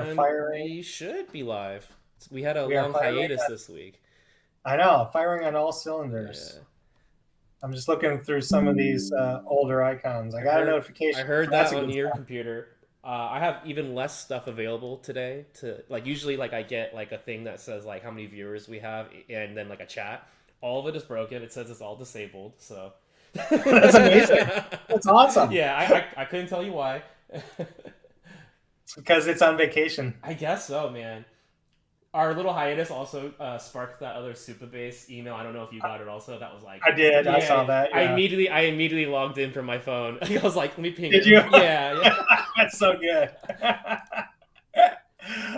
are firing. we should be live. We had a We are long firing. hiatus this week. I know, firing on all cylinders. Yeah. I'm just looking through some of these older icons. I I got a heard I notification. heard That's that a on good your sign. computer. I have even less stuff available today to like usually like I get like a thing that says like how many viewers we have and then like a chat. All of it is broken. It says it's all disabled. So That's amazing. That's awesome. yeah, I couldn't tell you why. It's because it's on vacation. I guess so, man. Our little hiatus also sparked that other super base email. I don't know if you got it also. That was like, I did. I yeah. saw that. Yeah. I immediately logged in from my phone. I was like, let me ping Did him. you? Yeah, yeah. That's so good.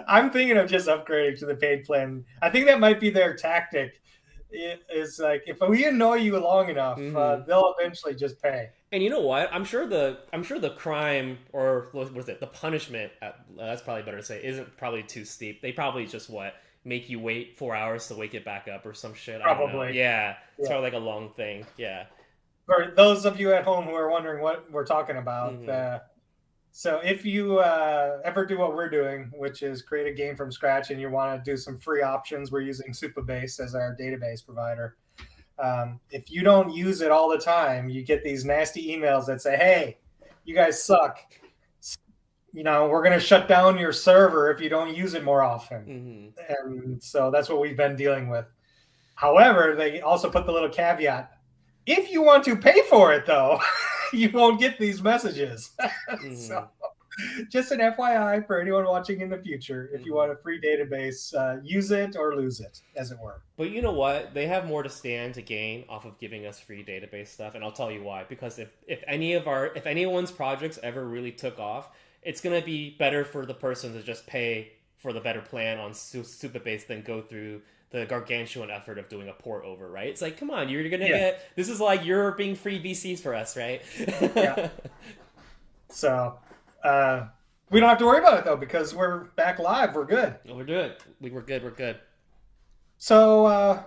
I'm thinking of just upgrading to the paid plan. I think that might be their tactic. It's like if we annoy you long enough, Hmm. they'll eventually just pay. And you know what? I'm sure the crime or what was it? The punishment. That's probably better to say. Isn't probably too steep. They probably just what make you wait 4 hours to wake it back up or some shit. I don't know. Probably. Yeah, it's Yeah. probably like a long thing. Yeah. For those of you at home who are wondering what we're talking about, Hmm. so if you ever do what we're doing, which is create a game from scratch, and you want to do some free options, we're using Supabase as our database provider. If you don't use it all the time, you get these nasty emails that say, "Hey, you guys suck. We're going to shut down your server if you don't use it more often." Hmm. And so that's what we've been dealing with. However, they also put the little caveat: if you want to pay for it, though, you won't get these messages. Hmm. So, just an FYI for anyone watching in the future: if you Hmm. want a free database, use it or lose it, as it were. But you know what? They have more to stand to gain off of giving us free database stuff, and I'll tell you why. Because if anyone's projects ever really took off, it's gonna be better for the person to just pay for the better plan on Supabase than go through the gargantuan effort of doing a port over. Right? It's like, come on, you're gonna Yeah, get this is like you're being free VCs for us, right? yeah. So we don't have to worry about it though because we're back live. We're good. We're good. We're good. We're good. So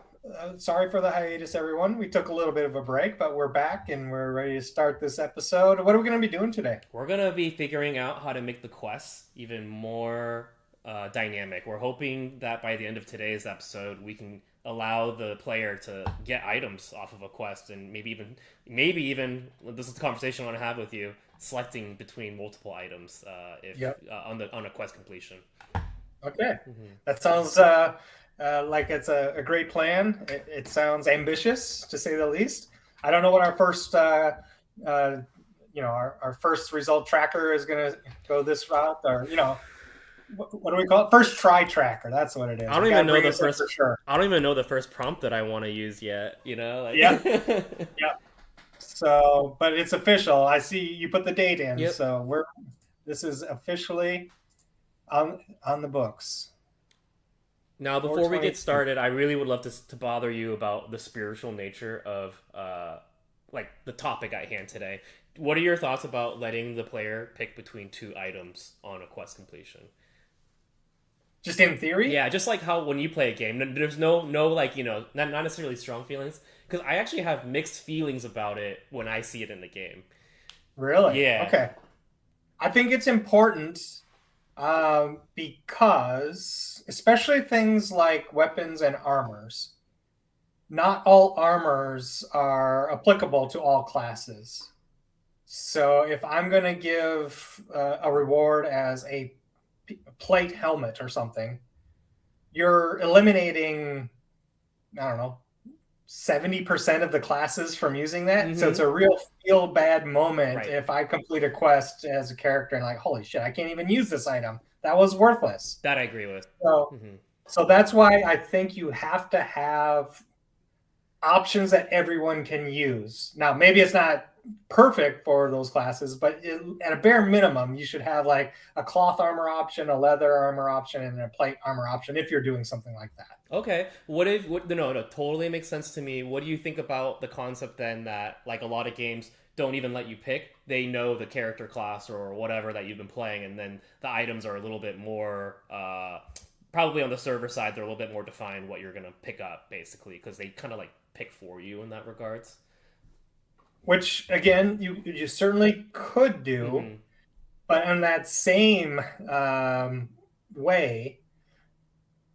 sorry for the hiatus, everyone. We took a little bit of a break, but we're back and we're ready to start this episode. What are we going to be doing today? We're gonna be figuring out how to make the quests even more dynamic. We're hoping that by the end of today's episode, we can allow the player to get items off of a quest, and maybe even this is the conversation I want to have with you, selecting between multiple items if Yep. on a quest completion. Okay. Hmm. That sounds like it's a great plan. It sounds ambitious, to say the least. I don't know what our first, our first result tracker is going to go this route, or what do we call it? First try tracker. That's what it I is. don't We got even to know bring the us in first. for sure. I don't even know the first prompt that I want to use yet. Yeah, Like. yeah. So, but it's official. I see you put the date in, Yep. so this is officially on the books. Now, before we get 4/22. started, I really would love to bother you about the spiritual nature of like the topic at hand today. What are your thoughts about letting the player pick between two items on a quest completion? Just in theory? Yeah, just like how when you play a game, there's no like not necessarily strong feelings because I actually have mixed feelings about it when I see it in the game. Really? Yeah. Okay. I think it's important because, especially things like weapons and armors, not all armors are applicable to all classes. So if I'm going to give a reward as a plate helmet or something, you're eliminating, I don't know, 70% of the classes from using that. So it's Mm-hmm. a real feel bad moment Right. if I complete a quest as a character and like, holy shit, I can't even use this item. That was worthless. That I agree with. So Mm-hmm. so that's why I think you have to have options that everyone can use. Now, maybe it's not perfect for those classes, but at a bare minimum, you should have like a cloth armor option, a leather armor option, and a plate armor option if you're doing something like that. Okay. What no, no, totally makes sense to me. What do you think about the concept then that like a lot of games don't even let you pick? They know the character class or whatever that you've been playing, and then the items are a little bit more probably on the server side they're a little bit more defined what you're gonna pick up basically because they kind of like pick for you in that regards. Which again, you certainly could do, Mm-hmm. but on that same way,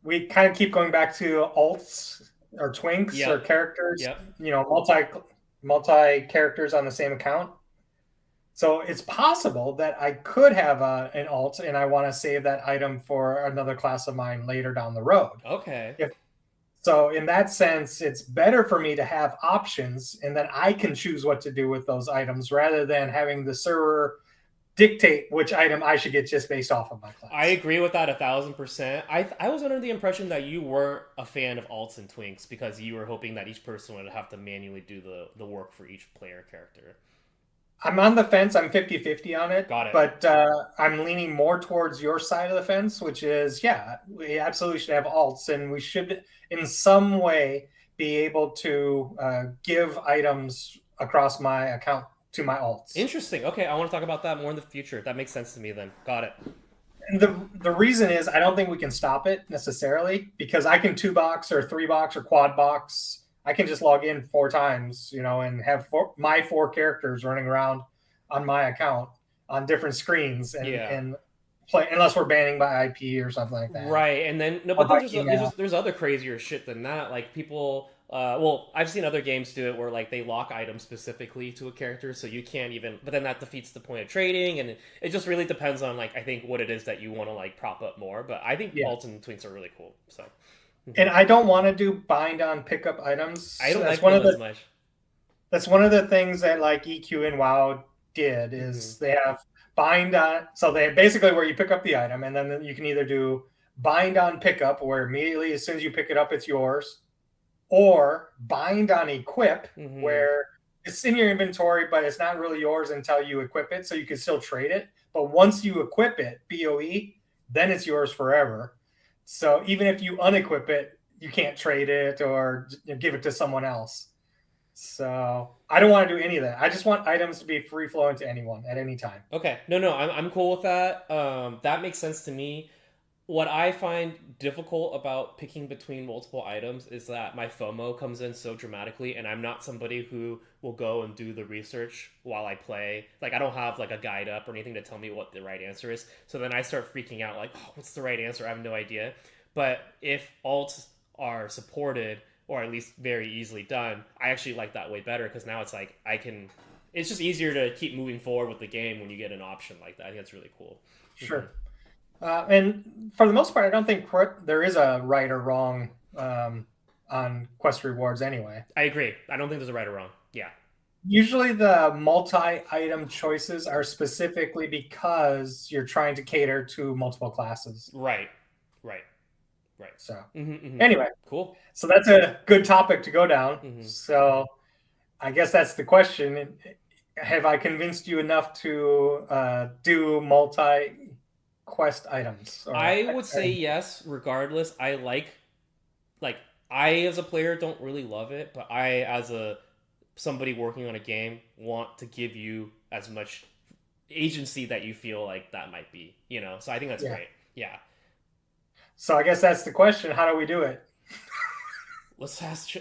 we kind of keep going back to alts or twinks or Yep. characters, Yep. multi characters on the same account. So it's possible that I could have an alt and I want to save that item for another class of mine later down the road. Okay. If so, in that sense, it's better for me to have options and then I can choose what to do with those items rather than having the server dictate which item I should get just based off of my I class. agree with that 1,000%. I was under the impression that you weren't a fan of alts and twinks because you were hoping that each person would have to manually do the work for each player character. I'm on the fence. I'm 50-50 on it, Got it. but I'm leaning more towards your side of the fence, which is, yeah, we absolutely should have alts, and we should, in some way, be able to give items across my account to my alts. Interesting. Okay, I want to talk about that more in the future. That makes sense to me then. Got it. And the reason is I don't think we can stop it necessarily because I can two box or three box or quad box. I can just log in 4 times, and have my 4 characters running around on my account on different screens and Yeah. and play unless we're banning by IP or something like that. Right, and then no, Or but by there's other crazier shit than that. Like people, well, I've seen other games do it where like they lock items specifically to a character, so you can't even. But then that defeats the point of trading, and it just really depends on like I think what it is that you want to like prop up more. But I think Yeah. alts and twinks are really cool. So And I don't want to do bind on pickup items. I don't That's like one them of as the much. that's one of the things that like EQ and WoW did Hmm. is they have bind on. So they basically where you pick up the item and then you can either do bind on pickup where immediately as soon as you pick it up it's yours, or bind on equip Hmm. where it's in your inventory but it's not really yours until you equip it, so you can still trade it. But once you equip it, BOE, then it's yours forever. So even if you unequip it, you can't trade it or give it to someone else. So I don't want to do any of that. I just want items to be free flowing to anyone at any time. Okay, no, I'm cool with that. That makes sense to me. What I find difficult about picking between multiple items is that my FOMO comes in so dramatically, and I'm not somebody who will go and do the research while I play. Like, I don't have like a guide up or anything to tell me what the right answer is. So then I start freaking out, like, oh, what's the right answer? I have no idea. But if alts are supported or at least very easily done, I actually like that way better because now it's like I can. It's just easier to keep moving forward with the game when you get an option like that. I think that's really cool. Hmm. Sure. And for the most part, I don't think there is a right or wrong on quest rewards anyway. I agree. I don't think there's a right or wrong. Yeah. Usually the multi-item choices are specifically because you're trying to cater to multiple classes. Right. Right. Right. So Mm-hmm. anyway, Cool. so that's a good topic to go down. Mm-hmm. So I guess that's the question. Have I convinced you enough to do multi quest items or I would say yes. Regardless, I like I as a player don't really love it, but I as a somebody working on a game want to give you as much agency that you feel like that might be. So I think that's yeah. great. Yeah. So I guess that's the question. How do we do it? Let's ask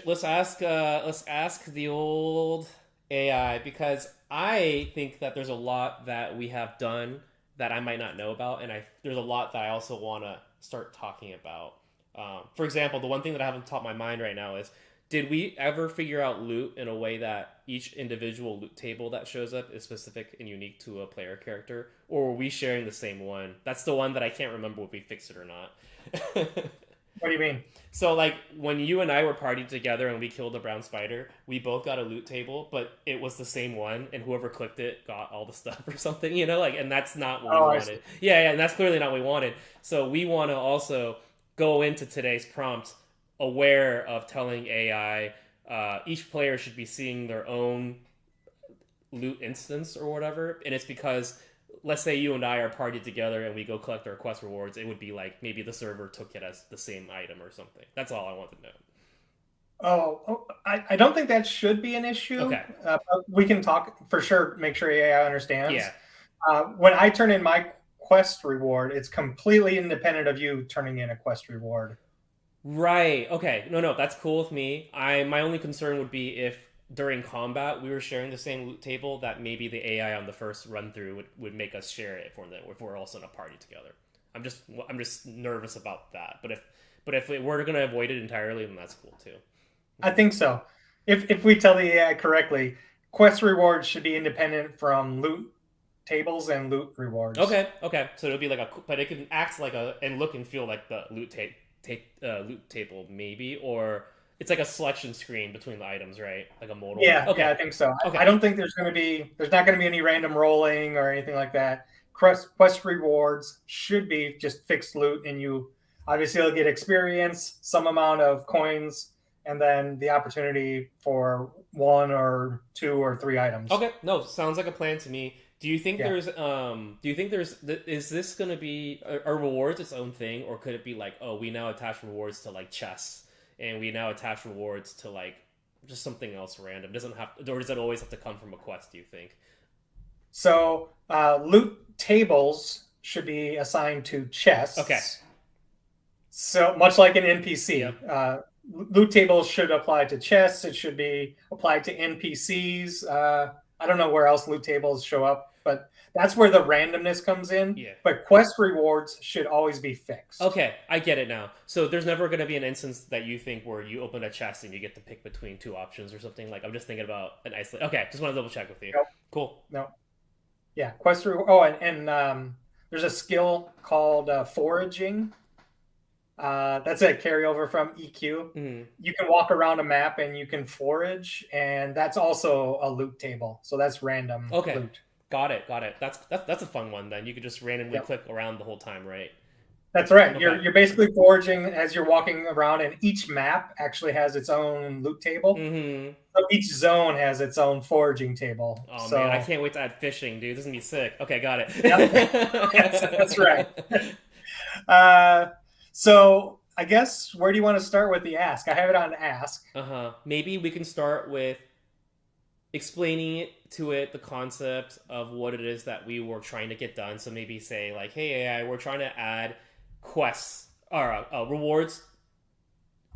the old AI because I think that there's a lot that we have done that I might not know about, and there's a lot that I also want to start talking about. For example, the one thing that I haven't taught my mind right now is: did we ever figure out loot in a way that each individual loot table that shows up is specific and unique to a player character, or were we sharing the same one? That's the one that I can't remember if we fixed it or not. What do you mean? So, like, when you and I were partied together and we killed the brown spider, we both got a loot table, but it was the same one, and whoever clicked it got all the stuff or something, and that's not what we Oh, I see. wanted. Yeah, and that's clearly not what we wanted. So, we want to also go into today's prompt aware of telling AI each player should be seeing their own loot instance or whatever, and it's because let's say you and I are partied together and we go collect our quest rewards, it would be like maybe the server took it as the same item or something. That's all I want to know. I don't think that should be an issue. Okay. But we can talk for sure, make sure AI Yeah. understands. When I turn in my quest reward, it's completely independent of you turning in a quest reward. Right. Okay. No, that's cool with me. My only concern would be if during combat we were sharing the same loot table that maybe the AI on the first run through would make us share it if we're also in a party together. I'm just nervous about that. But if we're gonna avoid it entirely, then that's cool too. I think so. If we tell the AI correctly, quest rewards should be independent from loot tables and loot rewards. Okay, okay. So it'll be like a, but it can act like a and look and feel like the loot table maybe, or it's like a selection screen between the items, right? Like a modal. Yeah, Okay, I think so. I okay, don't think there's not going to be any random rolling or anything like that. Quest rewards should be just fixed loot, and you obviously will get experience, some amount of coins, and then the opportunity for one or two or three items. okay. No, sounds like a plan to me. Do you think Yeah. is this gonna be are rewards its own thing, or could it be like, oh, we now attach rewards to like chess, and we now attach rewards to like just something else random? Doesn't have, or does it always have to come from a quest? Do you think? So loot tables should be assigned to Okay. chests. So much like an NPC, Yep. loot tables should apply to chests. It should be applied to NPCs. I don't know where else loot tables show up, but that's where the randomness comes in. Yeah. But quest rewards should always be fixed. Okay, I get it now. So there's never going to be an instance that you think where you open a chest and you get to pick between two options or something. Like I'm just thinking about an isolate. Okay, just want to double check with you. Nope. Cool. No. Yeah, quest reward. Oh, and there's a skill called foraging. That's a carryover from EQ. Mhm. You can walk around a map and you can forage, and that's also a loot table. So that's random Okay, loot. got it, got it. That's a fun one. Then you could just randomly Yep. click around the whole time, right? That's right. Okay. You're basically foraging as you're walking around, and each map actually has its own loot table. Mm-hmm. So each zone has its own foraging table. Oh So man, I can't wait to add fishing, dude. This is gonna be sick. Okay, got it. yep. That's right. Uh, so I guess where do you want to start with the ask? I have it on ask. Uh-huh. Maybe we can start with explaining it the concept of what it is that we were trying to get done. So maybe say like, hey AI, we're trying to add quests or rewards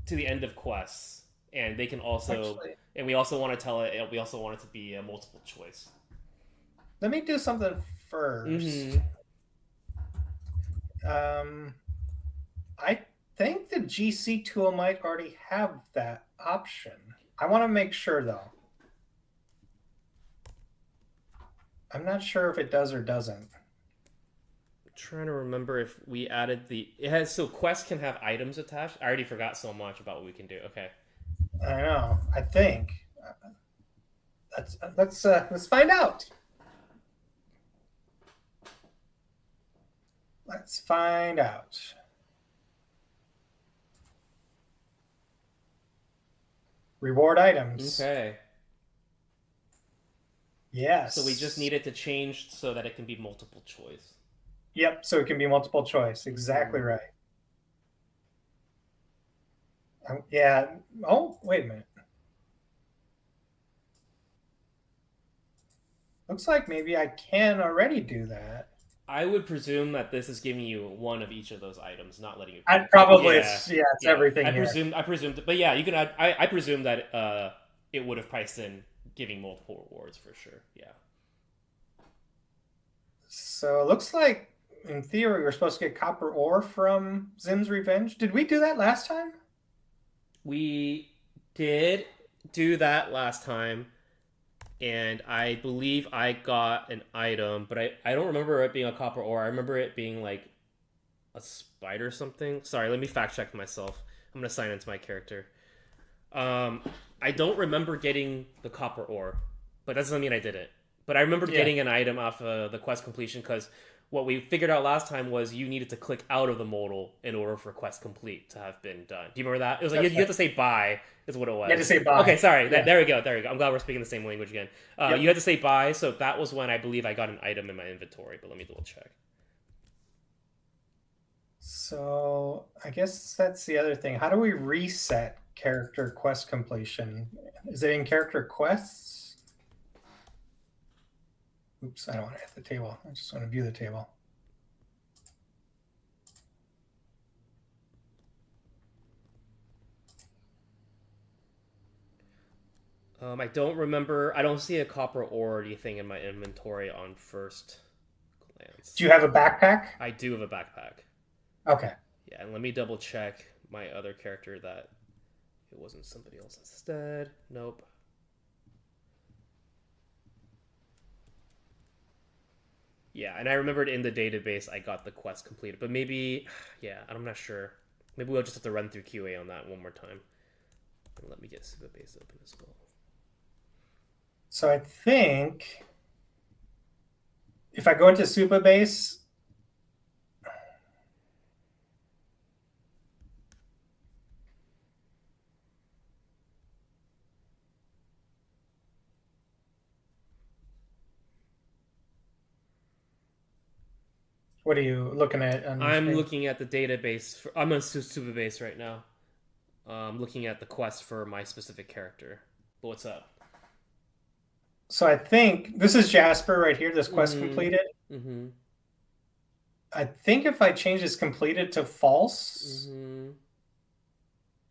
to the end of quests, and they can also, Actually, and we also want to tell it, we also want it to be a multiple choice. let me do something Mm-hmm. first. I think the GC tool might already have that option. I want to make sure though. I'm not sure if it does or doesn't. Trying to remember if we added it has, so quests can have items attached. I already forgot so much about what we can do. Okay. I know. I think. Let's find out. Let's find out. Reward items. Okay. Yes. So we just need it to change so that it can be multiple choice. Yep. So it can be multiple choice. Exactly right. Yeah. Oh, wait a minute. Looks like maybe I can already do that. I would presume that this is giving you one of each of those items, not letting you. I probably Yeah. it's everything here. I presumed, but yeah, you can add. I presume that it would have priced in giving multiple rewards for sure. Yeah. So it looks like in theory we're supposed to get copper ore from Zim's Revenge. Did we do that last time? We did do that last time, and I believe I got an item, but I don't remember it being a copper ore. I remember it being like a spider or something. Sorry, let me fact check myself. I'm gonna sign into my character. I don't remember getting the copper ore, but that doesn't mean I didn't. But I remember getting an item off the quest completion, because what we figured out last time was you needed to click out of the modal in order for quest complete to have been done. Do you remember that? It was like you had to say bye is what it was. You had to say bye. Okay, sorry. Yeah. There we go. There we go. I'm glad we're speaking the same language again. You had to say bye, so that was when I believe I got an item in my inventory, but let me double check. So I guess that's the other thing. How do we reset character quest completion? Is it in character quests? Oops, I don't want to hit the table. I just want to view the table. I don't remember. I don't see a copper ore or anything in my inventory on first Lance. Do you have a backpack? I do have a backpack. Okay. Yeah, and let me double check my other character that it wasn't somebody else instead. Nope. Yeah, and I remembered in the database I got the quest completed, but maybe, yeah, I'm not sure. Maybe we'll just have to run through QA on that one more time. And let me get Super Base open as well. So I think if I go into Super Base, what are you looking at on your I'm screen? looking at the database. I'm on Super Base right now. I'm looking at the quest for my specific character. But what's up? So I think this is Jasper right here, this quest completed. Mm-hmm. I think if I change this completed to false,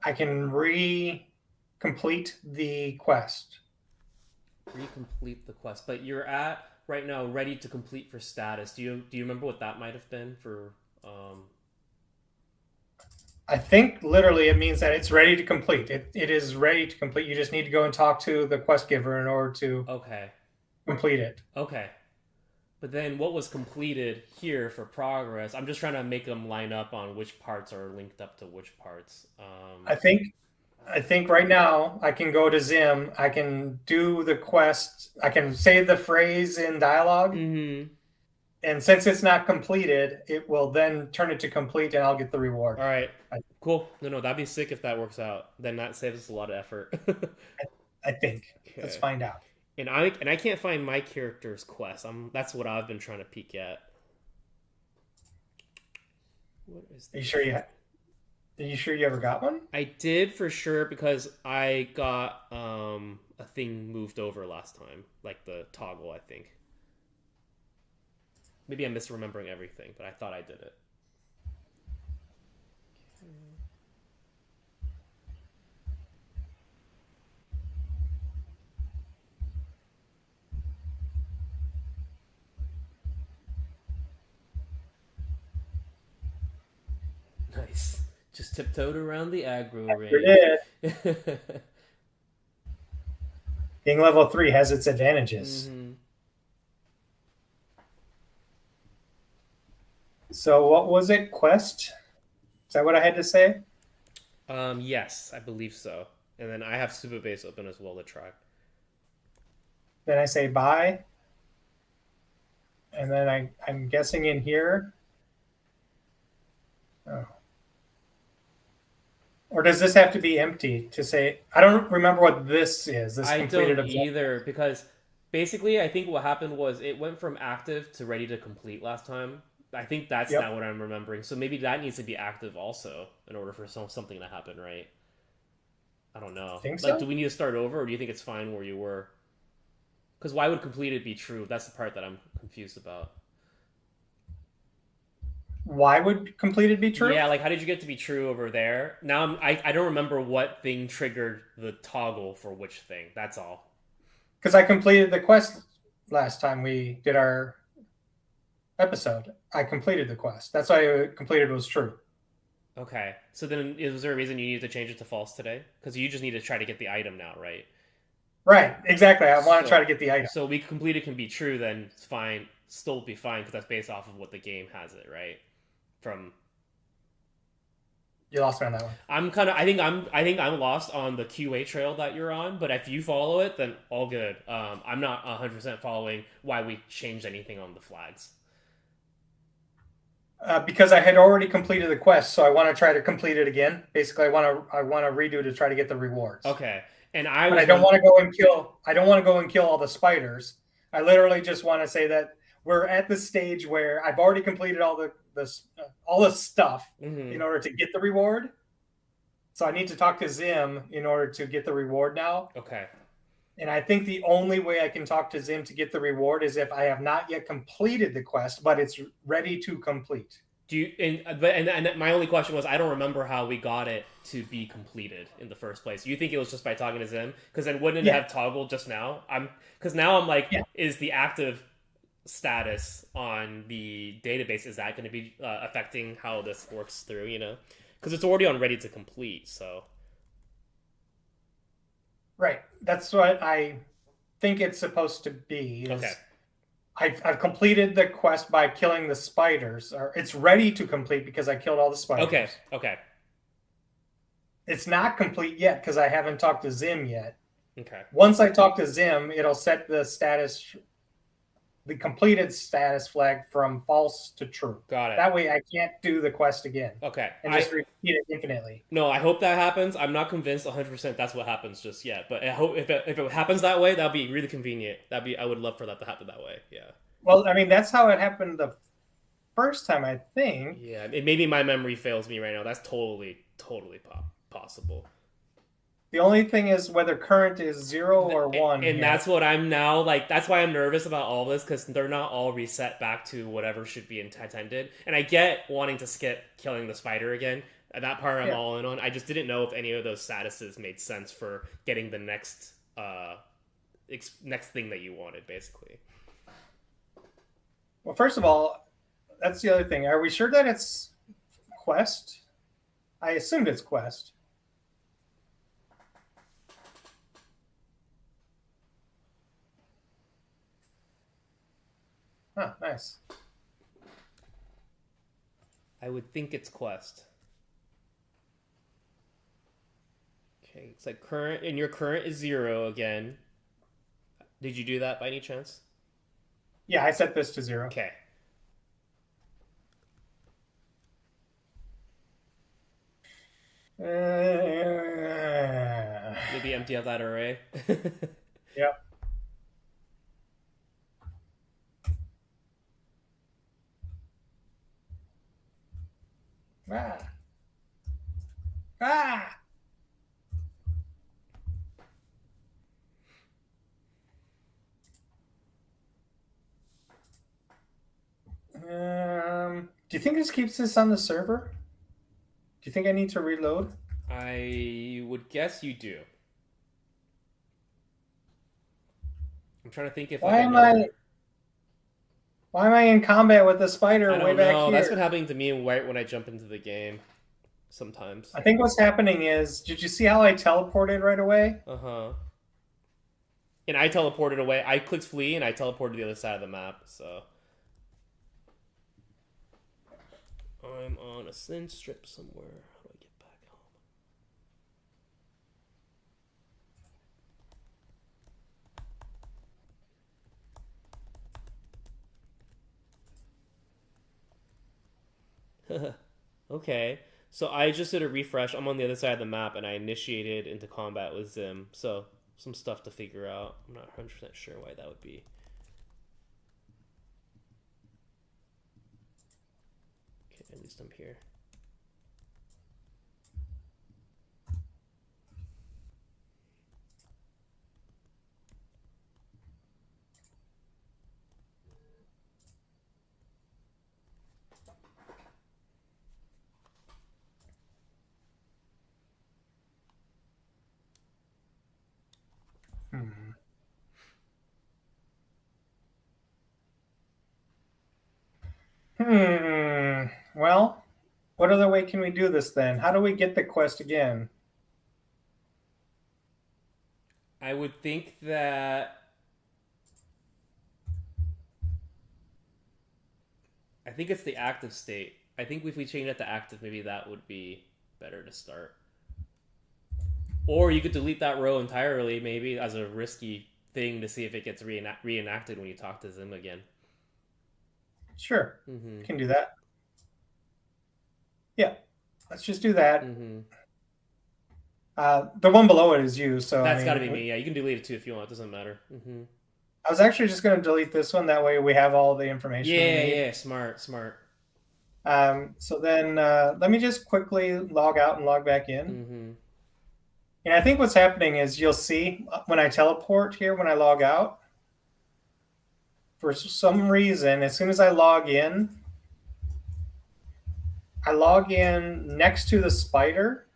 I can re-complete the quest. Recomplete the quest, but you're at right now ready to complete for status. Do you remember what that might have been for? I think literally it means that it's ready to complete. It is ready to complete. You just need to go and talk to the quest giver in order to complete it. Okay. But then what was completed here for progress? I'm just trying to make them line up on which parts are linked up to which parts. I think right now I can go to Zim. I can do the quest. I can say the phrase in dialogue. And since it's not completed, it will then turn it to complete, and I'll get the reward. All right, cool. No, that'd be sick if that works out. Then that saves us a lot of effort. I think. Okay. Let's find out. And I can't find my character's quest. That's what I've been trying to peek at. What is that? Are you sure you ever got one? I did for sure because I got a thing moved over last time, like the toggle, I think. Maybe I'm misremembering everything, but I thought I did it. Nice. Just tiptoed around the aggro range. Did. Being level 3 has its advantages. So what was it? Quest? Is that what I had to say? Yes, I believe so. And then I have Super Base open as well to try. Then I say bye. And then I'm guessing in here. Oh. Or does this have to be empty to say? I don't remember what this is. This completed objective. Either, because basically I think what happened was it went from active to ready to complete last time. I think that's not what I'm remembering. So maybe that needs to be active also in order for something to happen, right? I don't know. Think so? Do we need to start over, or do you think it's fine where you were? Because why would completed be true? That's the part that I'm confused about. Why would completed be true? Yeah, like how did you get to be true over there? Now I don't remember what thing triggered the toggle for which thing. That's all. Because I completed the quest last time we did our episode. I completed the quest. That's why completed was true. Okay. So then was there a reason you needed to change it to false today? Because you just need to try to get the item now, right? Right. Exactly. I want to try to get the item. So we completed can be true, then it's fine. Still be fine because that's based off of what the game has it, right? You lost me on that one. I think I'm lost on the QA trail that you're on, but if you follow it, then all good. I'm not 100% following why we changed anything on the flags. Because I had already completed the quest, so I want to try to complete it again. Basically, I want to redo to try to get the rewards. Okay, but I don't want to go and kill. I don't want to go and kill all the spiders. I literally just want to say that we're at the stage where I've already completed all the stuff in order to get the reward. So I need to talk to Zim in order to get the reward now. Okay. And I think the only way I can talk to Zim to get the reward is if I have not yet completed the quest, but it's ready to complete. Do you? And my only question was, I don't remember how we got it to be completed in the first place. You think it was just by talking to Zim? Because then wouldn't it have toggled just now? Because now I'm like, is the active status on the database, is that going to be affecting how this works through? Because it's already on ready to complete. So Right. That's what I think it's supposed to be. okay, Is I've completed the quest by killing the spiders, or it's ready to complete because I killed all the okay, spiders. okay, It's not complete yet because I haven't talked to Zim yet. okay. Once I talk to Zim, it'll set the completed status flag from false to true. Got it. That way I can't do the quest again Okay. and just repeat it infinitely. No, I hope that happens. I'm not convinced 100% that's what happens just yet, but I hope if it happens that way, that'd be really convenient. I would love for that to happen that way. Yeah. Well, I mean, that's how it happened the first time, I think. Yeah, maybe my memory fails me right now. That's totally possible. The only thing is whether current is 0 or 1. And that's what I'm now like. That's why I'm nervous about all this, because they're not all reset back to whatever should be intended. And I get wanting to skip killing the spider again. And that part I'm all in on. I just didn't know if any of those statuses made sense for getting the next next thing that you wanted, basically. Well, first of all, that's the other thing. Are we sure that it's quest? I assumed it's quest. Huh, nice. I would think it's quest. Okay, it's like current, and your current is 0 again. Did you do that by any chance? Yeah, I set this to 0. Okay. Maybe empty out that array. Yep. Ah. Ah. Do you think this keeps this on the server? Do you think I need to reload? I would guess you do. I'm trying to think if Why am I in combat with the spider I way don't back know. here? That's been happening to me right when I jump into the game. Sometimes. I think what's happening is, did you see how I teleported right away? Uh-huh. And I teleported away. I clicked flee and I teleported to the other side of the map, so. I'm on a thin strip somewhere. How do I get back home? Okay. So I just did a refresh. I'm on the other side of the map and I initiated into combat with Zim. So some stuff to figure out. I'm not 100% sure why that would be. Okay, at least I'm here. Well, what other way can we do this then? How do we get the quest again? I would think that I think it's the active state. I think if we change it to active, maybe that would be better to start. Or you could delete that row entirely, maybe as a risky thing to see if it gets reenacted when you talk to Zim again. Sure, can do that. Yeah, let's just do that. The one below it is you, so that's got to be me. Yeah, you can delete it too if you want. It doesn't matter. I was actually just going to delete this one. That way we have all the information. Yeah, smart. So then let me just quickly log out and log back in. And I think what's happening is you'll see when I teleport here, when I log out, for some reason, as soon as I log in next to the spider,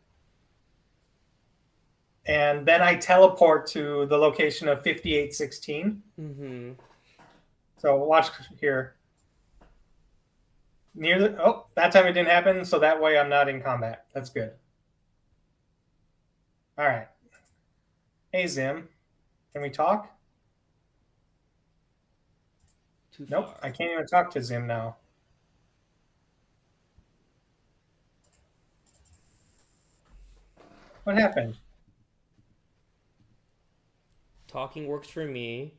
and then I teleport to the location of 5816. So watch here. Near the that time it didn't happen, so that way I'm not in combat. That's good. All right. Hey Zim, can we talk? Too Nope, far. I can't even talk to Zim now. What happened? Talking works for me.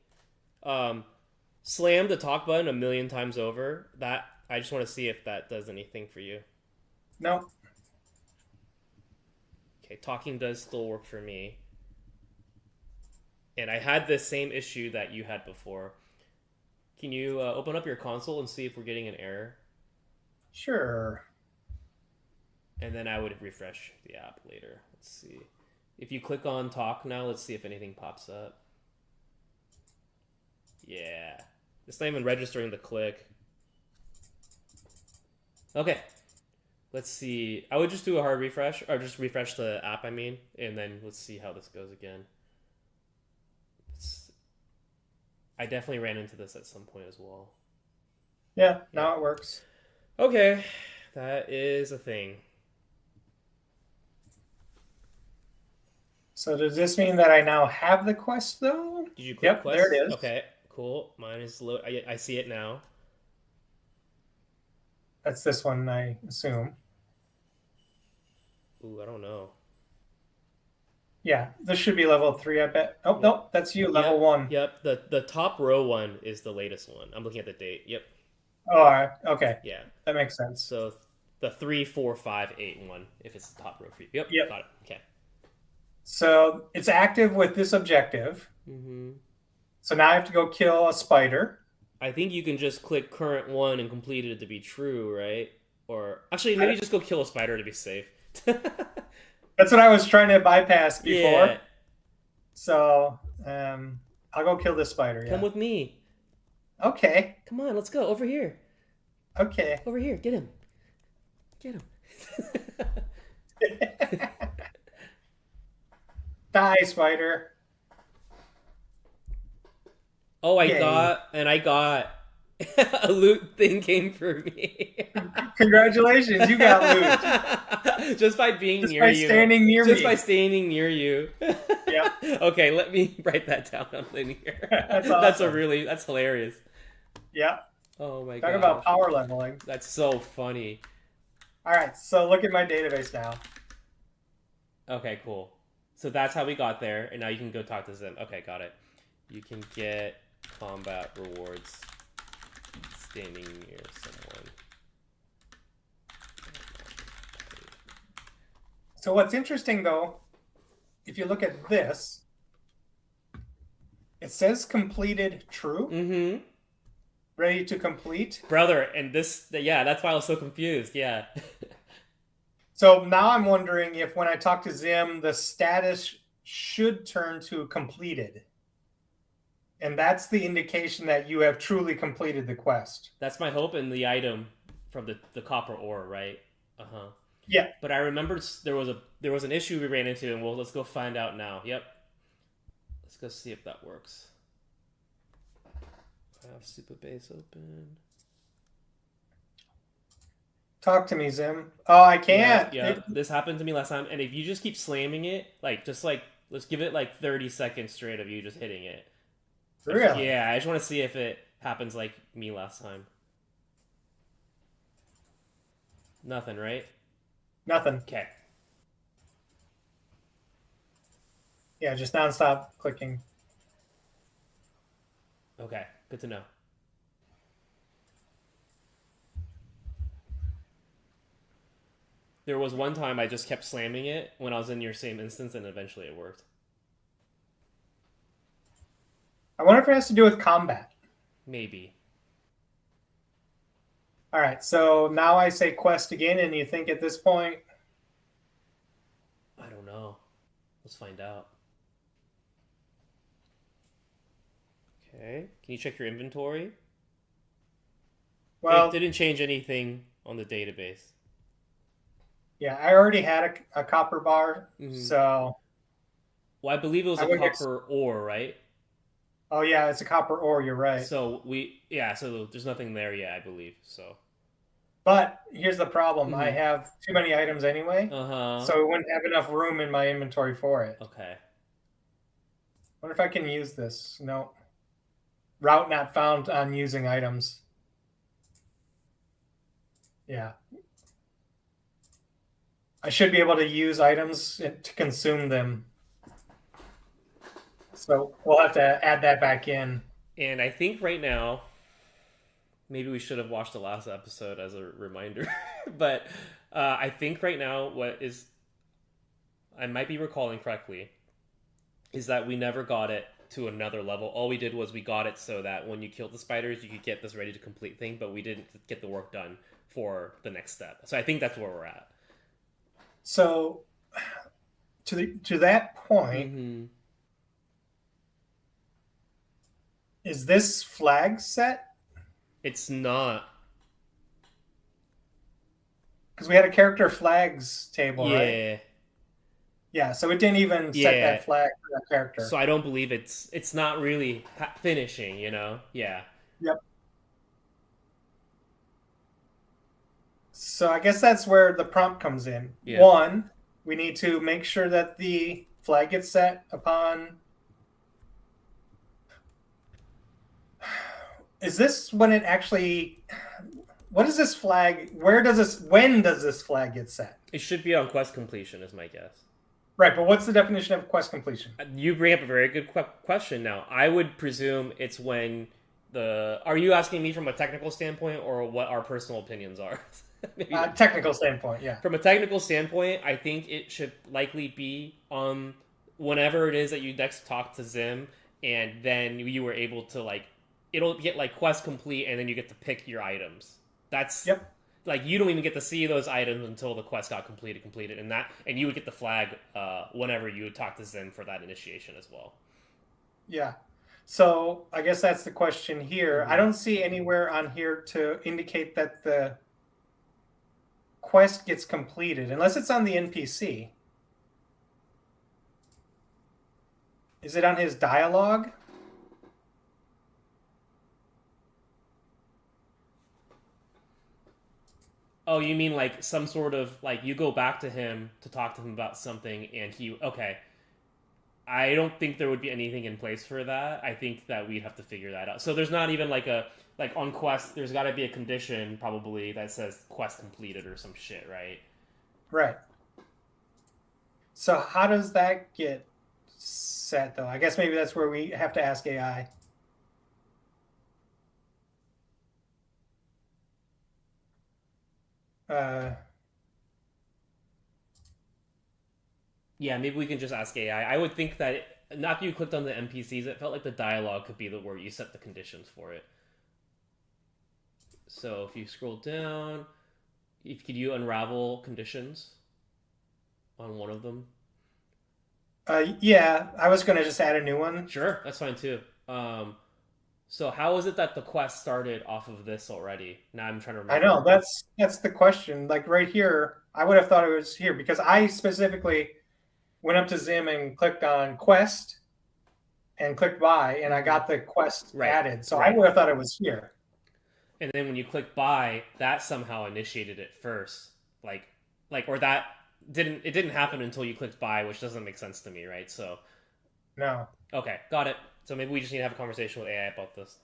Um, Slam the talk button a million times over. That I just want to see if that does anything for you. Nope. Okay, talking does still work for me. And I had this same issue that you had before. Can you open up your console and see if we're getting an error? Sure. And then I would refresh the app later. Let's see. If you click on talk now, let's see if anything pops up. Yeah. It's not even registering the click. Okay. Let's see. I would just do a hard refresh, or just refresh the app, I mean, and then let's see how this goes again. I definitely ran into this at some point as well. Yeah, now it works. Okay. That is a thing. So does this mean that I now have the quest though? Did you click Yep, quest? there it is. Okay, cool. Mine is low. I see it now. That's this one, I assume. Ooh, I don't know. Yeah, this should be level 3, I bet. Oh, Yep. no, that's you, level Yep, 1. Yep. The top row one is the latest one. I'm looking at the date. Yep. Oh, all right. Okay, Yeah. that makes sense. So the 3, 4, 5, 8 one, if it's the top row for you. Yep. Yep. Got it. Okay. So it's active with this objective. Mm-hmm. So now I have to go kill a spider. I think you can just click current one and complete it to be true, right? Or actually, maybe just go kill a spider to be safe. That's what I was trying to bypass before. Yeah. So I'll go kill this spider. Yeah. Come with me. Okay. Come on, let's go over here. Okay. Over here, get him. Get him. Die, spider. Oh, Yay. I got a loot thing came for me. Congratulations, you got loot. Just by being Just near by you. standing near Just me. by standing near you. Yeah. Okay, let me write that down on linear. That's That's awesome. that's hilarious. Yeah. Oh my Talk god. about power leveling. That's so funny. All right, so look at my database now. Okay, cool. So that's how we got there, and now you can go talk to Zim. Okay, got it. You can get combat rewards standing near someone. So what's interesting though, if you look at this, it says completed true, Mm-hmm. ready to complete. Brother, and this, yeah, that's why I was so confused. Yeah. So now I'm wondering if when I talk to Zim, the status should turn to completed. And that's the indication that you have truly completed the quest. That's my hope in the item from the copper ore, right? Uh-huh. Yeah. But I remember there was an issue we ran into, and let's go find out now. Yep. Let's go see if that works. I have super base open. Talk to me, Zim. Oh, I can't. Yeah. This happened to me last time, and if you just keep slamming it, let's give it like 30 seconds straight of you just hitting it. Really? Yeah, I just want to see if it happens like me last time. Nothing, right? Nothing. Okay. Yeah, just nonstop clicking. Okay, good to know. There was one time I just kept slamming it when I was in your same instance, and eventually it worked. I wonder if it has to do with combat. Maybe. All right, so now I say quest again, and you think at this point... I don't know. Let's find out. Okay. Can you check your inventory? Well, it didn't change anything on the database. Yeah, I already had a copper bar, Mm-hmm. so... Well, I believe it was a copper ore, right? Oh yeah, it's a copper ore. You're right. So so there's nothing there yet, I believe. So. But here's the problem: I Mm-hmm. have too many items anyway, Uh huh. so I wouldn't have enough room in my inventory for it. Okay. Wonder if I can use this. No. Route not found on using items. Yeah. I should be able to use items to consume them. So we'll have to add that back in. And I think right now, maybe we should have watched the last episode as a reminder. But I think right now, what is, I might be recalling correctly, is that we never got it to another level. All we did was we got it so that when you killed the spiders, you could get this ready to complete thing, but we didn't get the work done for the next step. So I think that's where we're at. So to that point, Mm-hmm. is this flag set? It's not. Because we had a character flags table, right? Yeah. Yeah, so it didn't even set Yeah. that flag for that character. So I don't believe it's not really finishing, you know? Yeah. Yep. So I guess that's where the prompt comes in. Yeah. One, we need to make sure that the flag gets set upon. Is this when it actually? What is this flag? Where does this? When does this flag get set? It should be on quest completion, is my guess. Right, but what's the definition of quest completion? You bring up a very good question now. I would presume it's when the. Are you asking me from a technical standpoint or what our personal opinions are? Technical standpoint, yeah. From a technical standpoint, I think it should likely be on whenever it is that you next talk to Zim, and then you were able to like, it'll get like quest complete, and then you get to pick your items. That's Yep. Like you don't even get to see those items until the quest got completed, and you would get the flag whenever you would talk to Zim for that initiation as well. Yeah. So I guess that's the question here. Mm-hmm. I don't see anywhere on here to indicate that the quest gets completed, unless it's on the NPC. Is it on his dialogue? Oh, you mean like some sort of like you go back to him to talk to him about something, and he okay. I don't think there would be anything in place for that. I think that we'd have to figure that out. So there's not even like a like on quest. There's got to be a condition probably that says quest completed or some shit, right? Right. So how does that get set though? I guess maybe that's where we have to ask AI. Yeah, maybe we can just ask AI. I would think that after you clicked on the NPCs, it felt like the dialogue could be the where you set the conditions for it. So if you scroll down, could you unravel conditions on one of them? Yeah, I was gonna just add a new one. Sure, that's fine too. So how is it that the quest started off of this already? Now I'm trying to I remember. know that's the question. Like right here, I would have thought it was here because I specifically went up to Zim and clicked on quest and clicked buy, and I got the quest Right, added. So I right. would have thought it was here. And then when you click buy, that somehow initiated it first. Or that didn't happen until you clicked buy, which doesn't make sense to me, right? So No. okay, got it. So maybe we just need to have a conversation with AI about this.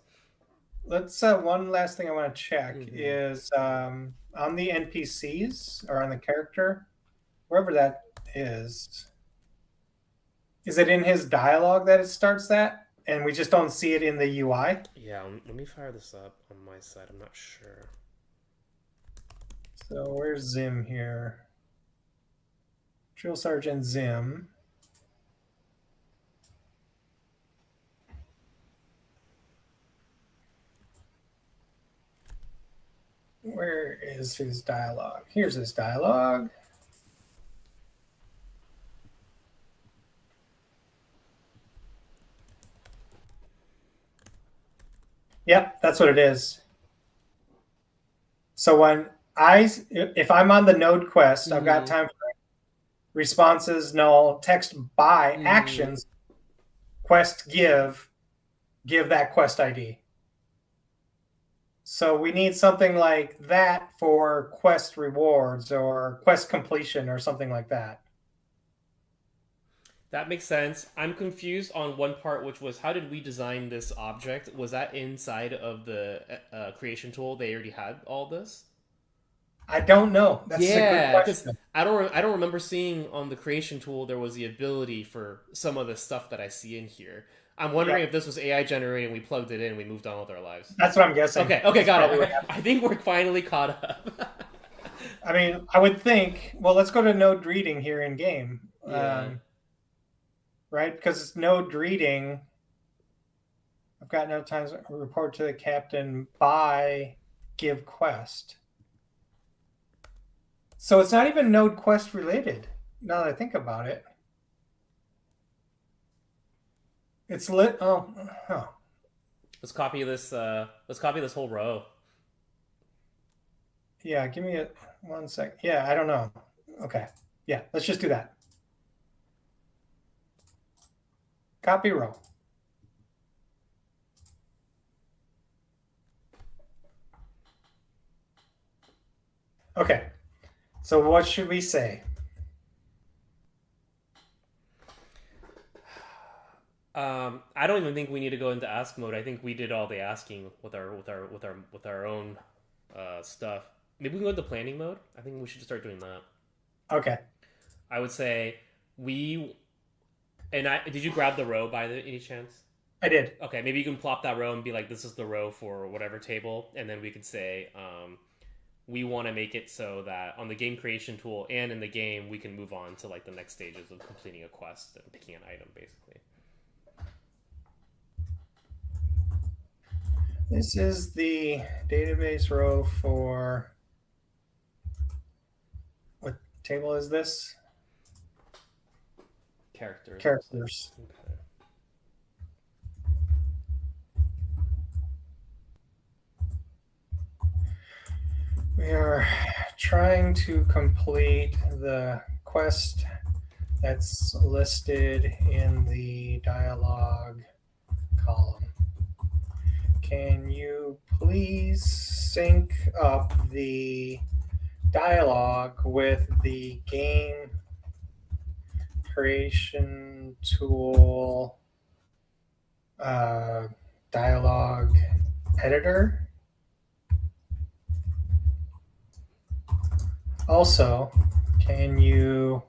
Let's one last thing I want to check is on the NPCs or on the character, wherever that is. Is it in his dialogue that it starts that, and we just don't see it in the UI? Yeah, let me fire this up on my side. I'm not sure. So where's Zim here? Drill Sergeant Zim. Where is his dialogue? Here's his dialogue. Yep, that's what it is. So if I'm on the node quest, I've got time for responses, null, text by, actions, quest give, give that quest ID. So we need something like that for quest rewards or quest completion or something like that. That makes sense. I'm confused on one part, which was how did we design this object? Was that inside of the creation tool? They already had all this. I don't know. That's a good Yeah, because question. I don't remember seeing on the creation tool there was the ability for some of the stuff that I see in here. I'm wondering Yep. if this was AI generated and we plugged it in and we moved on with our lives. That's what I'm guessing. Okay, That's got probably what it. happened. I think we're finally caught up. I mean, I would think, well, let's go to node reading here in game. Yeah. Right? Because node reading, I've got no times report to the captain by give quest. So it's not even node quest related. Now that I think about it, it's lit. Oh, huh. Let's copy this. Let's copy this whole row. Yeah. Give me 1 sec. Yeah, I don't know. Okay. Yeah, let's just do that. Copy row. Okay. So what should we say? I don't even think we need to go into ask mode. I think we did all the asking with our own stuff. Maybe we can go into planning mode. I think we should just start doing that. Okay. I would say we and I. Did you grab the row by any chance? I did. Okay, maybe you can plop that row and be like, "This is the row for whatever table," and then we could say, "We want to make it so that on the game creation tool and in the game, we can move on to like the next stages of completing a quest and picking an item, basically." This is the database row for what table is this? Characters. Characters. Okay. We are trying to complete the quest that's listed in the dialogue column. Can you please sync up the dialogue with the game creation tool dialogue editor? Also, do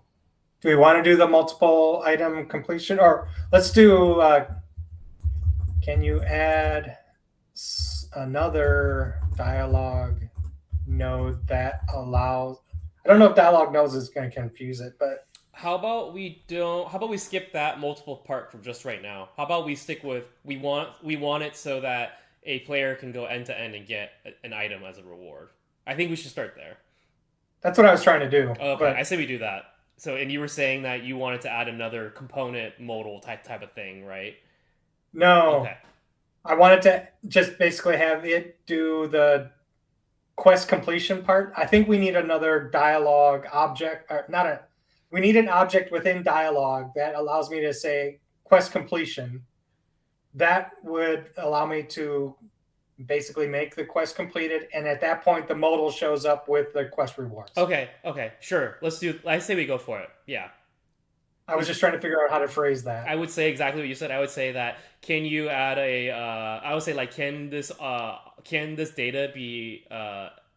we want to do the multiple item completion, or let's do, can you add another dialogue node that allows, I don't know if dialogue nodes is going to confuse it, but How about we don't? How about we skip that multiple part for just right now? How about we stick with we want it so that a player can go end to end and get an item as a reward. I think we should start there. that's what I was trying to do. Okay, But I say we do that. So, and you were saying that you wanted to add another component modal type of thing, right? no, Okay. I wanted to just basically have it do the quest completion part. I think we need another dialogue object, or not a, we need an object within dialogue that allows me to say quest completion. That would allow me to basically make the quest completed, and at that point the modal shows up with the quest rewards. Okay. Sure. Let's do. I say we go for it. Yeah. I was just trying to figure out how to phrase that. I would say exactly what you said. I would say that can you add a? I would say like can this data be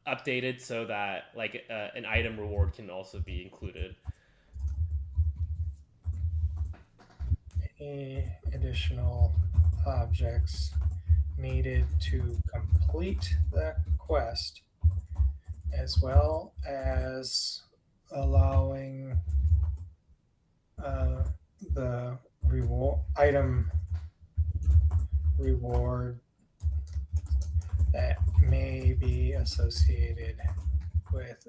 updated so that like an item reward can also be included. Any additional objects needed to complete the quest, as well as allowing the item reward that may be associated with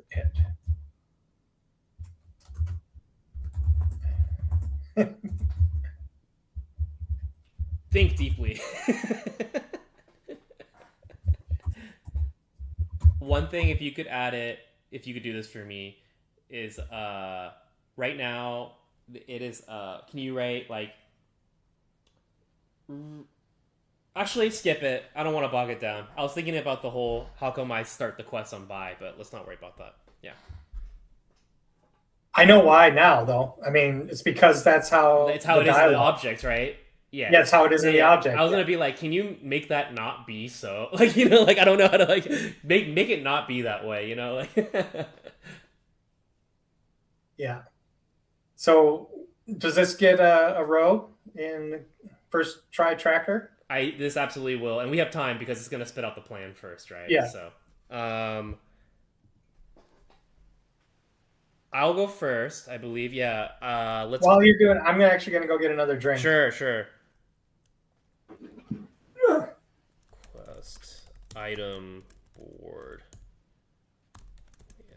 it. Think deeply. One thing, if you could add it, if you could do this for me, is right now it is. Can you write like Actually, skip it. I don't want to bog it down. I was thinking about the whole how come I start the quest on buy, but let's not worry about that. Yeah. I know why now, though. I mean, it's because that's how It's how the it is in the dialogue. object, right? Yeah. Yeah, it's how it is Yeah, in the yeah. I object. was Yeah. gonna be like, can you make that not be so? Like, you know, like I don't know how to like make it not be that way. You know, like Yeah. So does this get a row in first try tracker? I this absolutely will, and we have time because it's gonna spit out the plan first, right? Yeah. So, um, I'll go first, I believe. Yeah. Let's. While you're doing, I'm actually gonna go get another drink. Sure, sure. Quest item board. Yeah.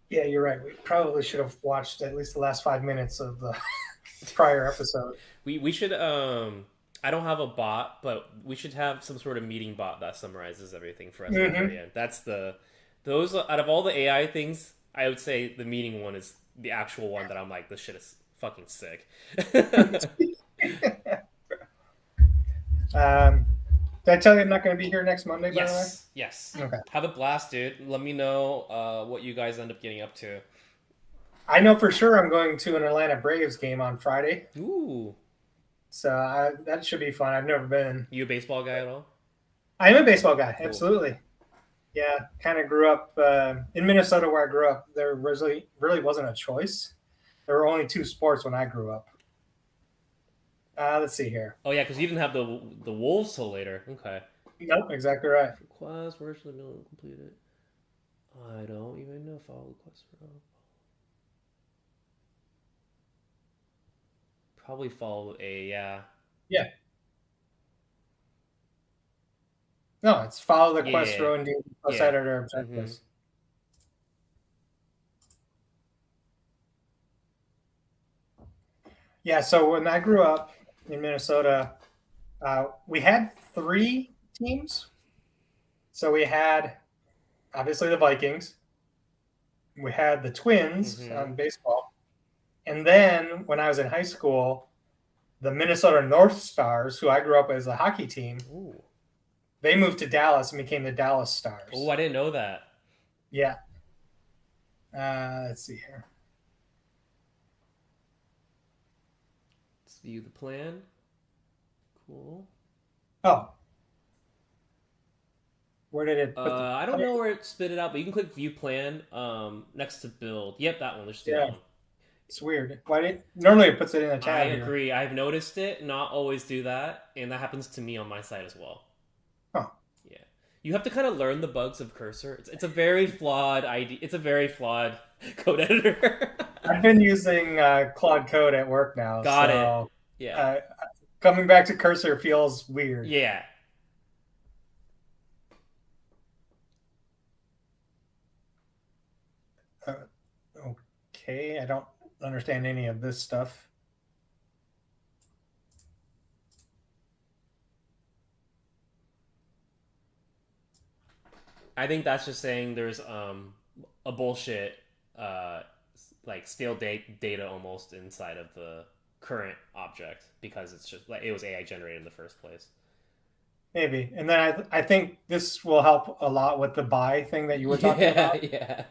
Yeah, you're right. We probably should have watched at least the last 5 minutes of the prior episode. We should I don't have a bot, but we should have some sort of meeting bot that summarizes everything for us at the Hmm. very end. That's the those out of all the AI things, I would say the meeting one is the actual one that I'm like, this shit is fucking sick. um, did I tell you I'm not going to be here next Monday? By the way. Yes, yes. Okay. Have a blast, dude. Let me know what you guys end up getting up to. I know for sure I'm going to an Atlanta Braves game on Friday, Ooh, so that should be fun. I've never been. you a baseball guy at all? I am a baseball guy, Cool. absolutely. Yeah, kind of grew up in Minnesota where I grew up. There really wasn't a choice. There were only two sports when I grew up. Let's see here. Oh yeah, because you didn't have the wolves till later. Okay. Nope, exactly right. Quest, where should the mill complete it? I don't even know if all the quests were up. Probably follow a yeah. Yeah. No, it's follow the quest Yeah. row and do quest Yeah. editor Mm-hmm. objectives. Yeah, so when I grew up in Minnesota, we had three teams. So we had obviously the Vikings, we had the Twins Mm-hmm. on baseball, and then when I was in high school, the Minnesota North Stars, who I grew up as a hockey team, Ooh. they moved to Dallas and became the Dallas Stars. Oh, I didn't know that. Yeah. Let's see here. Let's view the plan. Cool. Oh, where did it put the? I don't know where it spit it out, but you can click view plan next to build. Yep, that one. Let's do that Yeah, one. it's weird. Why did normally it puts it in a I tab here? agree. I've noticed it not always do that, and that happens to me on my side as well. Huh. Yeah, you have to kind of learn the bugs of cursor. It's a very flawed ID. It's a very flawed code editor. I've been using Claude Code at work now, Got so it. Yeah. coming back to cursor feels weird. Yeah. Uh, okay, I don't understand any of this stuff. I think that's just saying there's a bullshit like stale data almost inside of the current object because it's just like it was AI generated in the first place. Maybe, and then I think this will help a lot with the buy thing that you were talking about. Yeah.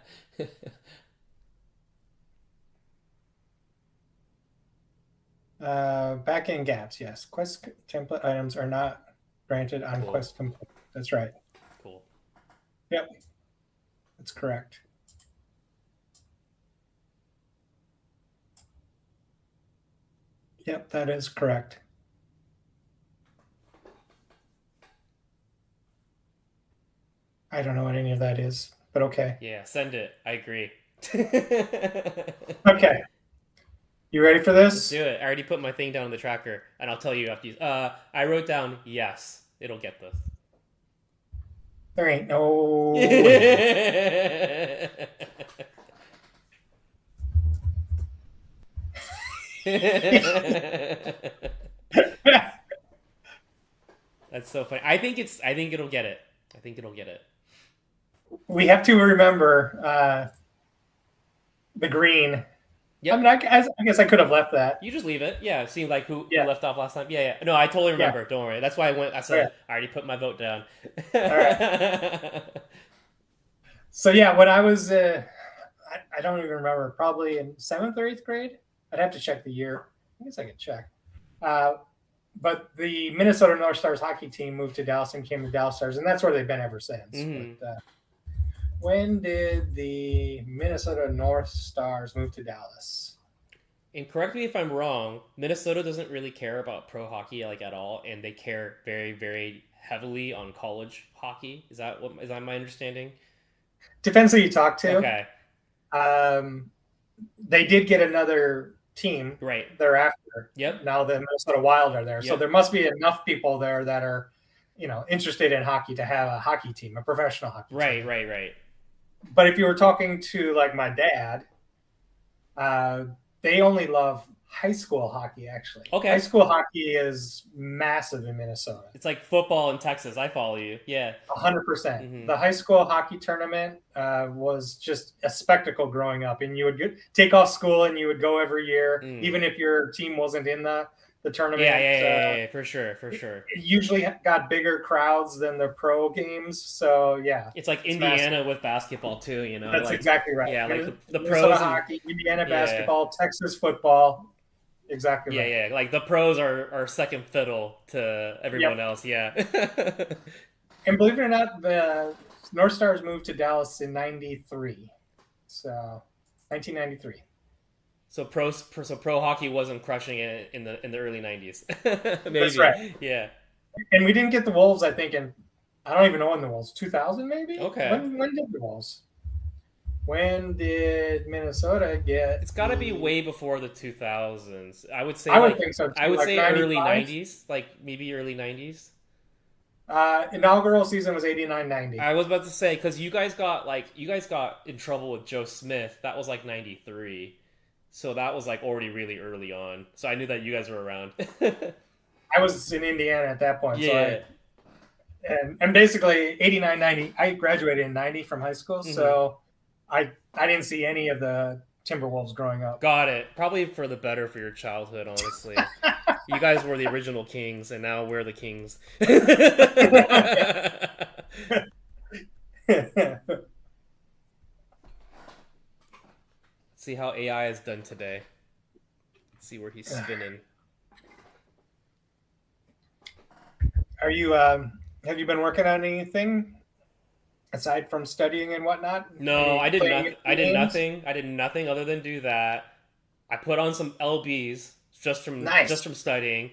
Backend gaps, yes. Quest template items are not granted on Cool. quest complete. That's right. Cool. Yep, that's correct. Yep, that is correct. I don't know what any of that is, but okay. Yeah, send it. I agree. Okay. You ready for Let's this? do it. I already put my thing down in the tracker, and I'll tell you after you. I wrote down yes. It'll get this. There ain't no way. That's so funny. I think it'll get it. I think it'll get it. We have to remember the green. I Yep. mean, I guess I could have left that. You just leave it. Yeah, it seemed like who Yeah, left off last time. Yeah, yeah. No, I totally yeah. remember. Don't worry. That's why I went. I All right, said I already put my vote down. all right. So yeah, when I was, I don't even remember, probably in seventh or eighth grade. I'd have to check the year. I guess I could check. Uh, but the Minnesota North Stars hockey team moved to Dallas and came to Dallas Stars, and that's where they've been ever since. hmm But when did the Minnesota North Stars move to Dallas? And correct me if I'm wrong. Minnesota doesn't really care about pro hockey like at all, and they care very, very heavily on college hockey. Is that my understanding? Depends who you talk to. Okay, Um, they did get another team right. thereafter. Yep. Now the Minnesota Wild are there, so Yep. there must be enough people there that are, interested in hockey to have a hockey team, a professional hockey Right. team. Right. Right. But if you were talking to like my dad, uh, they only love high school hockey. Actually, high Okay. school hockey is massive in Minnesota. It's like football in Texas. I follow you. Yeah. 100%. hmm The high school hockey tournament was just a spectacle growing up, and you would take off school and you would go every year, Mm. even if your team wasn't in the Yeah, tournament. yeah, yeah, yeah, yeah, for sure, for sure. It usually got bigger crowds than the pro games, so yeah, It's like it's massive. Indiana with basketball too, you know, That's like exactly right. yeah, like the Minnesota pros and hockey, Indiana yeah, basketball, Texas football. Exactly yeah, right. yeah, like the pros are second fiddle to Yep. everyone else. Yeah. And believe it or not, the North Stars moved to Dallas in '93. So 1993. So pro hockey wasn't crushing it in the early '90s, That's right. maybe. Yeah. And we didn't get the Wolves, I think, in I don't even know when the Wolves, 2000 maybe? Okay. When did the Wolves? When did Minnesota get It's got to be the way before the 2000s. I would think so I too, would like say early 95? 90s, like maybe early 90s. Inaugural season was 89-90. I was about to say because you guys got in trouble with Joe Smith. That was like '93, so that was like already really early on. So I knew that you guys were around. I was in Indiana at that point, so Yeah. and basically 89-90. I graduated in 90 from high school, hmm so I didn't see any of the Timberwolves growing up. Got it. Probably for the better for your childhood, honestly. You guys were the original kings, and now we're the kings. See how AI is done today. See where he's spinning. Are you have you been working on anything aside from studying and whatnot? No, Any I did playing nothing. I did games? nothing. I did nothing other than do that. I put on some LBs just Nice. from studying,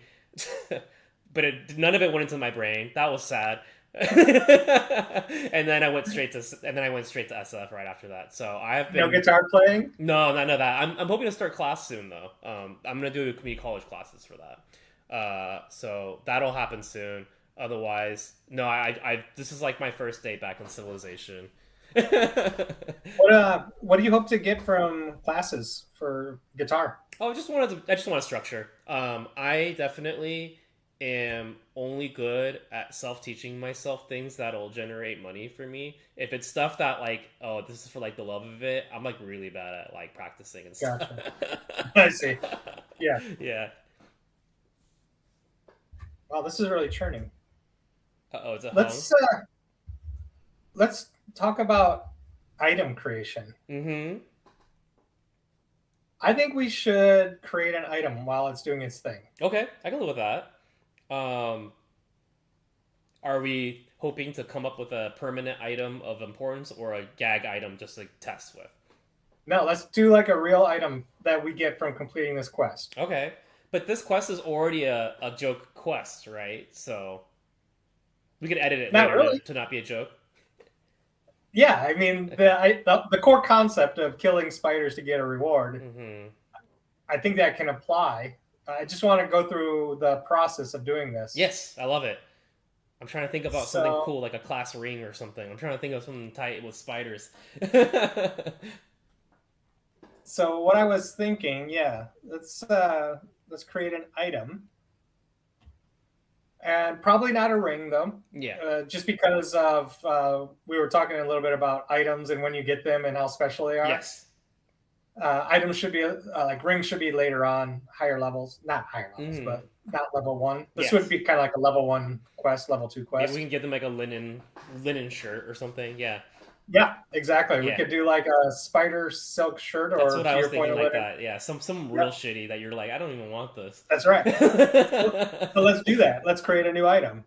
but none of it went into my brain. That was sad. And then I went straight to SF right after that. So I have No been guitar playing? no, none of that. I'm hoping to start class soon though. I'm gonna do community college classes for that. So that'll happen soon. Otherwise, no. I this is like my first day back in civilization. What do you hope to get from classes for guitar? Oh, I just want structure. I definitely am only good at self-teaching myself things that'll generate money for me. If it's stuff that like, oh, this is for like the love of it, I'm like really bad at like practicing and stuff. Gotcha. I see. Yeah. Yeah. Wow, this is really churning. Oh, it's a hung. Let's let's talk about item creation. Mm-hmm. I think we should create an item while it's doing its thing. Okay, I can live with that. Um, are we hoping to come up with a permanent item of importance or a gag item just to test with? No, let's do like a real item that we get from completing this quest. Okay. But this quest is already a joke quest, right? So we could edit it Not later really. to not be a joke. Yeah, I mean the core concept of killing spiders to get a reward. hmm I think that can apply. I just want to go through the process of doing this. Yes, I love it. I'm trying to think about something So cool, like a class ring or something. I'm trying to think of something tight with spiders. So what I was thinking, yeah, let's create an item, and probably not a ring though, Yeah. just because of we were talking a little bit about items and when you get them and how special they are. Yes. Items should be like rings should be later on, higher levels, not higher levels, Mm. but not level 1. This would Yes. be kind of like a level 1 quest, level 2 Maybe we quest. can give them like a linen shirt or something. Yeah. Yeah, exactly. We Yeah. could do like a spider silk shirt, That's or what to I was your point, thinking, a like linen. that. Yeah, some real Yep, shitty that you're like, I don't even want this. that's right. So let's do that. Let's create a new item.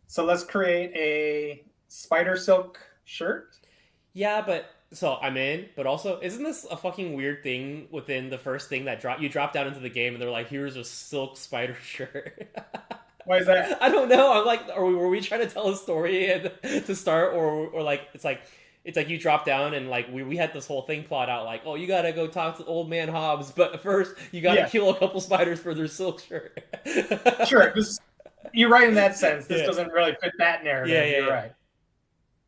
So let's create a spider silk shirt. Yeah, but so I'm in, but also isn't this a fucking weird thing within the first thing that drop down into the game and they're like, here's a silk spider shirt. Why is that? I don't know. I'm like, were we trying to tell a story and, to start, or like it's like you drop down and like we had this whole thing plot out like, oh, you gotta go talk to old man Hobbs, but first you gotta Yeah, kill a couple spiders for their silk shirt. sure. You're right in that sense. This Yeah, doesn't really fit that yeah, narrative. yeah, You're yeah. right.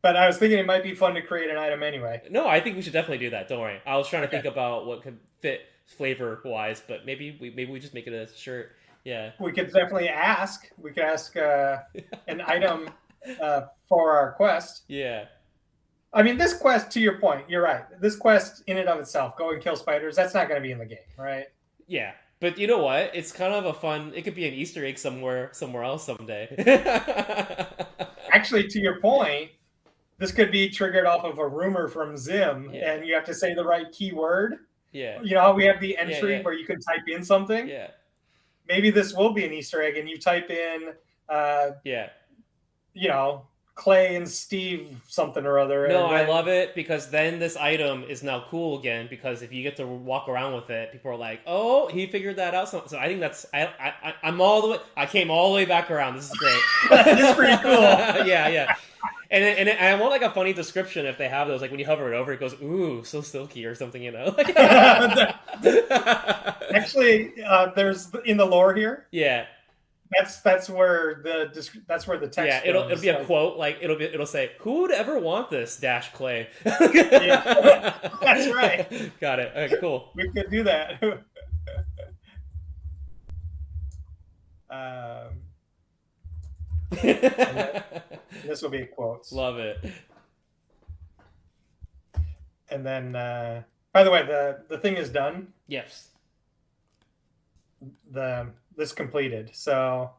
But I was thinking it might be fun to create an item anyway. No, I think we should definitely do that. Don't worry. I was trying to Okay. think about what could fit flavor wise, but maybe we just make it a shirt. Yeah. We could definitely ask. We could ask an item for our quest. Yeah. I mean, this quest, to your point, you're right. This quest in and of itself, go and kill spiders, that's not going to be in the game, right? Yeah. But you know what? It's kind of a fun. It could be an Easter egg somewhere else someday. Actually, to your point, this could be triggered off of a rumor from Zim, Yeah. and you have to say the right keyword. Yeah. You know how we have the Yeah. entry Yeah. where you can type in something? Yeah. Maybe this will be an Easter egg, and you type in, Yeah. you know, Clay and Steve something or other. No, And I then, love it because then this item is now cool again because if you get to walk around with it, people are like, "Oh, he figured that out." So I think that's I'm all the way. I came all the way back around. This is great. It's pretty cool. Yeah, yeah. And I want like a funny description if they have those. Like when you hover it over, it goes, "Ooh, so silky" or something, you know? Actually, there's in the lore here. Yeah. That's where the text. Yeah, it'll goes. be a quote like it'll say, "Who would ever want this?" Dash Clay. Yeah, that's right. Got it. Okay, cool. We could do that. um, this will be quotes. Love it. And then, by the way, the thing is done. Yes. This completed. So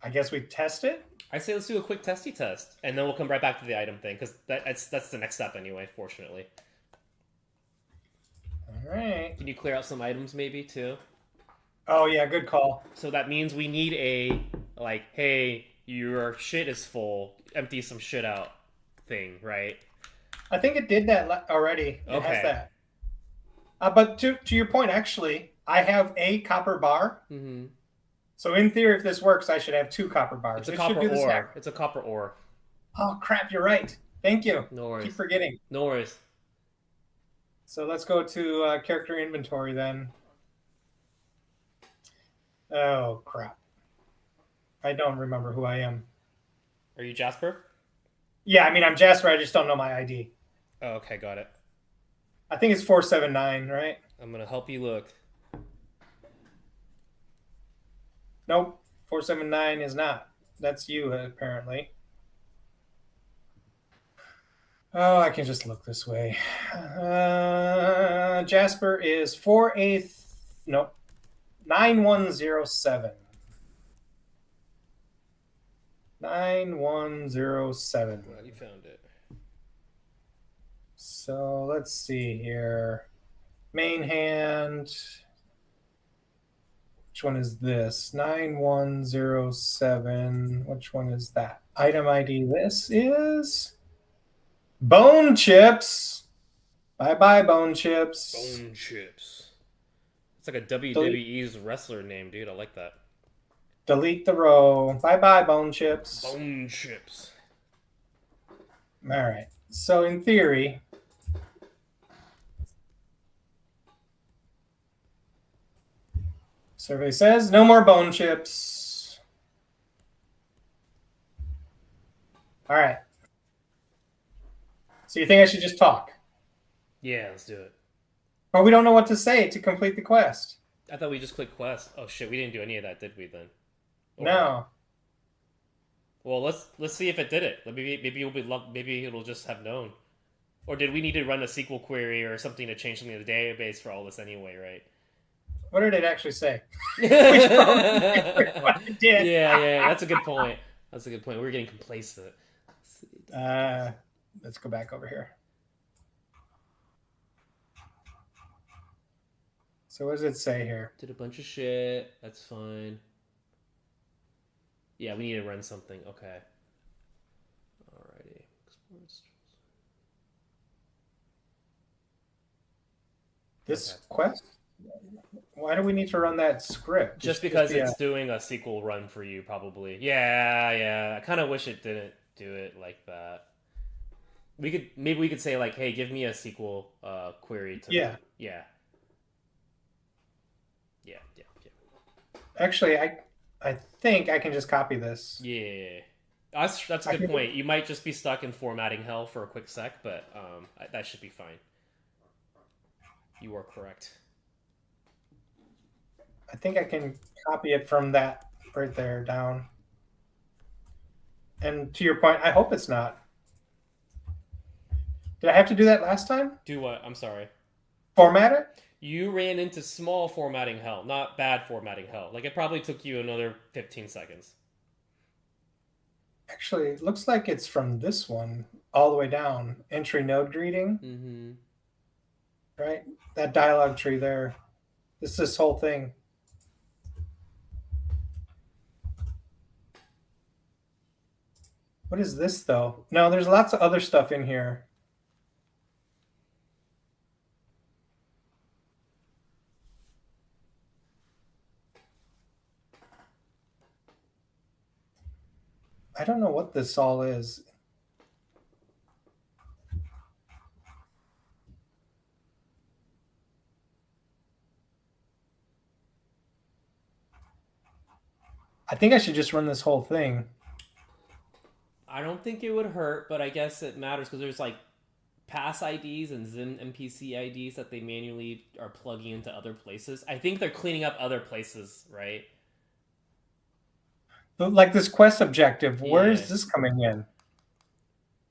I guess we test it. I say let's do a quick testy test, and then we'll come right back to the item thing because that's the next step anyway. Fortunately, All right. can you clear out some items maybe too? Oh yeah, good call. So that means we need a like, hey, your shit is full, empty some shit out thing, right? I think it did that already. It Okay. has that. But to your point, actually, I have a copper bar. Mm-hmm. So in theory, if this works, I should have 2 copper bars. It's a It copper should do the same. ore. It's a copper ore. Oh crap! You're right. Thank you. No worries. Keep forgetting. No worries. So let's go to character inventory then. Oh crap! I don't remember who I am. Are you Jasper? Yeah, I mean I'm Jasper. I just don't know my ID. Oh, okay, got it. I think it's 479, right? I'm gonna help you look. Nope, 479 is not. That's you apparently. Oh, I can just look this way. Jasper is 48. Nope, 9107. 9107. Glad you found it. So let's see here. Main hand. Which one is this? 9107. Which one is that? Item ID. This is Bone Chips. Bye bye, Bone Chips. Bone Chips. It's like a WWE's wrestler name, dude. I like that. Delete the row. Bye bye, Bone Chips. Bone Chips. All right. So in theory, survey says no more Bone Chips. All right. So you think I should just talk? Yeah, let's do it. But we don't know what to say to complete the quest. I thought we just clicked quest. Oh shit, we didn't do any of that, did we then? Or No. well, let's see if it did it. Maybe it'll just have known. Or did we need to run a SQL query or something to change something in the database for all this anyway, right? What did it actually say? Yeah, What it did. yeah, that's a good point. That's a good point. We were getting complacent. Let's go back over here. So what does it say here? Did a bunch of shit. That's fine. Yeah, we need to run something. Okay. Alrighty. This Okay. quest? Why do we need to run that script? Just because it's doing a SQL run for you, probably. Yeah. I kind of wish it didn't do it like that. Maybe we could say like, hey, give me a SQL query to Yeah. Yeah. Actually, I think I can just copy this. Yeah. That's a good point. You might just be stuck in formatting hell for a quick sec, but that should be fine. You are correct. I think I can copy it from that right there down. And to your point, I hope it's not. Did I have to do that last time? Do what? I'm sorry. Format it? You ran into small formatting hell, not bad formatting hell. Like, it probably took you another 15 seconds. Actually, it looks like it's from this one all the way down. Entry node greeting. Mm-hmm. Right? That dialog tree there. This whole thing. What is this, though? No, there's lots of other stuff in here. I don't know what this all is. I think I should just run this whole thing. I don't think it would hurt, but I guess it matters because there's like pass IDs and Zim NPC IDs that they manually are plugging into other places. I think they're cleaning up other places, right? Like this quest objective, where Yeah. is this coming in?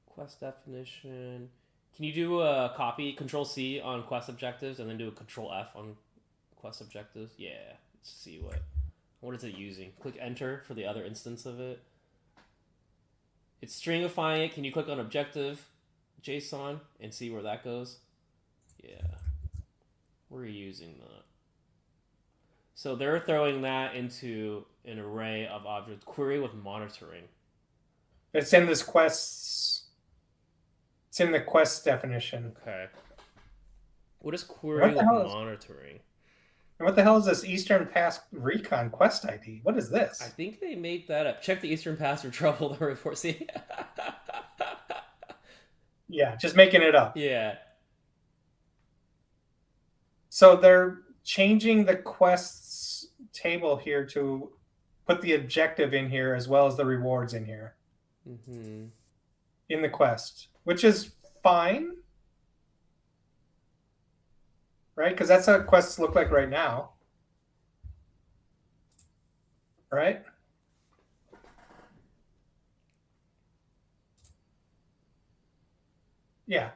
Quest definition. Can you do a copy Control C on quest objectives and then do a Control F on quest objectives? Yeah. Let's see what is it using. Click Enter for the other instance of it. It's stringifying it. Can you click on objective JSON and see where that goes? Yeah. We're using that. So they're throwing that into an array of objects. Query with monitoring. It's in this quest's. It's in the quest definition. Okay. What is query with monitoring? What the hell is this Eastern Pass Recon quest ID? What is this? I think they made that up. Check the Eastern Pass for trouble. The report. See? Yeah, just making it up. Yeah. So they're changing the quests table here to put the objective in here as well as the rewards in here. Mm-hmm. In the quest, which is fine. Right? Because that's how quests look like right now. Right? Yeah.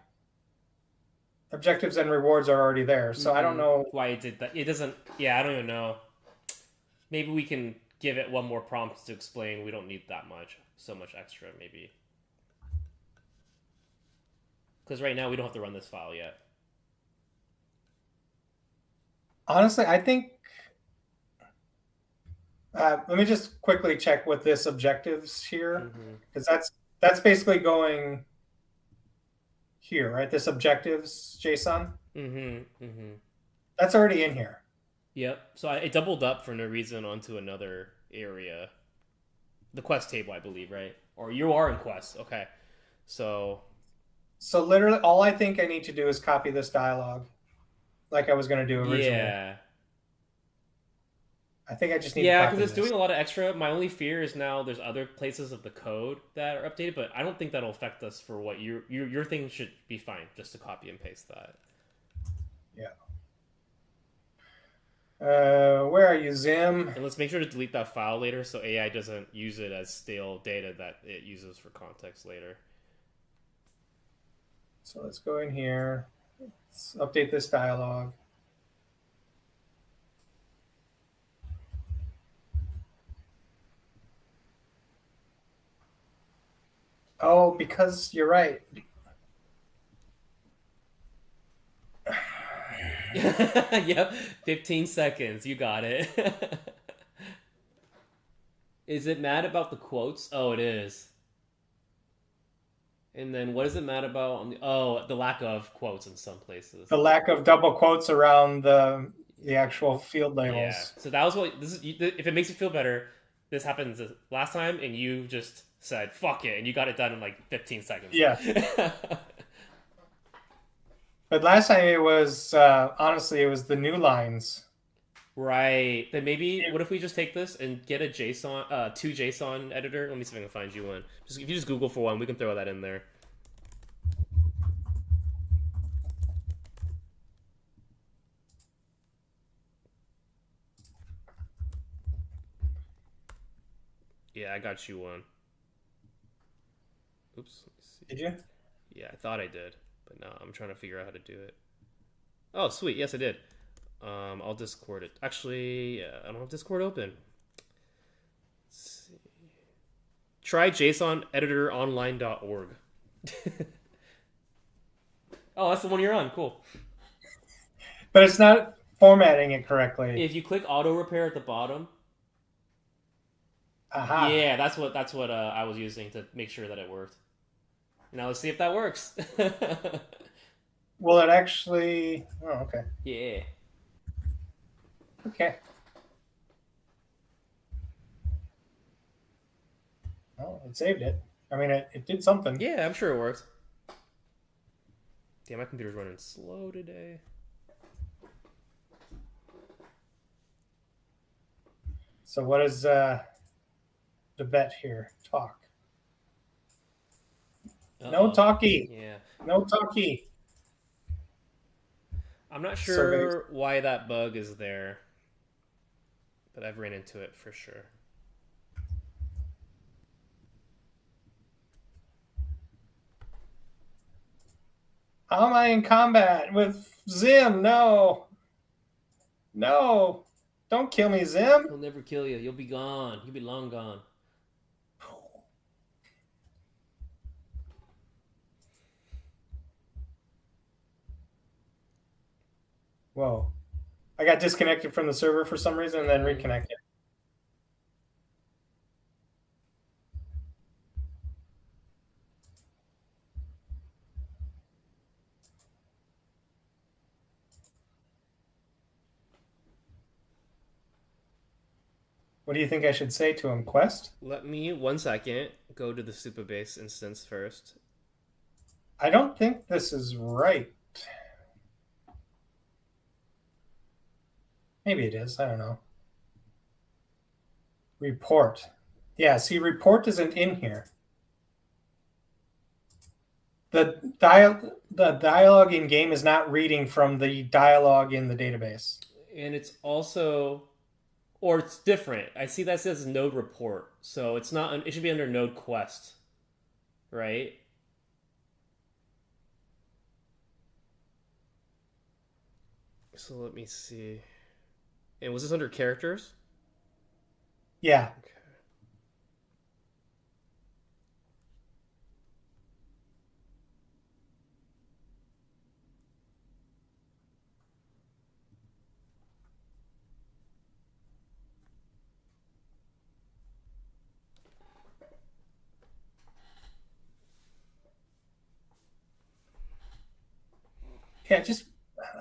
Objectives and rewards are already there. So I don't know why it did that. It doesn't. Yeah, I don't even know. Maybe we can give it one more prompt to explain. We don't need that much. So much extra, maybe. Because right now we don't have to run this file yet. Honestly, I think. Let me just quickly check with this objectives here, because that's basically going here, right? This objectives JSON. That's already in here. Yep. So it doubled up for no reason onto another area. The quest table, I believe, right? Or you are in quest. Okay. So literally, all I think I need to do is copy this dialogue, like I was going to do originally. Yeah. I think I just need to Yeah, because copy it's doing this. a lot of extra. My only fear is now there's other places of the code that are updated, but I don't think that'll affect us for what your thing should be fine just to copy and paste that. Yeah. Where are you, Zim? And let's make sure to delete that file later so AI doesn't use it as stale data that it uses for context later. So let's go in here. Let's update this dialogue. Oh, because you're right. Yep, 15 seconds. You got it. Is it mad about the quotes? Oh, it is. And then what is it mad about on the the lack of quotes in some places. The lack of double quotes around the actual field Yeah. labels. So that was what this is. If it makes you feel better, this happened last time, and you just said "fuck it," and you got it done in like 15 seconds. Yeah. But last time it was honestly it was the new lines. Right. Then maybe what if we just take this and get a JSON, two JSON editor? Let me see if I can find you one. Just if you just Google for one, we can throw that in there. Yeah, I got you one. Oops. Let me see. Did you? Yeah, I thought I did, but no, I'm trying to figure out how to do it. Oh, sweet. Yes, I did. I'll Discord it. Actually, yeah, I don't have Discord open. Let's see. Try JSONEditorOnline.org. Oh, that's the one you're on. Cool. But it's not formatting it correctly. If you click auto repair at the bottom, Aha. yeah, that's what I was using to make sure that it worked. Now let's see if that works. Will it actually? Oh, okay. Yeah. Okay. Oh, it saved it. I mean, it did something. Yeah, I'm sure it worked. Damn, my computer's running slow today. So what is the bet here? Talk. Uh-oh. No talkie. Yeah. No talkie. I'm not sure why that bug is there, but I've ran into it for sure. How am I in combat with Zim? No. No. Don't kill me, Zim. He'll never kill you. You'll be gone. You'll be long gone. Whoa. I got disconnected from the server for some reason and then reconnected. What do you think I should say to him? Quest? Let me 1 second go to the Supabase instance first. I don't think this is right. Maybe it is. I don't know. Report. Yeah, see, report isn't in here. The dialogue in game is not reading from the dialogue in the database. And it's also, or it's different. I see that says node report, so it's not. It should be under node quest, right? So let me see. And was this under characters? Yeah. Okay. Yeah,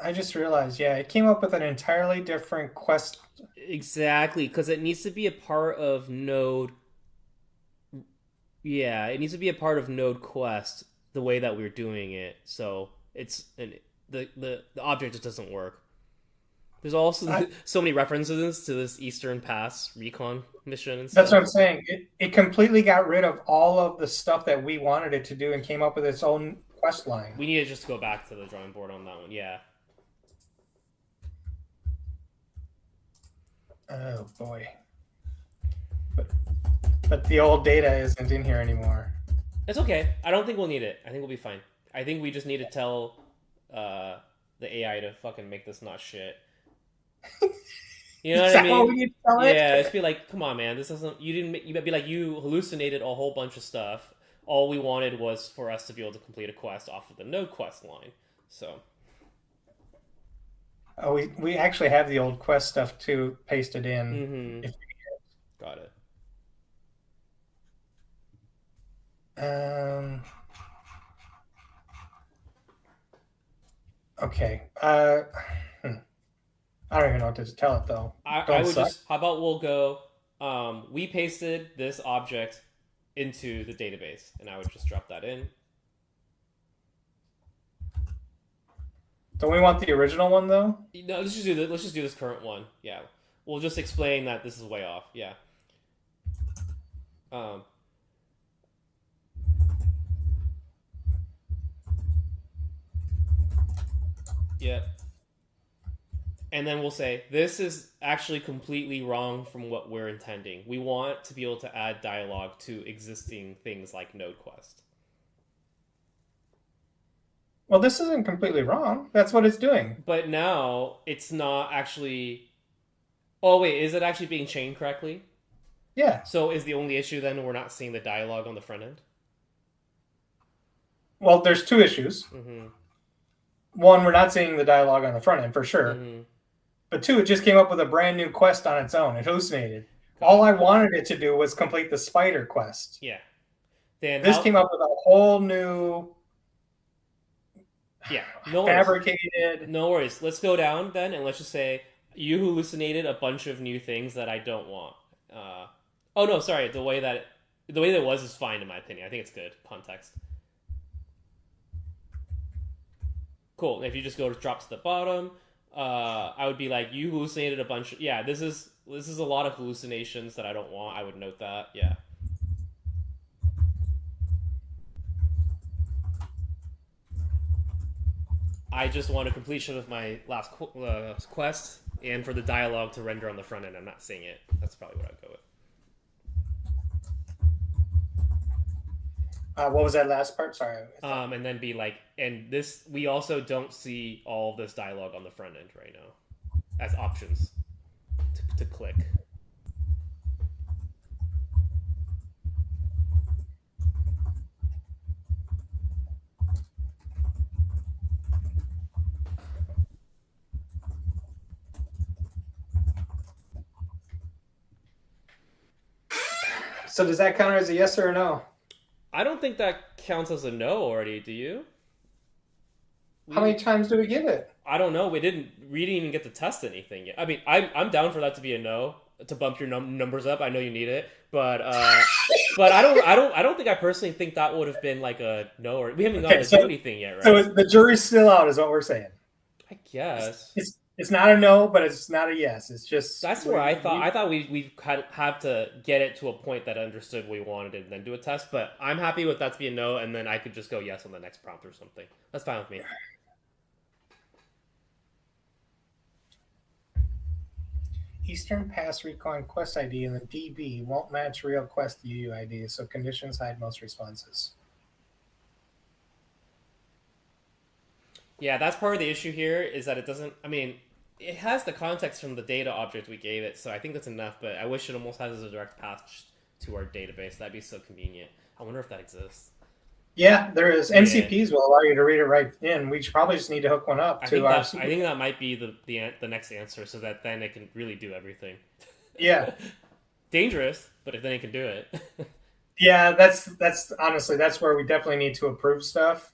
I just realized, yeah, it came up with an entirely different quest. Exactly, because it needs to be a part of node. Yeah, it needs to be a part of node quest the way that we're doing it. So it's the object just doesn't work. There's also I, so many references to this Eastern Pass recon mission and that's what stuff. I'm saying. It completely got rid of all of the stuff that we wanted it to do and came up with its own quest line. We need to just go back to the drawing board on that one. Yeah. Oh boy. But, but the old data isn't in here anymore. It's okay. I don't think we'll need it. I think we'll be fine. I think we just need to tell the AI to fucking make this not shit. You know Is what I that what we mean? need to tell Yeah, it? just be like, come on, man, this doesn't. You didn't. You be like, you hallucinated a whole bunch of stuff. All we wanted was for us to be able to complete a quest off of the node quest line. So Oh, we actually have the old quest stuff too pasted in. mm-hmm. If Got it. um okay. I don't even know what to tell it though. I Don't would suck. just. How about we'll go. We pasted this object into the database, and I would just drop that in. Don't we want the original one though? No, let's just do this. Let's just do this current one. Yeah, we'll just explain that this is way off. Yeah. Um. Yeah. And then we'll say this is actually completely wrong from what we're intending. We want to be able to add dialogue to existing things like NodeQuest. Well, this isn't completely wrong. That's what it's doing. But now it's not actually. Oh wait, is it actually being chained correctly? Yeah. So is the only issue then we're not seeing the dialogue on the front end? Well, there's two issues. Mm-hmm. One, we're not seeing the dialogue on the front end for sure. Mm-hmm. But two, it just came up with a brand new quest on its own. It hallucinated. Got All it. I wanted it to do was complete the spider quest. Yeah. Then This how? came up with a whole new Yeah. No worries. fabricated. No worries. Let's go down then, and let's just say you hallucinated a bunch of new things that I don't want. Oh no, sorry. The way that it was is fine in my opinion. I think it's good context. Cool. If you just go to drop to the bottom, I would be like, you hallucinated a bunch. Yeah, this is a lot of hallucinations that I don't want. I would note that. Yeah. I just want a completion of my last quest, and for the dialogue to render on the front end. I'm not seeing it. That's probably what I'd go with. What was that last part? Sorry. And then be like, and this, we also don't see all of this dialogue on the front end right now as options to click. So does that count as a yes or a no? I don't think that counts as a no already. Do you? How many times do we give it? I don't know. We didn't even get to test anything yet. I mean, I'm down for that to be a no, to bump your numbers up. I know you need it, but I don't think I personally think that would have been like a no, or we haven't gotten to do anything yet, right? So the jury's still out, is what we're saying. I guess It's not a no, but it's not a yes. It's just that's where I thought we have to get it to a point that understood we wanted it and then do a test. But I'm happy with that to be a no, and then I could just go yes on the next prompt or something. That's fine with me. Eastern Pass Recon Quest ID and the DB won't match real Quest UUID, so conditions hide most responses. Yeah, that's part of the issue here is that it doesn't. I mean, it has the context from the data object we gave it, so I think that's enough. But I wish it almost has a direct path to our database. That'd be so convenient. I wonder if that exists. Yeah, there is. MCPs will allow you to read it right in. We should probably just need to hook one up to our. I think that might be the next answer, so that then it can really do everything. Yeah. Dangerous, but then it can do it. Yeah, that's honestly that's where we definitely need to approve stuff.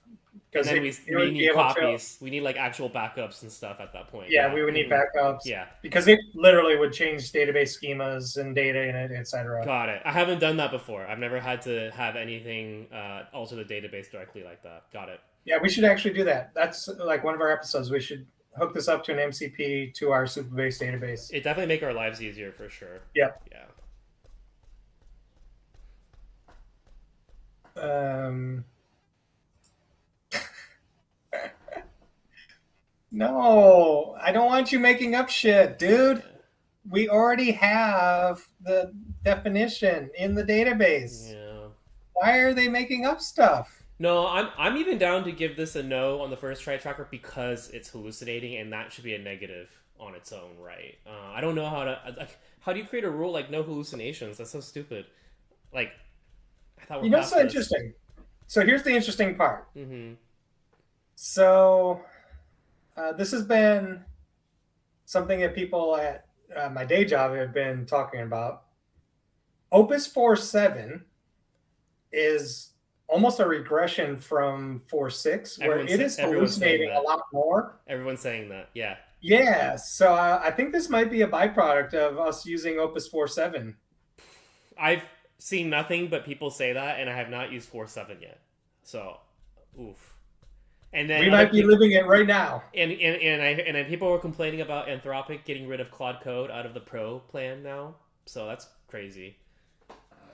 And then we need copies. We need like actual backups and stuff at that point. Yeah, we would need backups. Yeah, because it literally would change database schemas and data in it, etc. Got it. I haven't done that before. I've never had to have anything alter the database directly like that. Got it. Yeah, we should actually do that. That's like one of our episodes. We should hook this up to an MCP to our Supabase database. It definitely make our lives easier for sure. Yep. Yeah. No, I don't want you making up shit, dude. Yeah. We already have the definition in the database. Yeah. Why are they making up stuff? No, I'm even down to give this a no on the first try tracker because it's hallucinating, and that should be a negative on its own right. I don't know how to like. How do you create a rule like no hallucinations? That's so stupid. Like, I thought we're past So this. interesting. So here's the interesting part. Mm-hmm. So this has been something that people at my day job have been talking about. Opus 4.7 is almost a regression from 4.6, where it is hallucinating a lot more. Everyone's saying that, yeah. Yeah, so I think this might be a byproduct of us using Opus 4.7. I've seen nothing but people say that, and I have not used 4.7 yet. So, oof. And then we might be living it right now. And people were complaining about Anthropic getting rid of Claude Code out of the Pro plan now. So that's crazy.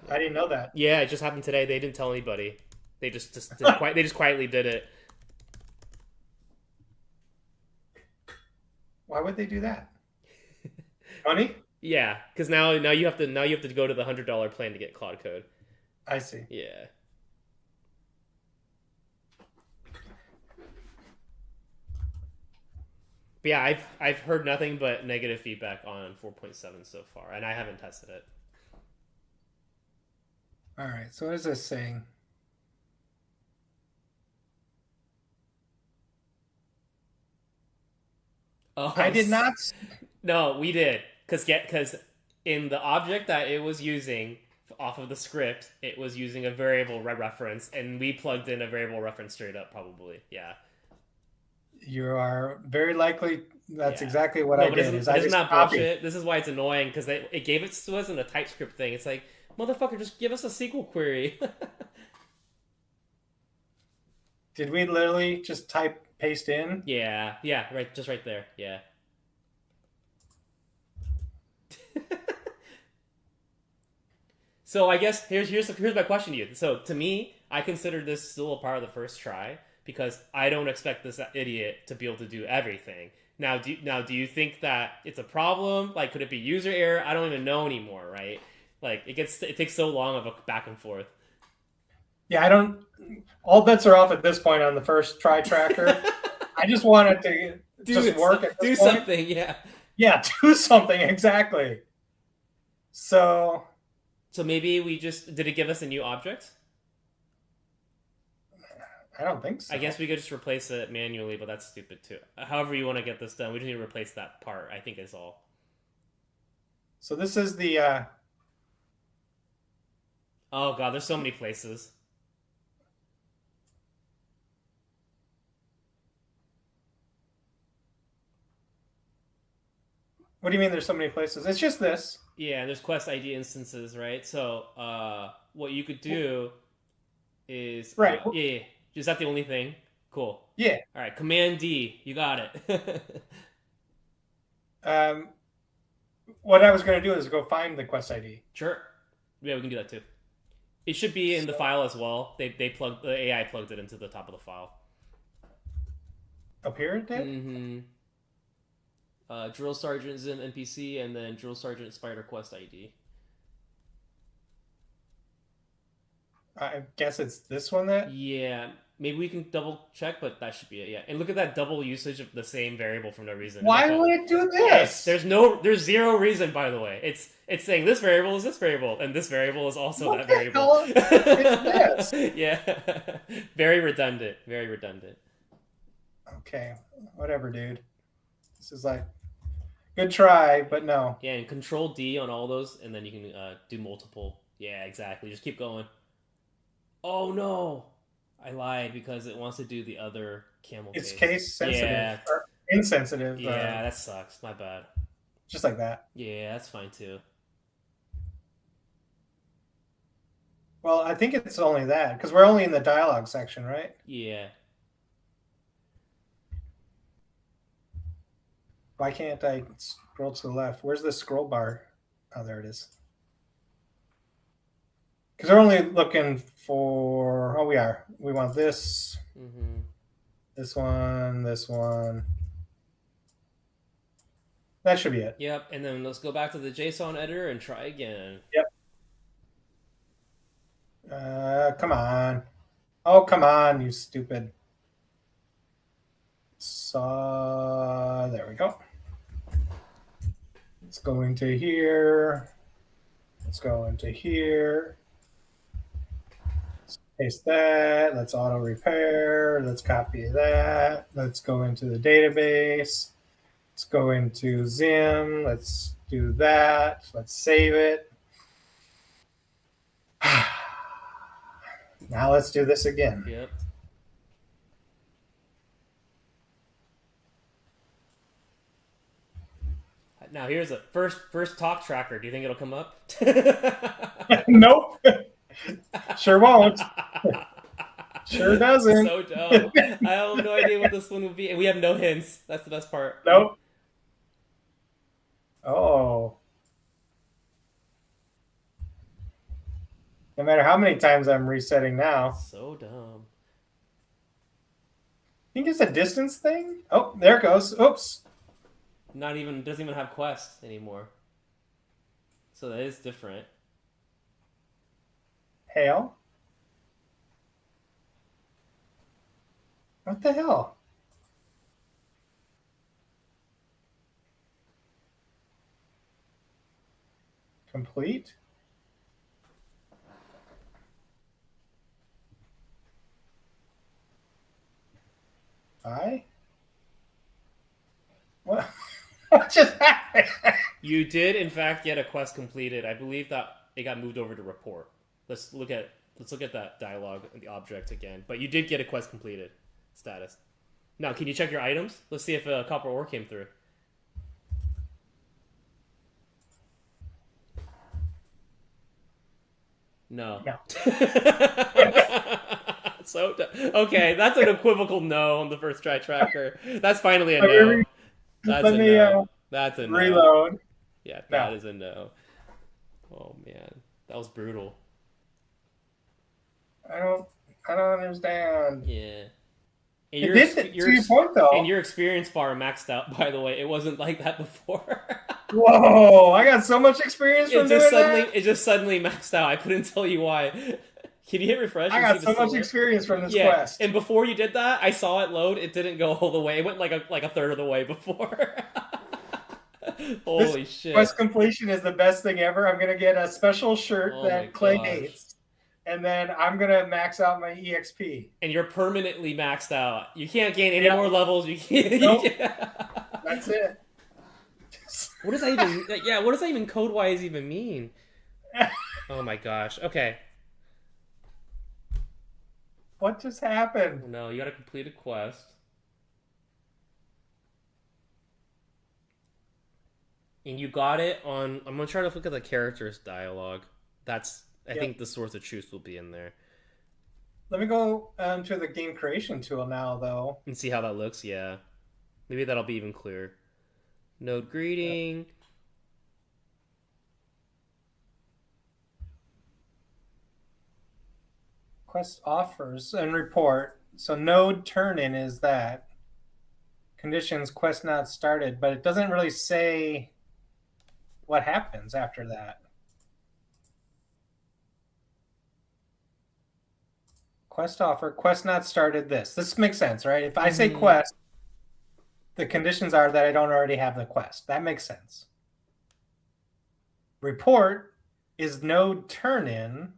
I didn't know that. Yeah, it just happened today. They didn't tell anybody. They just they just quietly did it. Why would they do that? Money? Yeah, because now you have to go to the $100 plan to get Claude Code. I see. Yeah. But yeah, I've heard nothing but negative feedback on 4.7 so far, and I haven't tested it. All right, so what is this saying? Oh, I did not. No, we did. Because in the object that it was using off of the script, it was using a variable reference, and we plugged in a variable reference straight up, probably. Yeah. You are very likely. That's exactly what I did. Isn't that bullshit? This is why it's annoying, because it gave it to us in a TypeScript thing. It's like, motherfucker, just give us a SQL query. Did we literally just paste in? Yeah, right, just right there. Yeah. So I guess here's my question to you. So to me, I consider this still a part of the first try because I don't expect this idiot to be able to do everything. Now, do you think that it's a problem? Like, could it be user error? I don't even know anymore, right? Like, it takes so long of a back and forth. Yeah, I don't. All bets are off at this point on the first try tracker. I just want it to just work. At this point. Something, yeah. Yeah, do something exactly. So maybe did it give us a new object? I don't think so. I guess we could just replace it manually, but that's stupid too. However you want to get this done, we just need to replace that part, I think is all. So this is the... Oh god, there's so many places. What do you mean there's so many places? It's just this. Yeah, and there's quest ID instances, right? So what you could do is... Right. Yeah. Is that the only thing? Cool. Yeah. All right, Command D. You got it. What I was going to do is go find the quest ID. Sure. Yeah, we can do that too. It should be in the file as well. The AI plugged it into the top of the file. Up here it did? Mm-hmm. Drill Sergeant is an NPC, and then Drill Sergeant Spider Quest ID. I guess it's this one that... Yeah, maybe we can double check, but that should be it, yeah. And look at that double usage of the same variable for no reason. Why would it do this? There's zero reason, by the way. It's saying this variable is this variable, and this variable is also that variable. It's this? Yeah. Very redundant. Very redundant. Okay, whatever, dude. This is like... Good try, but no. Yeah, and Control D on all those, and then you can do multiple. Yeah, exactly. Just keep going. Oh no, I lied because it wants to do the other camel case. It's case sensitive or insensitive. Yeah, that sucks. My bad. Just like that. Yeah, that's fine too. Well, I think it's only that because we're only in the dialogue section, right? Yeah. Why can't I scroll to the left? Where's the scroll bar? Oh, there it is. Because we're only looking for. Oh, we are. We want this, Mm-hmm. this one, this one. That should be it. Yep, and then let's go back to the JSON editor and try again. Yep. Come on. Oh, come on, you stupid. So there we go. Let's go into here. Let's go into here. Let's paste that. Let's auto repair. Let's copy that. Let's go into the database. Let's go into Zim. Let's do that. Let's save it. Now let's do this again. Yep. Now here's a first talk tracker. Do you think it'll come up? Nope. Sure won't. Sure doesn't. So dumb. I have no idea what this one would be, and we have no hints. That's the best part. Nope. Oh. No matter how many times I'm resetting now. So dumb. Think it's a distance thing? Oh, there it goes. Oops. Doesn't even have quests anymore. So that is different. Hail. What the hell? Complete. I. What? What just happened? You did, in fact, get a quest completed. I believe that it got moved over to report. Let's look at that dialogue and the object again. But you did get a quest completed status. Now, can you check your items? Let's see if a copper ore came through. No. No. So okay, that's an equivocal no on the first try tracker. That's finally a no. That's a no. That's a no. Reload. Yeah, that is a no. Oh man, that was brutal. I don't understand. Yeah. And To your point, though. And your experience bar maxed out, by the way. It wasn't like that before. Whoa! I got so much experience from doing that. It just suddenly maxed out. I couldn't tell you why. Can you hit refresh? I got so much experience from this quest. And before you did that, I saw it load. It didn't go all the way. It went like a third of the way before. Holy shit! Quest completion is the best thing ever. I'm gonna get a special shirt that Clay hates, and then I'm gonna max out my EXP. And you're permanently maxed out. You can't gain any more levels. You can't. Nope. That's it. What does that even? Yeah, what does that even code-wise even mean? Oh my gosh. Okay. What just happened? No, you gotta complete a quest. And you got it on... I'm gonna try to look at the characters dialogue. That's... I think the source of truth will be in there. Let me go to the game creation tool now, though. And see how that looks, yeah. Maybe that'll be even clearer. Node greeting. Quest offers and report. So node turn-in is that. Conditions, quest not started. But it doesn't really say what happens after that. Quest offer, quest not started this. This makes sense, right? If I say quest, the conditions are that I don't already have the quest. That makes sense. Report is node turn-in.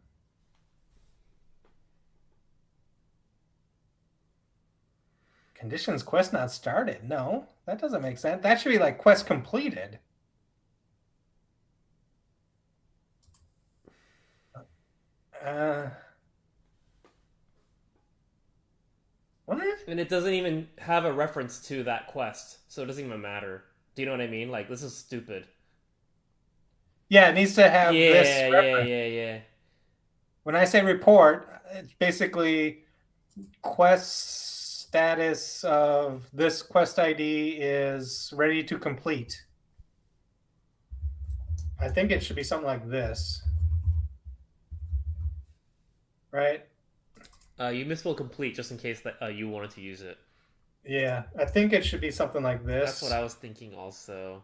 Conditions quest not started. No, that doesn't make sense. That should be like quest completed. What? And it doesn't even have a reference to that quest, so it doesn't even matter. Do you know what I mean? Like, this is stupid. Yeah, it needs to have this reference. Yeah. When I say report, it's basically quests status of this quest ID is ready to complete. I think it should be something like this. Right? You misspelled complete just in case that you wanted to use it. Yeah, I think it should be something like this. That's what I was thinking also.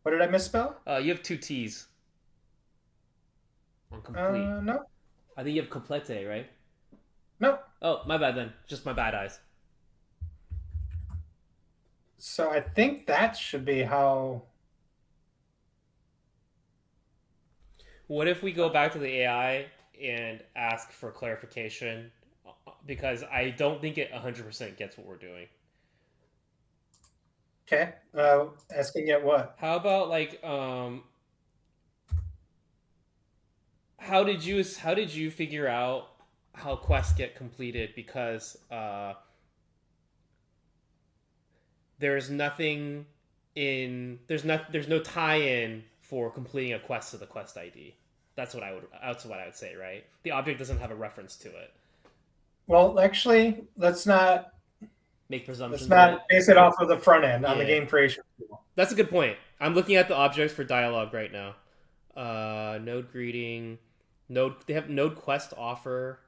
What did I misspell? You have two T's on complete. No. I think you have complete, right? No. Oh, my bad then. Just my bad eyes. So I think that should be how. What if we go back to the AI and ask for clarification? Because I don't think it 100% gets what we're doing. Okay. Asking it what? How about like how did you figure out how quests get completed? Because there's nothing in there's no tie-in for completing a quest to the quest ID. That's what I would say, right? The object doesn't have a reference to it. Well, actually, let's not Make presumptions. let's not base it off of the front end on the Yeah. game creation tool. That's a good point. I'm looking at the objects for dialogue right now. Node greeting, node. They have node quest offer.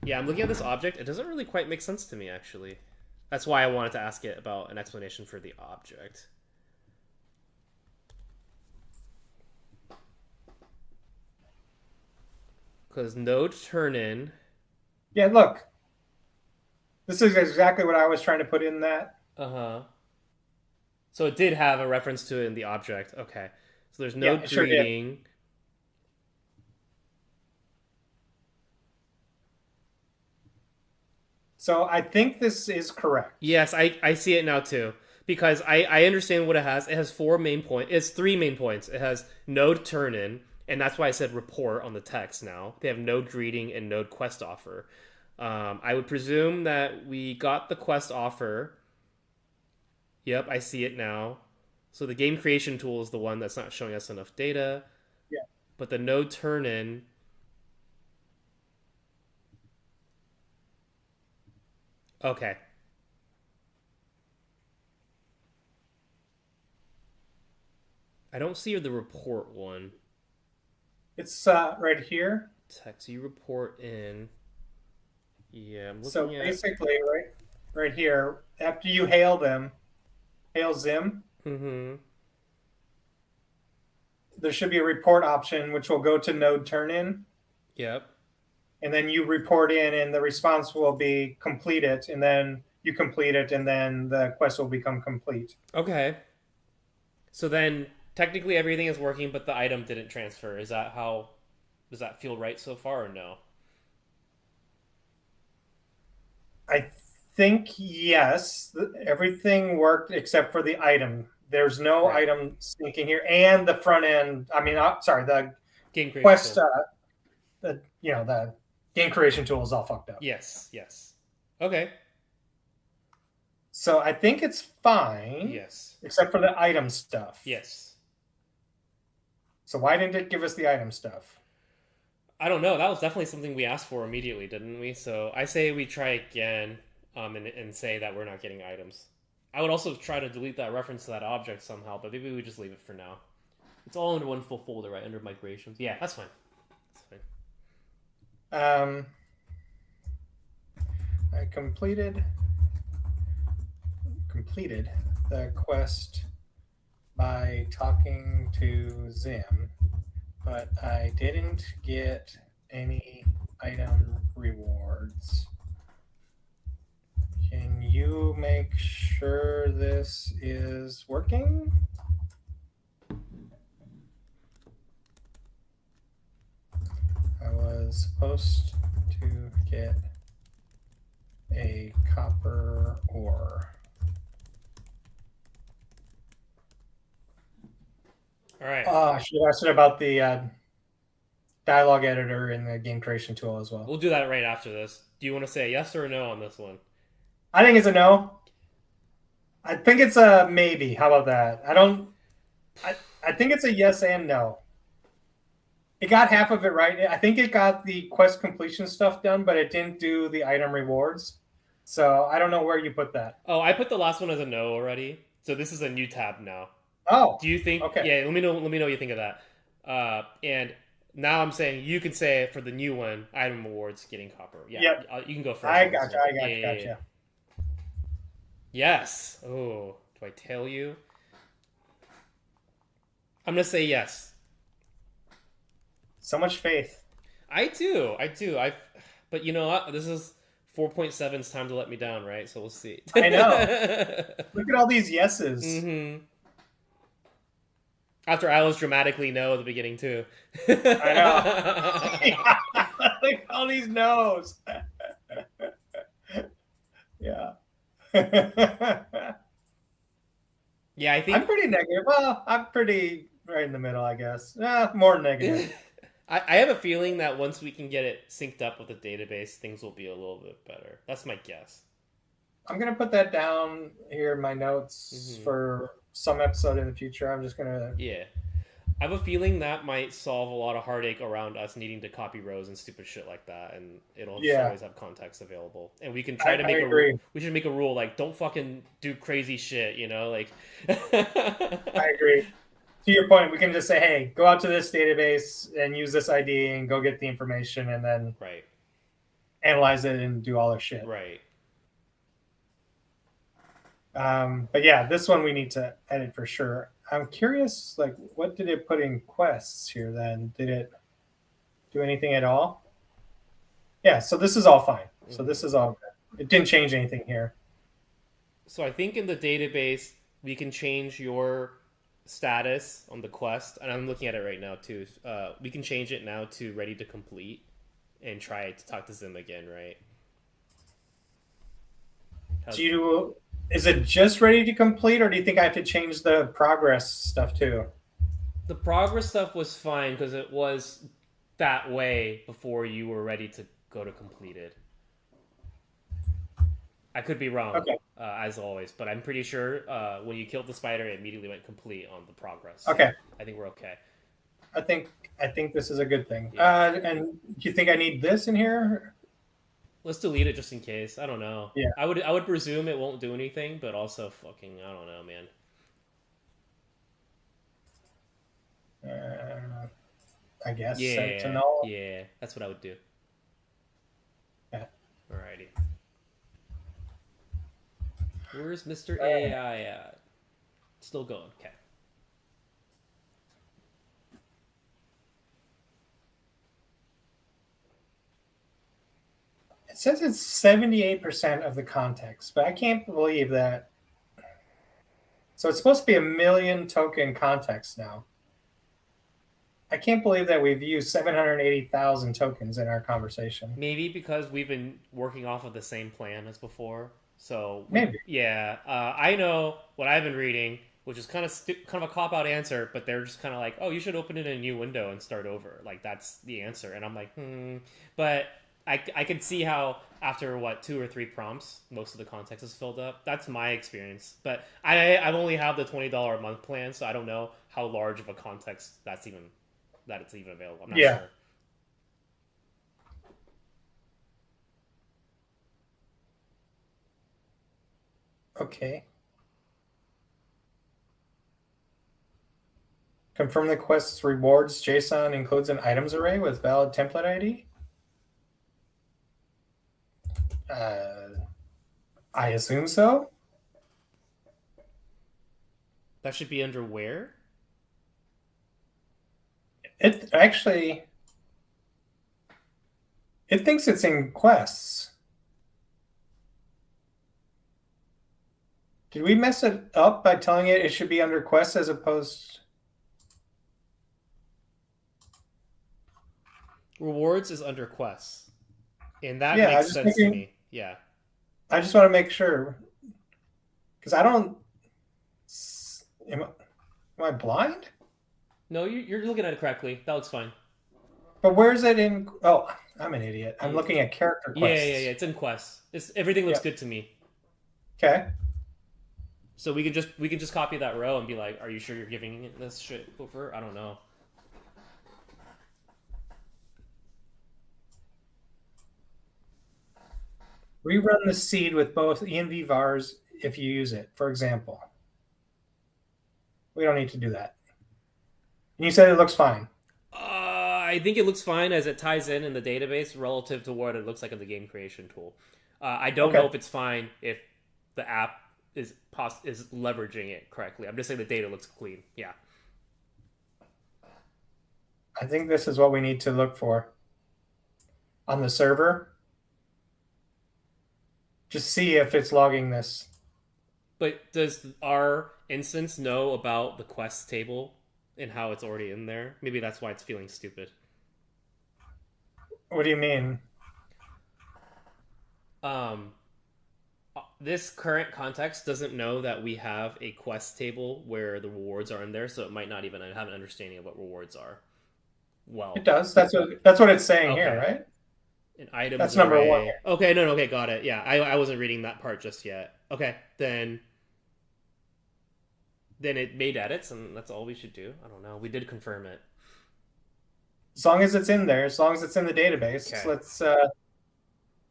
Yeah, I'm looking at this object. It doesn't really quite make sense to me, actually. That's why I wanted to ask it about an explanation for the object. Because node turn in. Yeah, look. This is exactly what I was trying to put in that. Uh-huh. So it did have a reference to it in the object. Okay. So there's node it sure did. greeting. So I think this is correct. Yes, I see it now too. Because I understand what it has. It has four main points. It's three main points. It has node turn in, and that's why I said report on the text now. They have node greeting and node quest offer. I would presume that we got the quest offer. Yep, I see it now. So the game creation tool is the one that's not showing us enough data. Yeah. But the node turn in. Okay. I don't see the report one. It's right here. Text you report in. Yeah, I'm looking So at. basically, right here, after you hail them, hail Zim, Mm-hmm. there should be a report option which will go to node turn in, Yep. and then you report in, and the response will be complete it, and then you complete it, and then the quest will become complete. Okay. So then technically everything is working, but the item didn't transfer. Is that how? Does that feel right so far, or no? I think yes, everything worked except for the item. There's no Right. item syncing here, and the front end. I mean, sorry, the Game creation quest. tool. The game creation tool is all fucked up. Yes. Yes. Okay. So I think it's fine. Yes. Except for the item stuff. Yes. So why didn't it give us the item stuff? I don't know. That was definitely something we asked for immediately, didn't we? So I say we try again, and say that we're not getting items. I would also try to delete that reference to that object somehow, but maybe we just leave it for now. It's all under one full folder, right? Under migrations. Yeah, that's fine. That's fine. I completed the quest by talking to Zim, but I didn't get any item rewards. Can you make sure this is working? I was supposed to get a copper ore. All right. I should have asked it about the dialogue editor in the game creation tool as well. We'll do that right after this. Do you want to say a yes or a no on this one? I think it's a no. I think it's a maybe. How about that? I don't. I think it's a yes and no. It got half of it right. I think it got the quest completion stuff done, but it didn't do the item rewards. So I don't know where you put that. Oh, I put the last one as a no already. So this is a new tab now. Oh, Do you think? okay. Yeah, let me know. Let me know what you think of that. And now I'm saying you can say it for the new one, item awards getting copper. Yeah, Yep. you can go first. I On this gotcha. one. I Yeah, gotcha. yeah, yeah. Gotcha. Yes. Oh, do I tell you? I'm gonna say yes. So much faith. I do. I do. But you know what? This is 4.7's time to let me down, right? So we'll see. I know. Look at all these yeses. Mm-hmm. After I was dramatically no at the beginning too. I know. Look at all these no's. Yeah. Yeah, I I'm think pretty negative. Well, I'm pretty right in the middle, I guess. More negative. I have a feeling that once we can get it synced up with the database, things will be a little bit better. That's my guess. I'm gonna put that down here in my notes Hmm. for some episode in the future. I'm just gonna. Yeah. I have a feeling that might solve a lot of heartache around us needing to copy rows and stupid shit like that, and it'll just Yeah, always have context available. And we can I, try to I make a agree. we should make a rule like don't fucking do crazy shit, you know, like I agree. To your point, we can just say, "Hey, go out to this database and use this ID and go get the information, and then right, analyze it and do all our shit." right. But yeah, this one we need to edit for sure. I'm curious, like, what did it put in quests here? Then did it do anything at all? Yeah, so this is all fine. So Hmm. this is all good. It didn't change anything here. So I think in the database we can change your status on the quest, and I'm looking at it right now too. We can change it now to ready to complete and try to talk to Zim again, right? Do How's you? Is it just ready to complete, or do you think I have to change the progress stuff too? the progress stuff was fine because it was that way before you were ready to go to completed. I could be wrong, Okay. as always, but I'm pretty sure when you killed the spider, it immediately went complete on the progress. So Okay. I think we're okay. I think this is a good thing. Yeah. And do you think I need this in here? Let's delete it just in case. I don't know. Yeah. I would presume it won't do anything, but also fucking I don't know, man. Uh, I guess set to Yeah, null. yeah, that's what I would do. Yeah. Alrighty. Where's Mr. All right. AI at? Still going. Okay. It says it's 78% of the context, but I can't believe that. So it's supposed to be a million token context now. I can't believe that we've used 780,000 tokens in our conversation. Maybe because we've been working off of the same plan as before. So Maybe. yeah, I know what I've been reading, which is kind of a cop out answer, but they're just kind of like, oh, you should open it in a new window and start over. Like that's the answer, and I'm like, but I can see how after what 2 or 3 prompts, most of the context is filled up. That's my experience, but I've only have the $20 a month plan, so I don't know how large of a context that it's even available. I'm not Yeah. sure. Okay. Confirm the quest's rewards JSON includes an items array with valid template ID. I assume so. That should be under where? It actually it thinks it's in quests. Did we mess it up by telling it should be under quests as opposed? Rewards is under quests, and that Yeah, makes sense to me. Yeah. I just want to make sure because I don't. Am I blind? No, you're looking at it correctly. That looks fine. But where's it in? Oh, I'm an idiot. I'm looking at character Yeah, quests. yeah, yeah. It's in quests. It's everything looks Yeah. good to me. Okay. So we can just copy that row and be like, are you sure you're giving this shit over? I don't know. Rerun the seed with both env vars if you use it, for example. We don't need to do that. And you said it looks fine. I think it looks fine as it ties in the database relative to what it looks like in the game creation tool. I don't know Okay. if it's fine if the app is leveraging it correctly. I'm just saying the data looks clean. Yeah. I think this is what we need to look for on the server. Just see if it's logging this. But does our instance know about the quest table and how it's already in there? Maybe that's why it's feeling stupid. What do you mean? Um, this current context doesn't know that we have a quest table where the rewards are in there, so it might not even have an understanding of what rewards are. It Well, does. That's what it's saying here, okay. right? An items That's number one array. here. Okay, no, okay, got it. Yeah, I wasn't reading that part just yet. Okay, then it made edits, and that's all we should do. I don't know. We did confirm it. As long as it's in there, as long as it's in the database, Okay.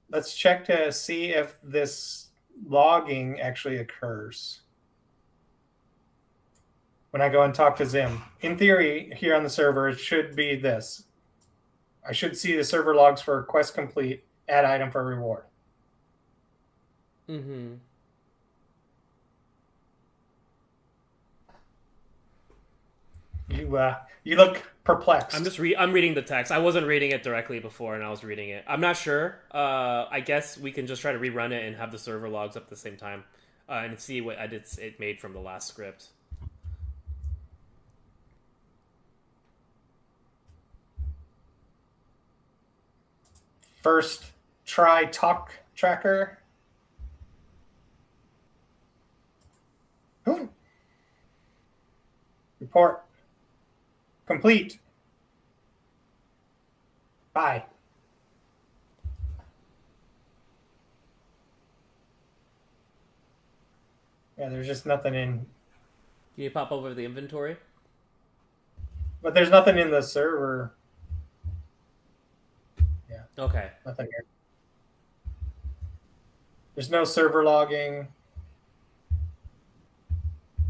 let's check to see if this logging actually occurs. When I go and talk to Zim, in theory, here on the server, it should be this. I should see the server logs for quest complete, add item for reward. Mm-hmm. You look perplexed. I'm reading the text. I wasn't reading it directly before, and I was reading it. I'm not sure. I guess we can just try to rerun it and have the server logs up at the same time, and see what edits it made from the last script. First, try talk tracker. Ooh. Report complete. Bye. Yeah, there's just nothing in. Can you pop over the inventory? But there's nothing in the server. Yeah, Okay. nothing here. There's no server logging.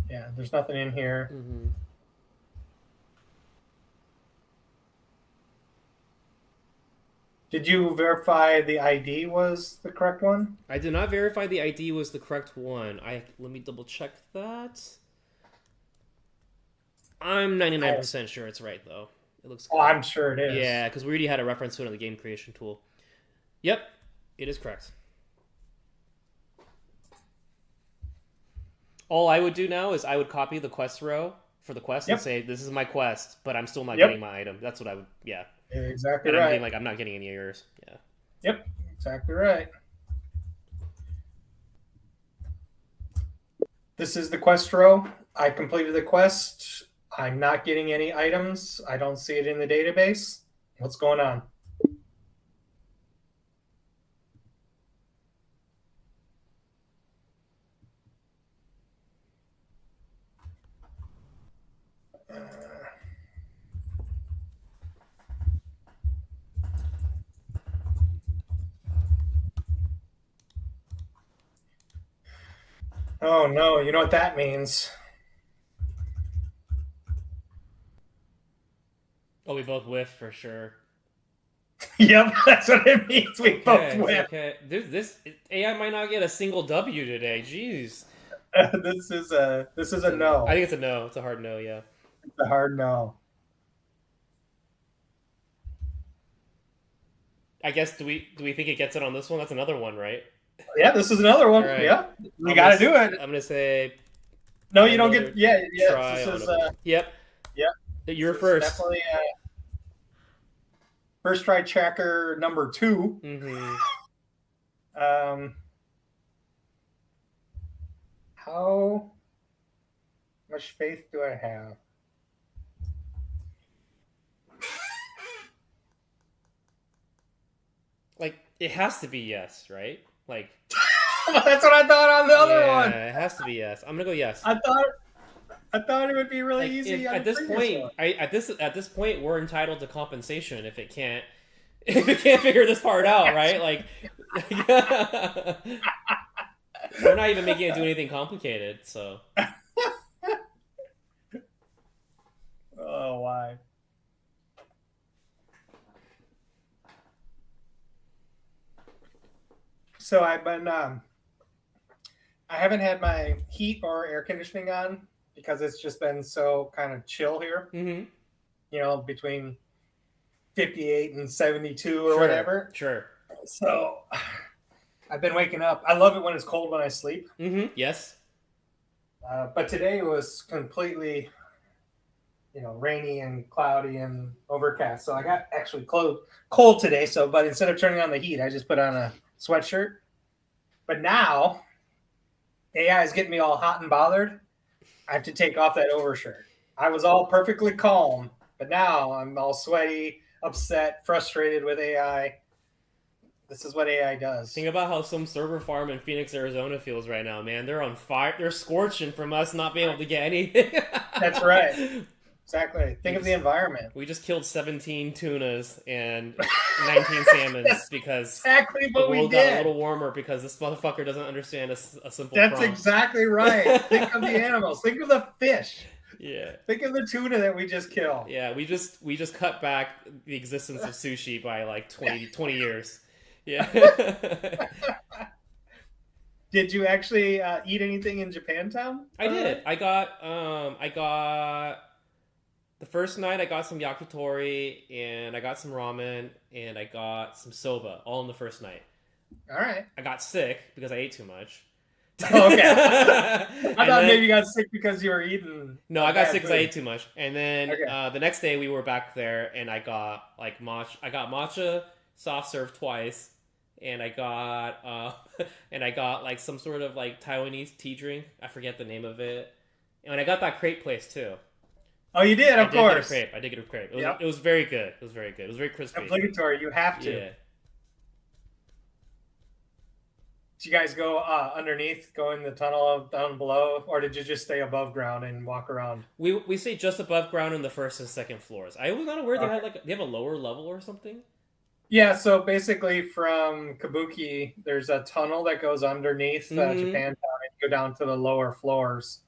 Yeah, there's nothing in here. Mm-hmm. Did you verify the ID was the correct one? I did not verify the ID was the correct one. Let me double check that. I'm 99% sure it's right though. It looks good. Oh, I'm sure it is. Yeah, because we already had a reference to it in the game creation tool. Yep, it is correct. All I would do now is I would copy the quest row for the quest and Yep. say, this is my quest, but I'm still not Yep. getting my item. That's what I would, yeah. Exactly And I'm being right. like, I'm not getting any errors. Yeah. Yep, exactly right. This is the quest row. I completed the quest. I'm not getting any items. I don't see it in the database. What's going on? Oh no, you know what that means. Oh, we both whiff for sure. Yep, that's what it means. We both Okay, win. okay. This AI might not get a single W today. Jeez. This is a no. I think it's a no. It's a hard no, yeah. It's a hard no. I guess do we think it gets it on this one? That's another one, right? Yeah, this is another one. All right. Yeah, we got to do it. I'm gonna say No, you don't get. Yeah, yeah. try This is. Yep. Yep. You're This is first. definitely first try tracker number 2. Mm-hmm. How much faith do I have? Like it has to be yes, right? Like That's what I thought on the other Yeah, one. it has to be yes. I'm gonna go yes. I thought it would be really Like easy if on at the this previous point, one. at this point, we're entitled to compensation if it can't if it can't figure this part out, right? Like, we're not even making it do anything complicated. So Oh, why? So I haven't had my heat or air conditioning on because it's just been so kind of chill here. mm-hmm. Between 58 and 72 or Sure, whatever. sure. So I've been waking up. I love it when it's cold when I sleep. Mm-hmm. Yes. But today was completely, rainy and cloudy and overcast. So I got actually cold today. But instead of turning on the heat, I just put on a sweatshirt. But now AI is getting me all hot and bothered. I have to take off that overshirt. I was all perfectly calm, but now I'm all sweaty, upset, frustrated with AI. This is what AI does. Think about how some server farm in Phoenix, Arizona feels right now, man. They're on fire. They're scorching from us not being able to get anything. That's right. Exactly. Think of the environment. We just killed 17 tunas and 19 salmons That's because exactly the what we world got a did. little warmer because this motherfucker doesn't understand a simple That's prompt. exactly right. Think of the animals. Think of the fish. Yeah. Think of the tuna that we just killed. Yeah, we just cut back the existence of sushi by like 20 years. Yeah. Did you actually eat anything in Japantown? I did. I got the first night I got some yakitori and I got some ramen and I got some soba all in the first night. All right. I got sick because I ate too much. Oh, okay. I thought maybe you got sick because you were eating. No, I got sick because I ate too much. And then Okay. the next day we were back there and I got like matcha soft serve twice, and I got like some sort of like Taiwanese tea drink. I forget the name of it. And I got that crepe place too. Oh, you did, of course. I did get a crepe. Yep. It was very good. It was very good. It was very crispy. Obligatory. You have to. Yeah. Did you guys go underneath, go in the tunnel down below, or did you just stay above ground and walk around? We stayed just above ground in the first and second floors. I was not aware they had they have a lower level or something. Yeah, so basically from Kabuki, there's a tunnel that goes underneath Japantown, and you go down to the lower floors,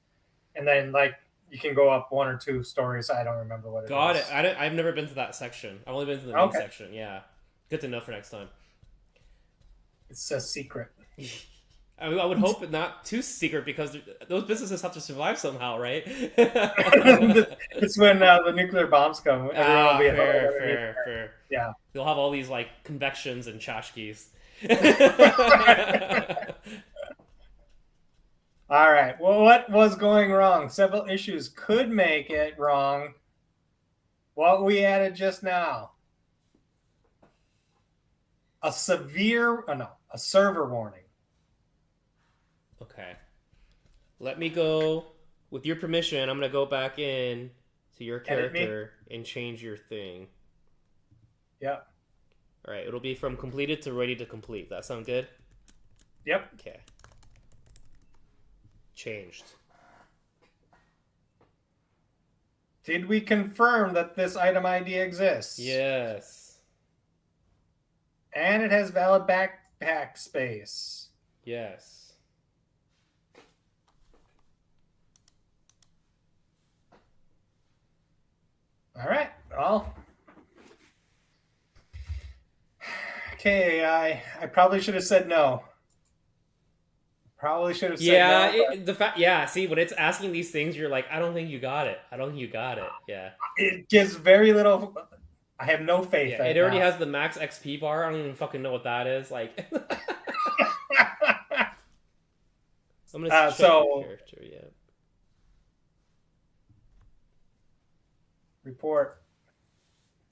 and then like you can go up 1 or 2 stories. I don't remember what it is. Got it. I've never been to that section. I've only been to the main section. Yeah, good to know for next time. It's a secret. I would hope not too secret because those businesses have to survive somehow, right? It's when the nuclear bombs come. Everyone will be fair. Yeah. They'll have all these like convections and tchotchkes. All right. Well, what was going wrong? Several issues could make it wrong. What we added just now. A server warning. Okay. Let me go. With your permission, I'm going to go back in to your character and change your thing. Yep. All right. It'll be from completed to ready to complete. That sound good? Yep. Okay. Changed. Did we confirm that this item ID exists? Yes. And it has valid backpack space. Yes. All right. Well. Okay, I probably should have said no. Probably should have said no. Yeah, see, when it's asking these things, you're like, I don't think you got it. Yeah. It gives very little. I have no faith. Yeah, it already has the max XP bar. I don't even fucking know what that is. Like, I'm gonna check your character. Yeah. Report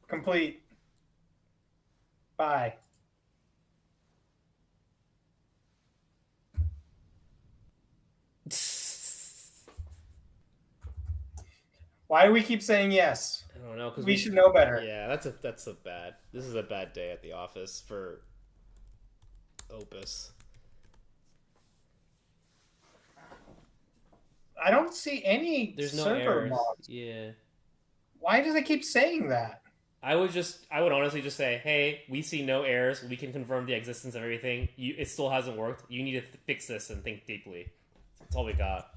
complete. Bye. Why do we keep saying yes? I don't know, because we should know better. Yeah, this is a bad day at the office for Opus. I don't see any There's no server errors. logs. Yeah. Why does it keep saying that? I would honestly just say, hey, we see no errors. We can confirm the existence of everything. It still hasn't worked. You need to fix this and think deeply. That's all we got.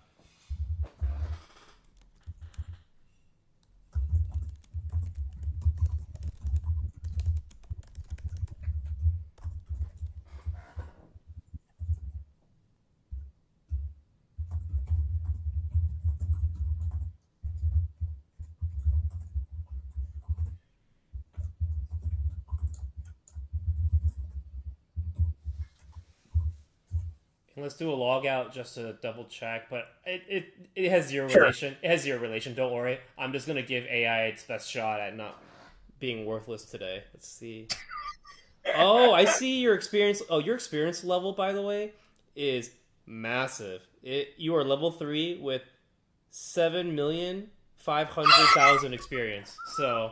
And let's do a log out just to double check, but it has zero Sure. relation. It has zero relation. Don't worry. I'm just gonna give AI its best shot at not being worthless today. Let's see. Oh, I see your experience. Oh, your experience level, by the way, is massive. You are level 3 with 7,500,000 experience. So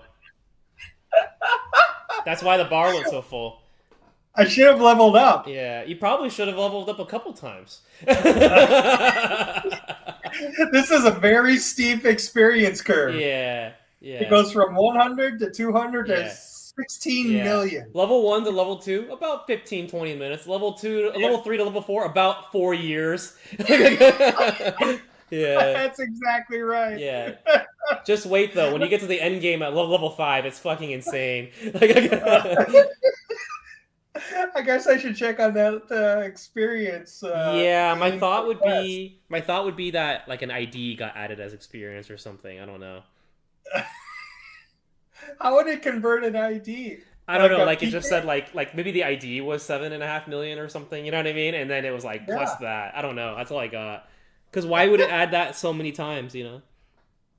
that's why the bar went so full. I should have leveled up. Yeah, you probably should have leveled up a couple times. This is a very steep experience curve. Yeah, It yeah, goes from 100 to 200 to yeah, 16 yeah. million. Level 1 to level 2, about 15, 20 minutes. Level 3 to level 4, about 4 years. Yeah, That's exactly right. yeah. Just wait though. When you get to the end game at level 5, it's fucking insane. I guess I should check on that experience. Yeah, gain request. my thought would be that like an ID got added as experience or something. I don't know. How would it convert an ID? I don't Like know. a Like it just PK? said like maybe the ID was 7.5 million or something. You know what I mean? And then it was like plus Yeah, that. I don't know. That's all I got. Because why would it add that so many times? You know?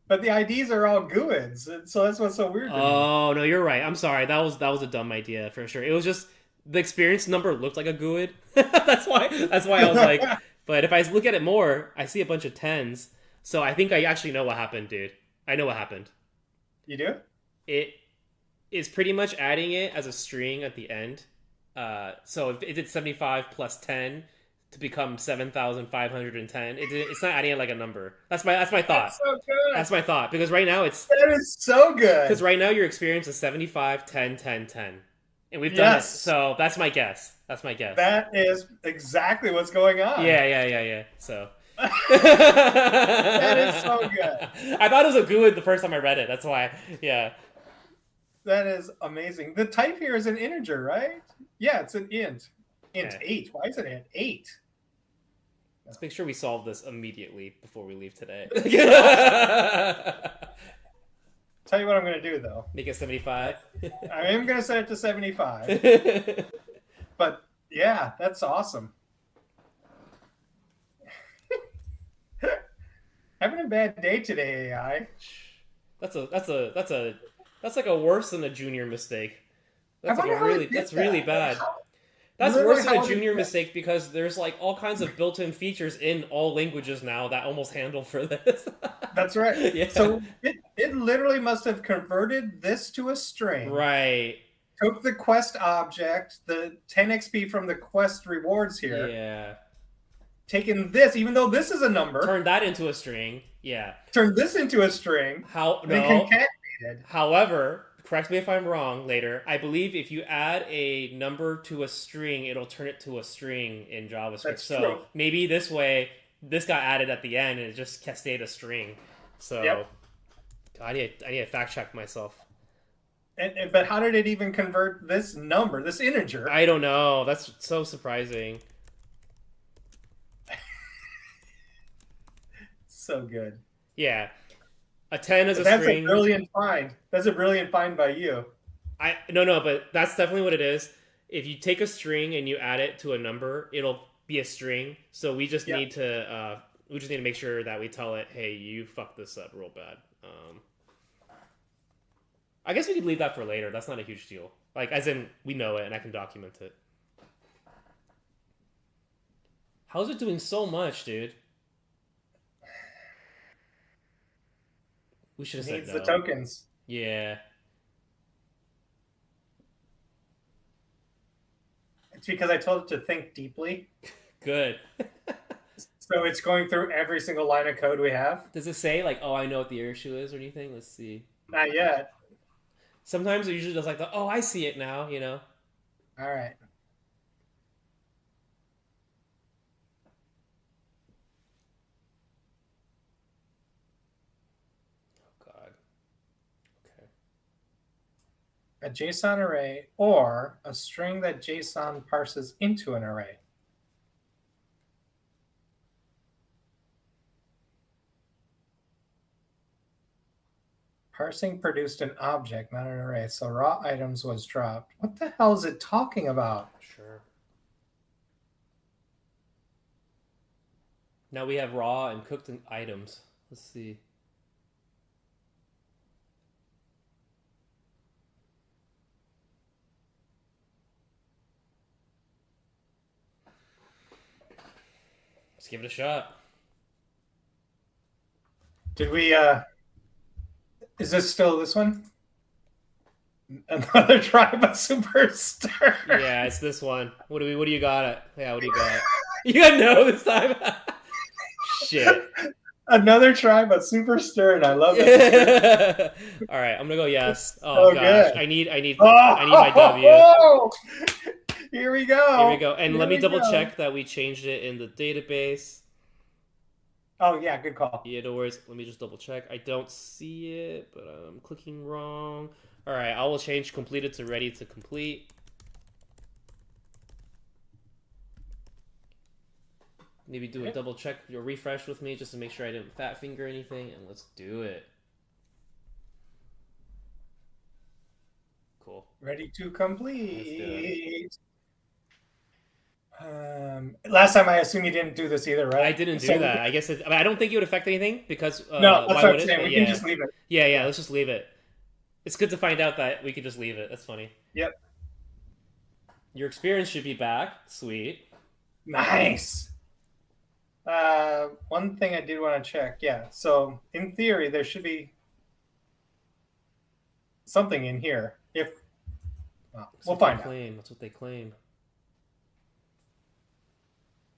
but the IDs are all GUIDs, and so that's what's so weird to me. Oh no, you're right. I'm sorry. That was a dumb idea for sure. It was just the experience number looked like a GUID. That's why I was like. But if I look at it more, I see a bunch of tens. So I think I actually know what happened, dude. I know what happened. You do? It is pretty much adding it as a string at the end. So if it did 75 plus 10 to become 7,510, it's not adding it like a number. That's my thought. That's so good. That's my thought because right now it's That is so because good. right now your experience is 75, 10, 10, 10, and we've done it. Yes, So that's my guess. That's my guess. that is exactly what's going on. Yeah. So. That is so good. I thought it was a good the first time I read it. That's why. Yeah. That is amazing. The type here is an integer, right? Yeah, it's an int. Int Okay. 8. Why is it int 8? Let's make sure we solve this immediately before we leave today. Tell you what I'm going to do, though. Make it 75. I am going to set it to 75. But yeah, that's awesome. Having a bad day today, AI. That's like a worse than a junior mistake. I wonder how it did That's really that. bad. How, That's literally worse than how a it junior did that. mistake because there's like all kinds of built-in features in all languages now that almost handle for this. That's right. Yeah. So it literally must have converted this to a string, Right. took the quest object, the 10 XP from the quest rewards here, Yeah. taken this, even though this is a number, Turn that into a string. Yeah. turned this into a string, How and then no. concatenated. However, correct me if I'm wrong later. I believe if you add a number to a string, it'll turn it to a string in JavaScript. That's So true. maybe this way, this got added at the end and it just stayed a string. So Yep. I need to fact check myself. But how did it even convert this number, this integer? I don't know. That's so surprising. So good. Yeah. A 10 is But a that's string. a brilliant find. That's a brilliant find by you. No, but that's definitely what it is. If you take a string and you add it to a number, it'll be a string. So we just Yeah. need to make sure that we tell it, hey, you fucked this up real bad. I guess we could leave that for later. That's not a huge deal. Like, as in, we know it and I can document it. How's it doing so much, dude? We should have It said needs no. the tokens. Yeah. It's because I told it to think deeply. Good. So it's going through every single line of code we have? Does it say like, oh, I know what the issue is or anything? Let's see. Not yet. Sometimes it usually does like the, oh, I see it now. You know. All right. Oh God. Okay. A JSON array or a string that JSON parses into an array. Parsing produced an object, not an array. So raw items was dropped. What the hell is it talking about? Sure. Now we have raw and cooked items. Let's see. Let's give it a shot. Did we is this still this one? Another tribe of superstar. Yeah, it's this one. What do you got it? Yeah, what do you got? You got no this time. Shit. Another tribe of superstar, and I love it. All right, I'm gonna go yes. Oh So gosh, good. I need Oh, my W. Here we go. Here we go. And Here let me we double go. check that we changed it in the database. Oh yeah, good call. Yeah, no worries. Let me just double check. I don't see it, but I'm clicking wrong. All right, I will change completed to ready to complete. Maybe do a double check or refresh with me just to make sure I didn't fat finger anything, and let's do it. Cool. Ready to Let's do complete. Last time I assume you didn't do this either, right? I didn't do that. I guess I don't think it would affect anything because No, that's why what would I'm it? saying. But We yeah. can just leave it. Yeah, let's just leave it. It's good to find out that we could just leave it. That's funny. Yep. Your experience should be back. Sweet. Nice. One thing I did want to check. Yeah. So in theory, there should be something in here. If we'll find out. That's what they claim.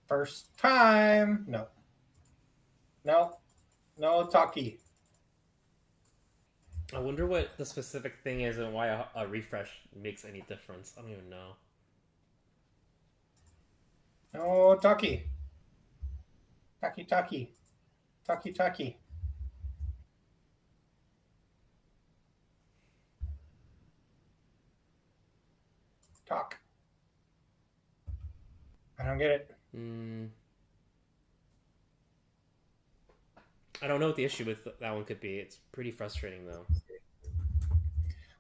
First time. No. No talkie. I wonder what the specific thing is and why a refresh makes any difference. I don't even know. No talkie. Talkie. Talk. I don't get it. I don't know what the issue with that one could be. It's pretty frustrating though.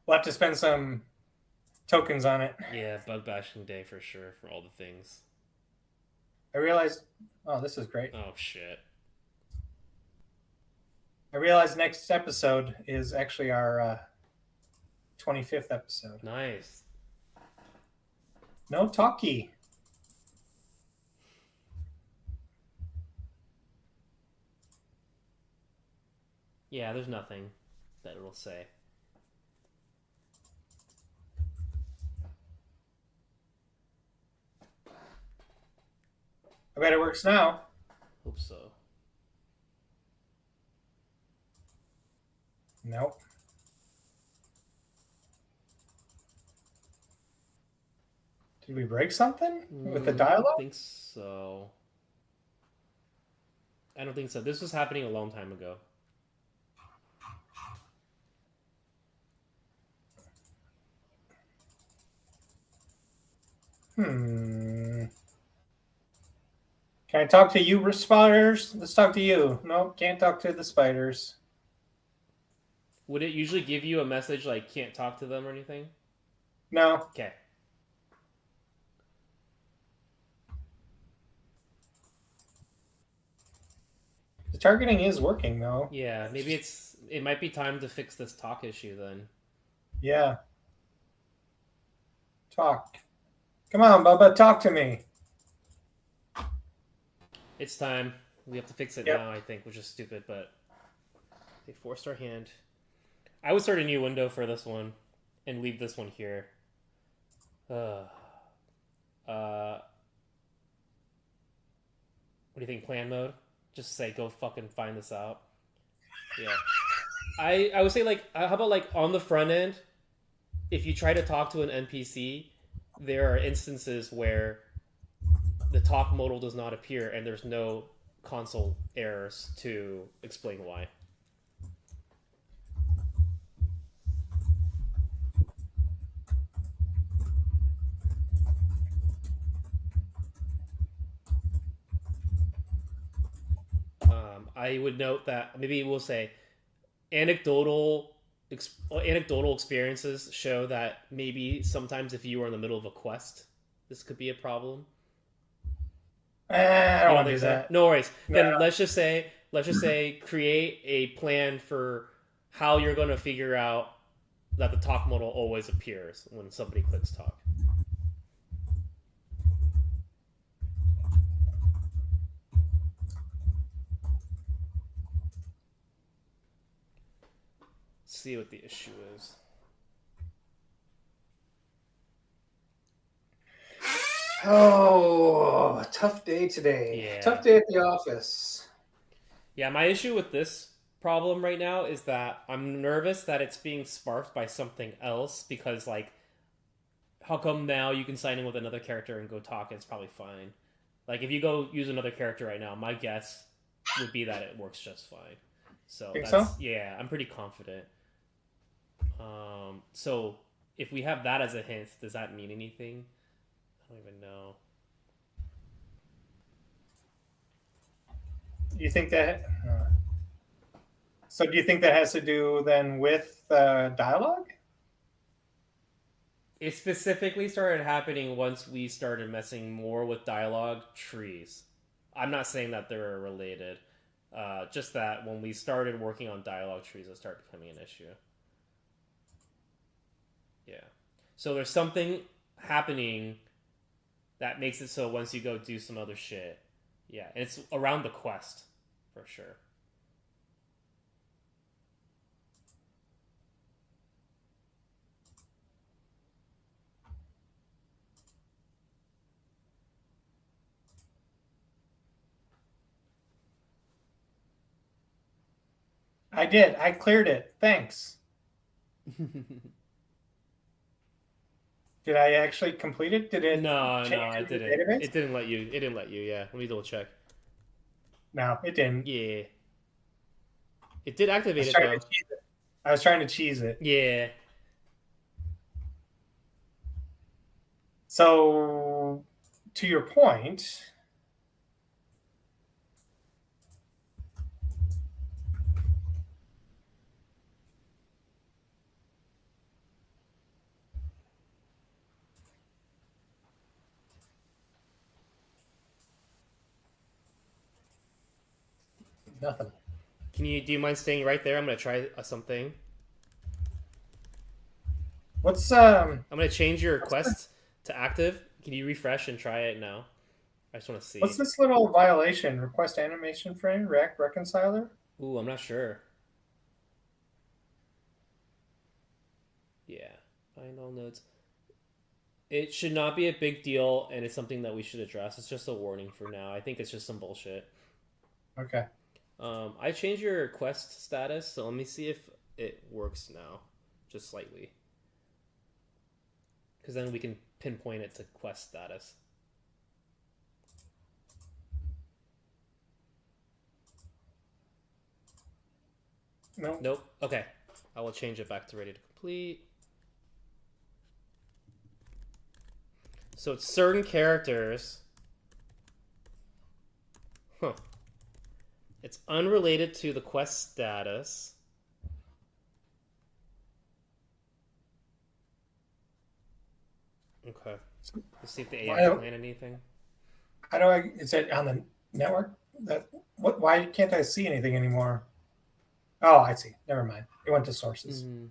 We'll have to spend some tokens on it. Yeah, bug bashing day for sure for all the things. I realized. Oh, this is great. Oh shit. I realized next episode is actually our 25th episode. Nice. No talkie. Yeah, there's nothing that it'll say. I bet it works now. Hope so. Nope. Did we break something with the I dialogue? don't think so. I don't think so. This was happening a long time ago. Can I talk to you, spiders? Let's talk to you. Nope, can't talk to the spiders. Would it usually give you a message like can't talk to them or anything? No. Okay. The targeting is working though. Yeah, maybe it might be time to fix this talk issue then. Yeah. Talk. Come on, Bubba, talk to me. It's time. We have to fix it Yep. now, I think, which is stupid, but they forced our hand. I would start a new window for this one and leave this one here. What do you think? Plan mode? Just say go fucking find this out. Yeah. I would say like how about like on the front end, if you try to talk to an NPC, there are instances where the talk modal does not appear and there's no console errors to explain why. I would note that maybe we'll say anecdotal anecdotal experiences show that maybe sometimes if you are in the middle of a quest, this could be a problem. I You don't don't want to think do so? that. No worries. No. Then let's just say create a plan for how you're going to figure out that the talk modal always appears when somebody clicks talk. See what the issue is. Oh, tough day today. Yeah. Tough day at the office. Yeah, my issue with this problem right now is that I'm nervous that it's being sparked by something else because, like, how come now you can sign in with another character and go talk? It's probably fine. Like, if you go use another character right now, my guess would be that it works just fine. So Think so? that's yeah, I'm pretty confident. So if we have that as a hint, does that mean anything? I don't even know. You think that? So do you think that has to do then with dialogue? It specifically started happening once we started messing more with dialogue trees. I'm not saying that they're related. Just that when we started working on dialogue trees, it started becoming an issue. Yeah. So there's something happening that makes it so once you go do some other shit, yeah, and it's around the quest for sure. I did. I cleared it. Thanks. Did I actually complete it? Did it No, change no, it in the didn't. database? It didn't let you. It didn't let you. Yeah, let me double check. No, it didn't. Yeah, it did I activate was it trying to though. cheese it. I was trying to cheese it. Yeah. So, to your point, nothing. Can you? Do you mind staying right there? I'm gonna try something. What's I'm gonna change your what's this, request to active. Can you refresh and try it now? I just want to what's see. this little violation? Request animation frame React reconciler. Ooh, I'm not sure. Yeah, find all nodes. It should not be a big deal, and it's something that we should address. It's just a warning for now. I think it's just some bullshit. Okay. I changed your request status, so let me see if it works now, just slightly, because then we can pinpoint it to quest status. No. Nope. Okay, I will change it back to ready to complete. So it's certain characters. Huh. It's unrelated to the quest status. Okay. Let's see if the AI Why, plan anything. how do I? Is it on the network? That what? Why can't I see anything anymore? Oh, I see. Never mind. It went to sources. Mm-hmm.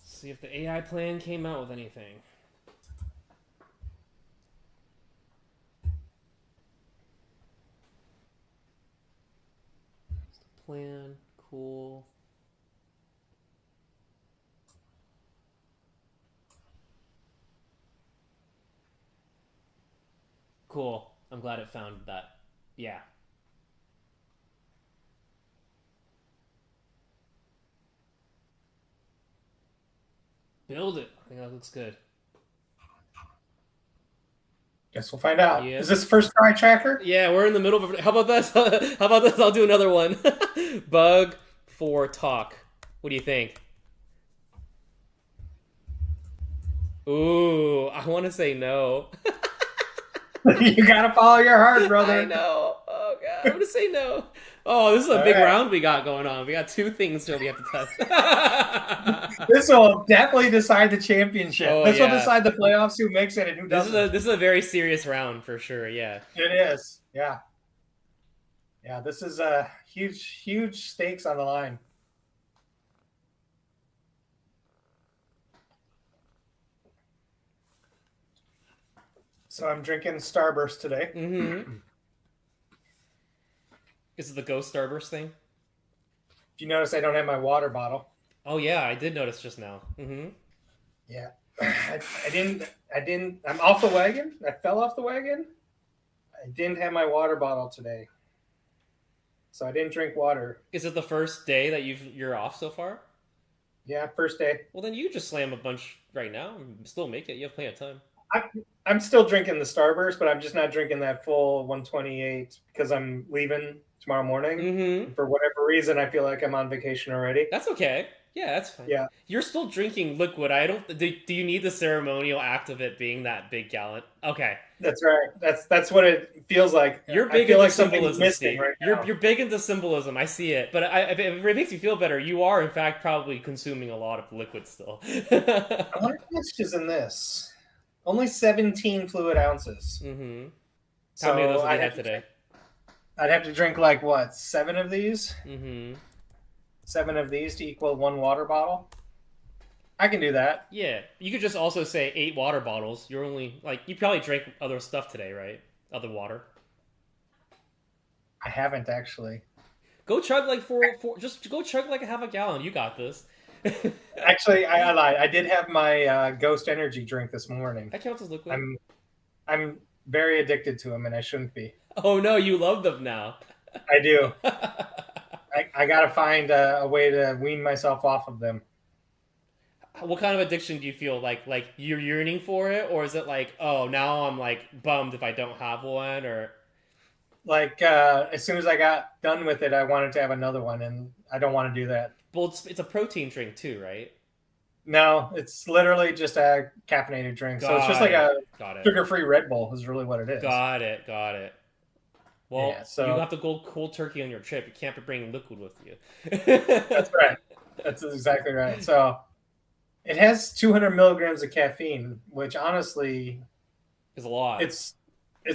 See if the AI plan came out with anything. Plan, cool. Cool. I'm glad it found that. Yeah. Build it. I think that looks good. Guess we'll find out. Yeah. Is this first try tracker? Yeah, we're in the middle of. How about this? How about this? I'll do another one. Bug for talk. What do you think? Ooh, I want to say no. You gotta follow your heart, brother. I know. Oh god, I'm gonna say no. Oh, this is a All big right. round we got going on. We got two things still we have to test. This will definitely decide the championship. Oh, This will yeah. decide the playoffs, who makes it and who doesn't. This is a very serious round for sure. Yeah. It is. Yeah. Yeah, this is a huge stakes on the line. So I'm drinking Starburst today. Mm-hmm. Is it the Ghost Starburst thing? If you notice, I don't have my water bottle. Oh yeah, I did notice just now. Mm-hmm. Yeah. I didn't. I'm off the wagon. I fell off the wagon. I didn't have my water bottle today. So I didn't drink water. Is it the first day that you're off so far? Yeah, first day. Well, then you just slam a bunch right now and still make it. You have plenty of time. I'm still drinking the Starburst, but I'm just not drinking that full 128 because I'm leaving tomorrow morning. Mm-hmm. For whatever reason, I feel like I'm on vacation already. That's okay. Yeah, that's fine. Yeah. You're still drinking liquid. I don't. Do you need the ceremonial act of it being that big gallon? Okay. That's right. That's what it feels like. You're I big feel into like something's symbolism, missing Steve. right now. You're big into symbolism. I see it. But if it makes you feel better, you are in fact probably consuming a lot of liquid still. I wonder how much is in this. Only 17 fluid ounces. Mm-hmm. So How many of those have you had today? I'd have to drink like what, 7 of these? Mm-hmm. 7 of these to equal 1 water bottle. I can do that. Yeah, you could just also say 8 water bottles. You're only you probably drank other stuff today, right? Other water. I haven't actually. Go chug like four. Just go chug like a half a gallon. You got this. Actually, I lied. I did have my Ghost Energy drink this morning. That counts as liquid. I'm very addicted to them, and I shouldn't be. Oh no, you love them now. I do. I gotta find a way to wean myself off of them. What kind of addiction do you feel like you're yearning for it, or is it like, oh, now I'm like bummed if I don't have one, or like as soon as I got done with it, I wanted to have another one, and I don't want to do that. Well, it's a protein drink too, right? No, it's literally just a caffeinated drink. So it's just like a sugar-free Red Bull is really what it is. Got it. Well, yeah, so you have to go cold turkey on your trip. You can't be bringing liquid with you. That's right. That's exactly right. So it has 200 milligrams of caffeine, which honestly is a lot. It's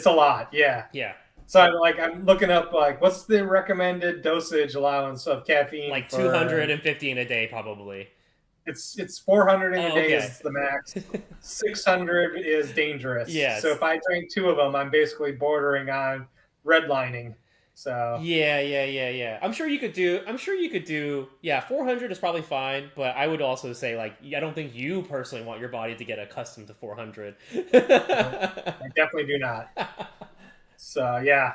a lot. Yeah. Yeah. So I'm looking up what's the recommended dosage allowance of caffeine? Like 250 in a day, probably. It's 400 in a day okay. is the max. 600 is dangerous. Yes. So if I drink 2 of them, I'm basically bordering on redlining. So yeah. I'm sure you could do. Yeah, 400 is probably fine, but I would also say I don't think you personally want your body to get accustomed to 400. No, I definitely do not. So yeah,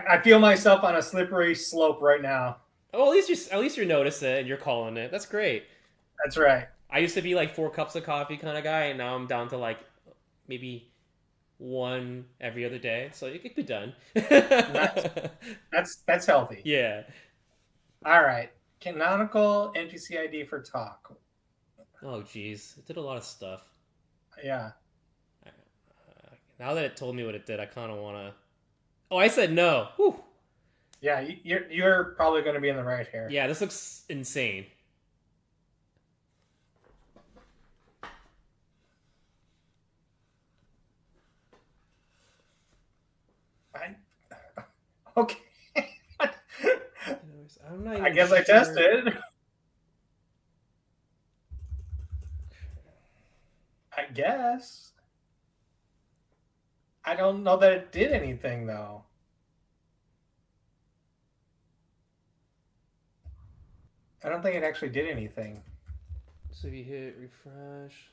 I feel myself on a slippery slope right now. Oh, at least you notice it and you're calling it. That's great. That's right. I used to be 4 cups of coffee kind of guy, and now I'm down to maybe 1 every other day. So it could be done. That's healthy. Yeah. All right. Canonical NPC ID for talk. Oh geez, it did a lot of stuff. Yeah. Now that it told me what it did, I kind of want to. Oh, I said no. Whew. Yeah, you're probably going to be in the right here. Yeah, this looks insane. Okay. I'm not I guess I tested. I guess. I don't know that it did anything, though. I don't think it actually did anything. So if you hit refresh.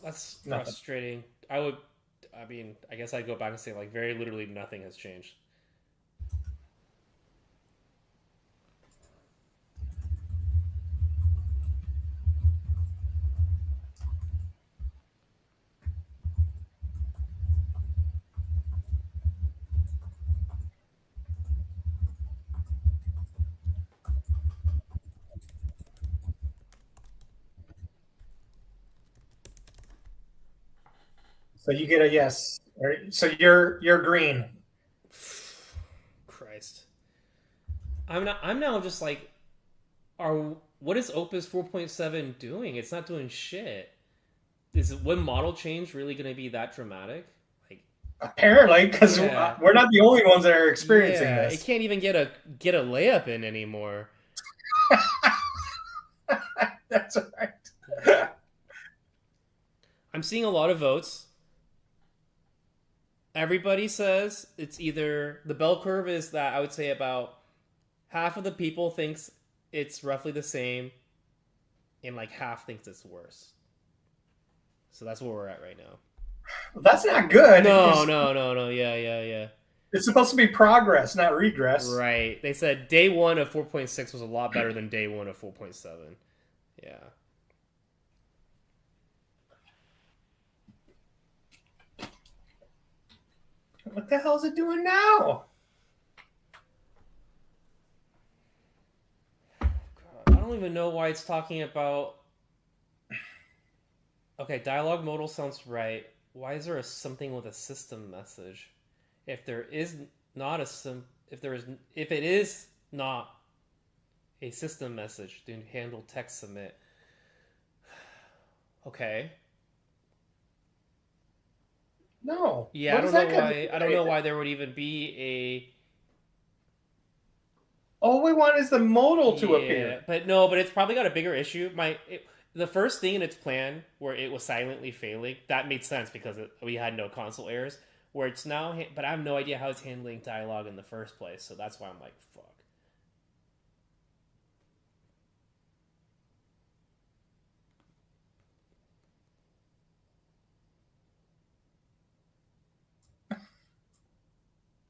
That's Nothing. frustrating. I mean, I guess I'd go back and say like very literally nothing has changed. So you get a yes. So you're green. Christ. I'm now just like, are what is Opus 4.7 doing? It's not doing shit. Is one model change really going to be that dramatic? Like, Apparently, because yeah, we're not the only ones that are experiencing yeah, it this. can't even get a layup in anymore. That's Yeah. right. I'm seeing a lot of votes. Everybody says it's either the bell curve is that I would say about half of the people thinks it's roughly the same, and like half thinks it's worse. So that's where we're at right now. That's not good. No, no, no, no. Yeah, yeah, yeah. It's supposed to be progress, not regress. Right. They said day one of 4.6 was a lot better than day one of 4.7. Yeah. What the hell is it doing now? God, I don't even know why it's talking about. Okay, dialogue modal sounds right. Why is there something with a system message? If there is not a if it is not a system message, then handle text submit. Okay. No. Yeah, What is that going to do? I don't know why there would even be All we want is the modal to appear. yeah, but no, but it's probably got a bigger issue. The first thing in its plan where it was silently failing, that made sense because we had no console errors. Where it's now, but I have no idea how it's handling dialogue in the first place, so that's why I'm like, fuck.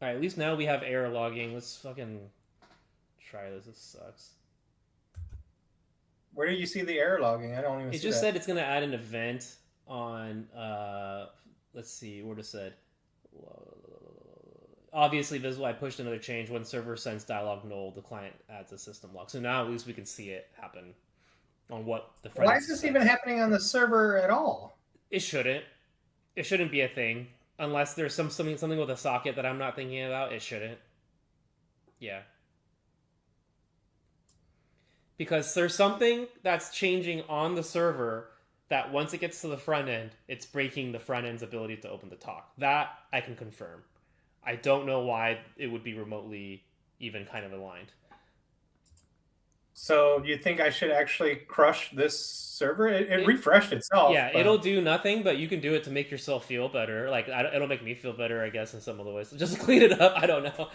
All right, at least now we have error logging. Let's fucking try this. This sucks. Where do you see the error logging? I don't even It see just that. said it's gonna add an event on. Let's see, what it said. Obviously visible. I pushed another change when server sends dialog null. The client adds a system log. So now at least we can see it happen on what the front Why end is this says. even happening on the server at all? It shouldn't. It shouldn't be a thing unless there's something with a socket that I'm not thinking about. It shouldn't. Yeah. Because there's something that's changing on the server that once it gets to the front end, it's breaking the front end's ability to open the talk. That I can confirm. I don't know why it would be remotely even kind of aligned. So you think I should actually crush this server? It refreshed itself. Yeah, But it'll do nothing, but you can do it to make yourself feel better. Like it'll make me feel better, I guess, in some of the ways. Just clean it up. I don't know,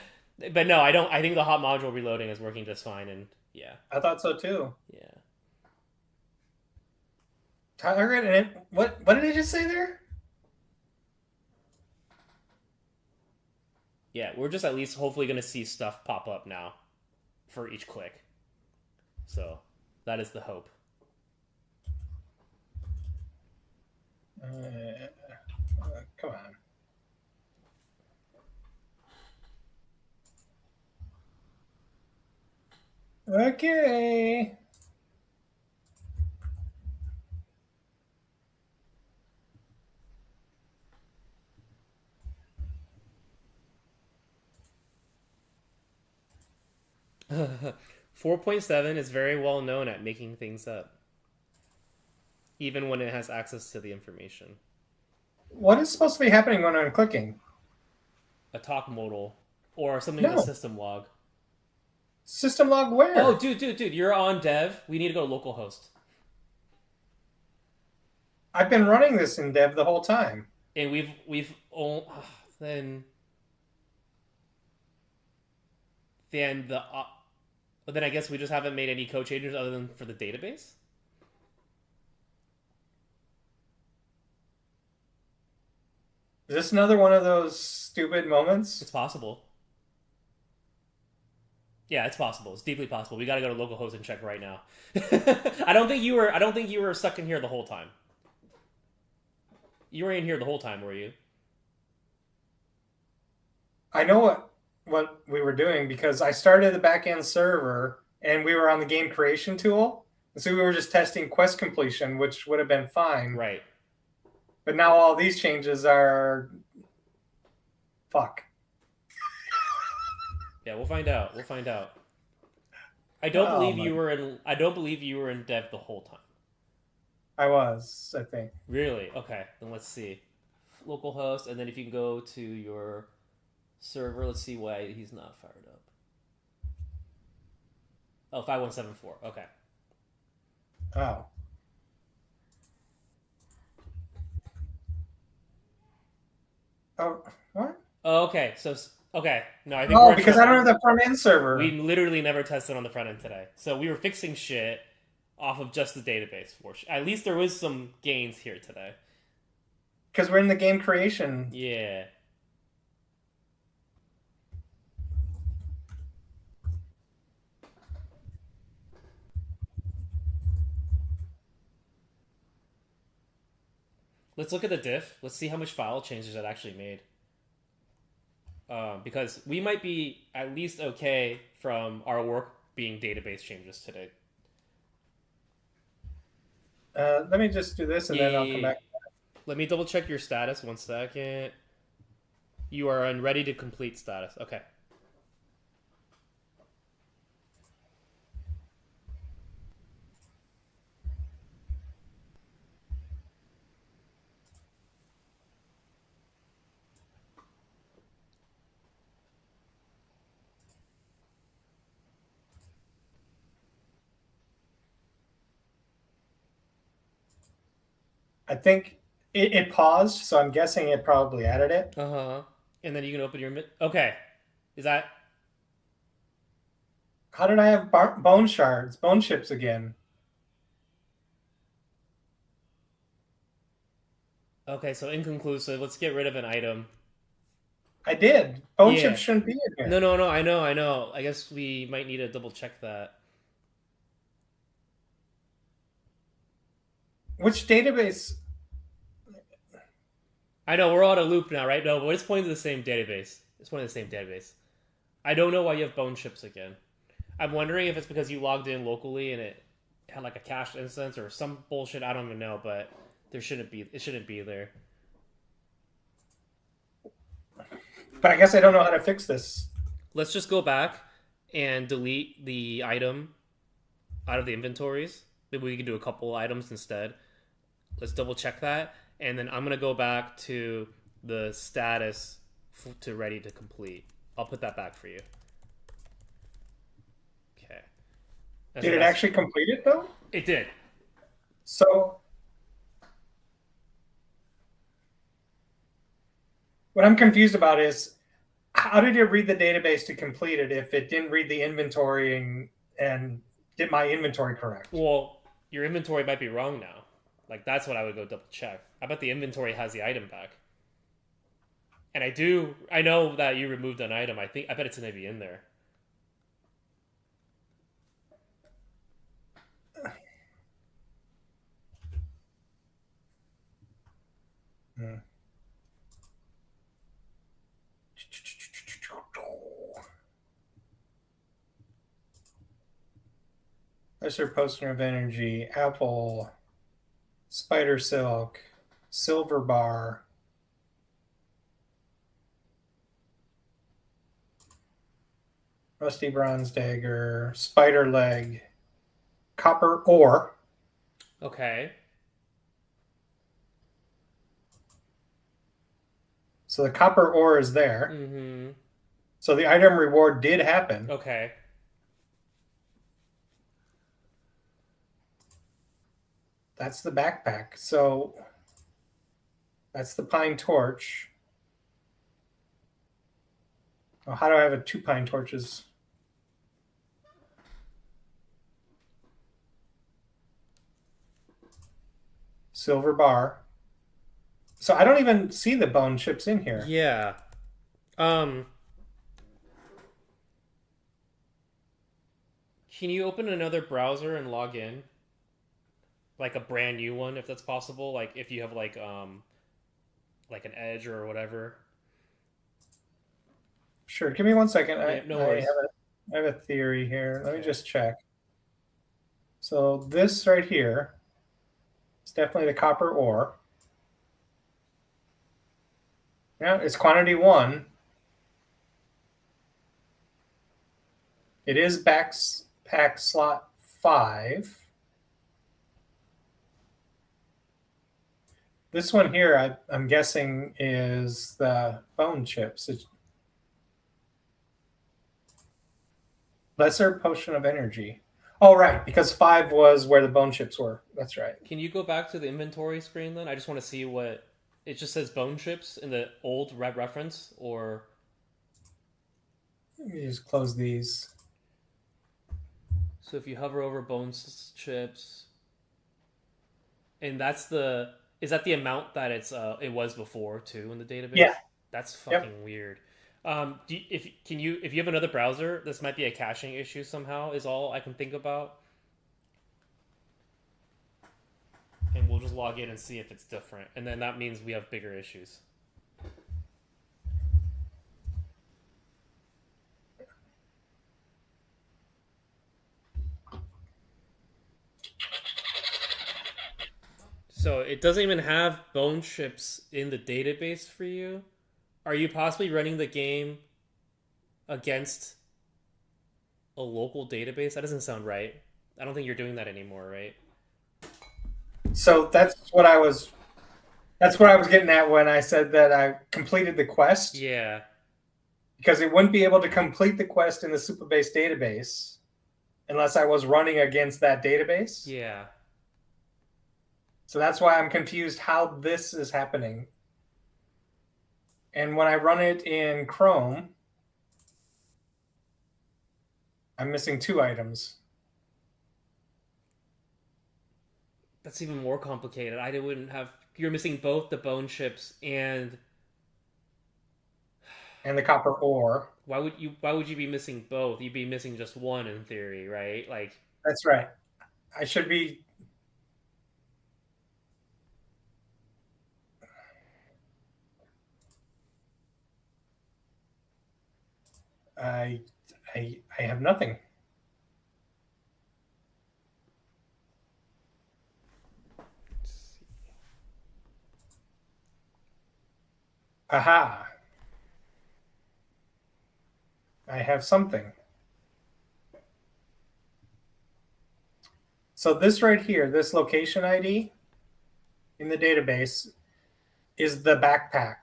but no, I don't. I think the hot module reloading is working just fine, and yeah, I thought so too. yeah. Tyler, what did he just say there? Yeah, we're just at least hopefully going to see stuff pop up now for each click. So that is the hope. Come on. Okay. Four 4.7 is very well known at making things up, even when it has access to the information. What is supposed to be happening when I'm clicking? A talk modal or something with a No. system log. System log where? Oh, dude, you're on dev. We need to go to localhost. I've been running this in dev the whole time. And then the but then I guess we just haven't made any code changes other than for the database. Is this another one of those stupid It's moments? possible. Yeah, it's possible. It's deeply possible. We got to go to localhost and check right now. I don't think you were. I don't think you were stuck in here the whole time. You were in here the whole time, were you? I know what we were doing because I started the backend server and we were on the game creation tool. And so we were just testing quest completion, which would have been fine. Right. But now all these changes are fuck. Yeah, we'll find out. We'll find out. I don't Oh believe my! you were in. I don't believe you were in dev the whole time. I was, I think. Really? Okay. Then let's see. Localhost, and then if you can go to your server, let's see why he's not fired up. Oh, 5174. Okay. Oh. Oh, what? Oh, okay. So okay. No, I think Oh, we're in because I don't trouble. have the front end We server. literally never tested on the front end today. So we were fixing shit off of just the database for at least there was some gains here today. Because we're in the game creation. Yeah. Let's look at the diff. Let's see how much file changes it actually made. Because we might be at least okay from our work being database changes today. Let me just do this and then I'll come Yeah. back. Let me double check your status 1 second. You are on ready to complete status. Okay. I think it paused, so I'm guessing it probably added it. Uh huh. And then you can open your. Okay. Is that. How did I have bone shards, bone chips again? Okay, so inconclusive. Let's get rid of an item. I did. Bone chips Yeah. shouldn't be in No, here. no, no. I know, I know. I guess we might need to double check that. Which database? I know we're on a loop now, right? No, but it's pointing to the same database. It's pointing to the same database. I don't know why you have bone chips again. I'm wondering if it's because you logged in locally and it had like a cached instance or some bullshit. I don't even know, but there shouldn't be. It shouldn't be there. But I guess I don't know how to fix this. Let's just go back and delete the item out of the inventories. Maybe we can do a couple items instead. Let's double check that, and then I'm gonna go back to the status to ready to complete. I'll put that back for you. Okay. Did it actually complete it though? It did. So what I'm confused about is how did it read the database to complete it if it didn't read the inventory and did my inventory correct? Well, your inventory might be wrong now. Like that's what I would go double check. I bet the inventory has the item back. And I know that you removed an item. I bet it's maybe in there. Hmm. Lesser poster of energy, apple, spider silk, silver bar, rusty bronze dagger, spider leg, copper ore. Okay. So the copper ore is there. Mm-hmm. So the item reward did happen. Okay. That's the backpack. So that's the pine torch. Oh, how do I have two pine torches? Silver bar, So I don't even see the bone chips in here. Yeah. Um, can you open another browser and log in? Like a brand new one, if that's possible. Like if you have like an Edge or whatever. Sure, give me 1 second. Yeah, no worries. I have a theory here. Let me Okay. just check. So this right here is definitely the copper ore. Yeah, it's quantity 1. It is backpack slot 5. This one here, I'm guessing, is the bone chips. It's lesser potion of energy. Oh, right, because 5 was where the bone chips were. That's right. Can you go back to the inventory screen then? I just want to see what it just says bone chips in the old reference or Let me just close these. so if you hover over bones chips and that's the is that the amount that it was before too in the Yeah. database? That's Yep. fucking weird. If you have another browser, this might be a caching issue somehow. Is all I can think about, and we'll just log in and see if it's different, and then that means we have bigger issues. So it doesn't even have bone chips in the database for you. Are you possibly running the game against a local database? That doesn't sound right. I don't think you're doing that anymore, right? So that's what I was getting at when I said that I completed the quest, Yeah. because it wouldn't be able to complete the quest in the Superbase database unless I was running against that database. Yeah. So that's why I'm confused how this is happening. And when I run it in Chrome, I'm missing 2 items. That's even more complicated. I wouldn't have. You're missing both the bone chips and And the copper ore. why would you be missing both? You'd be missing just one in theory, right? Like That's right. I should be. I I have nothing. Aha! I have something. So this right here, this location ID in the database is the backpack.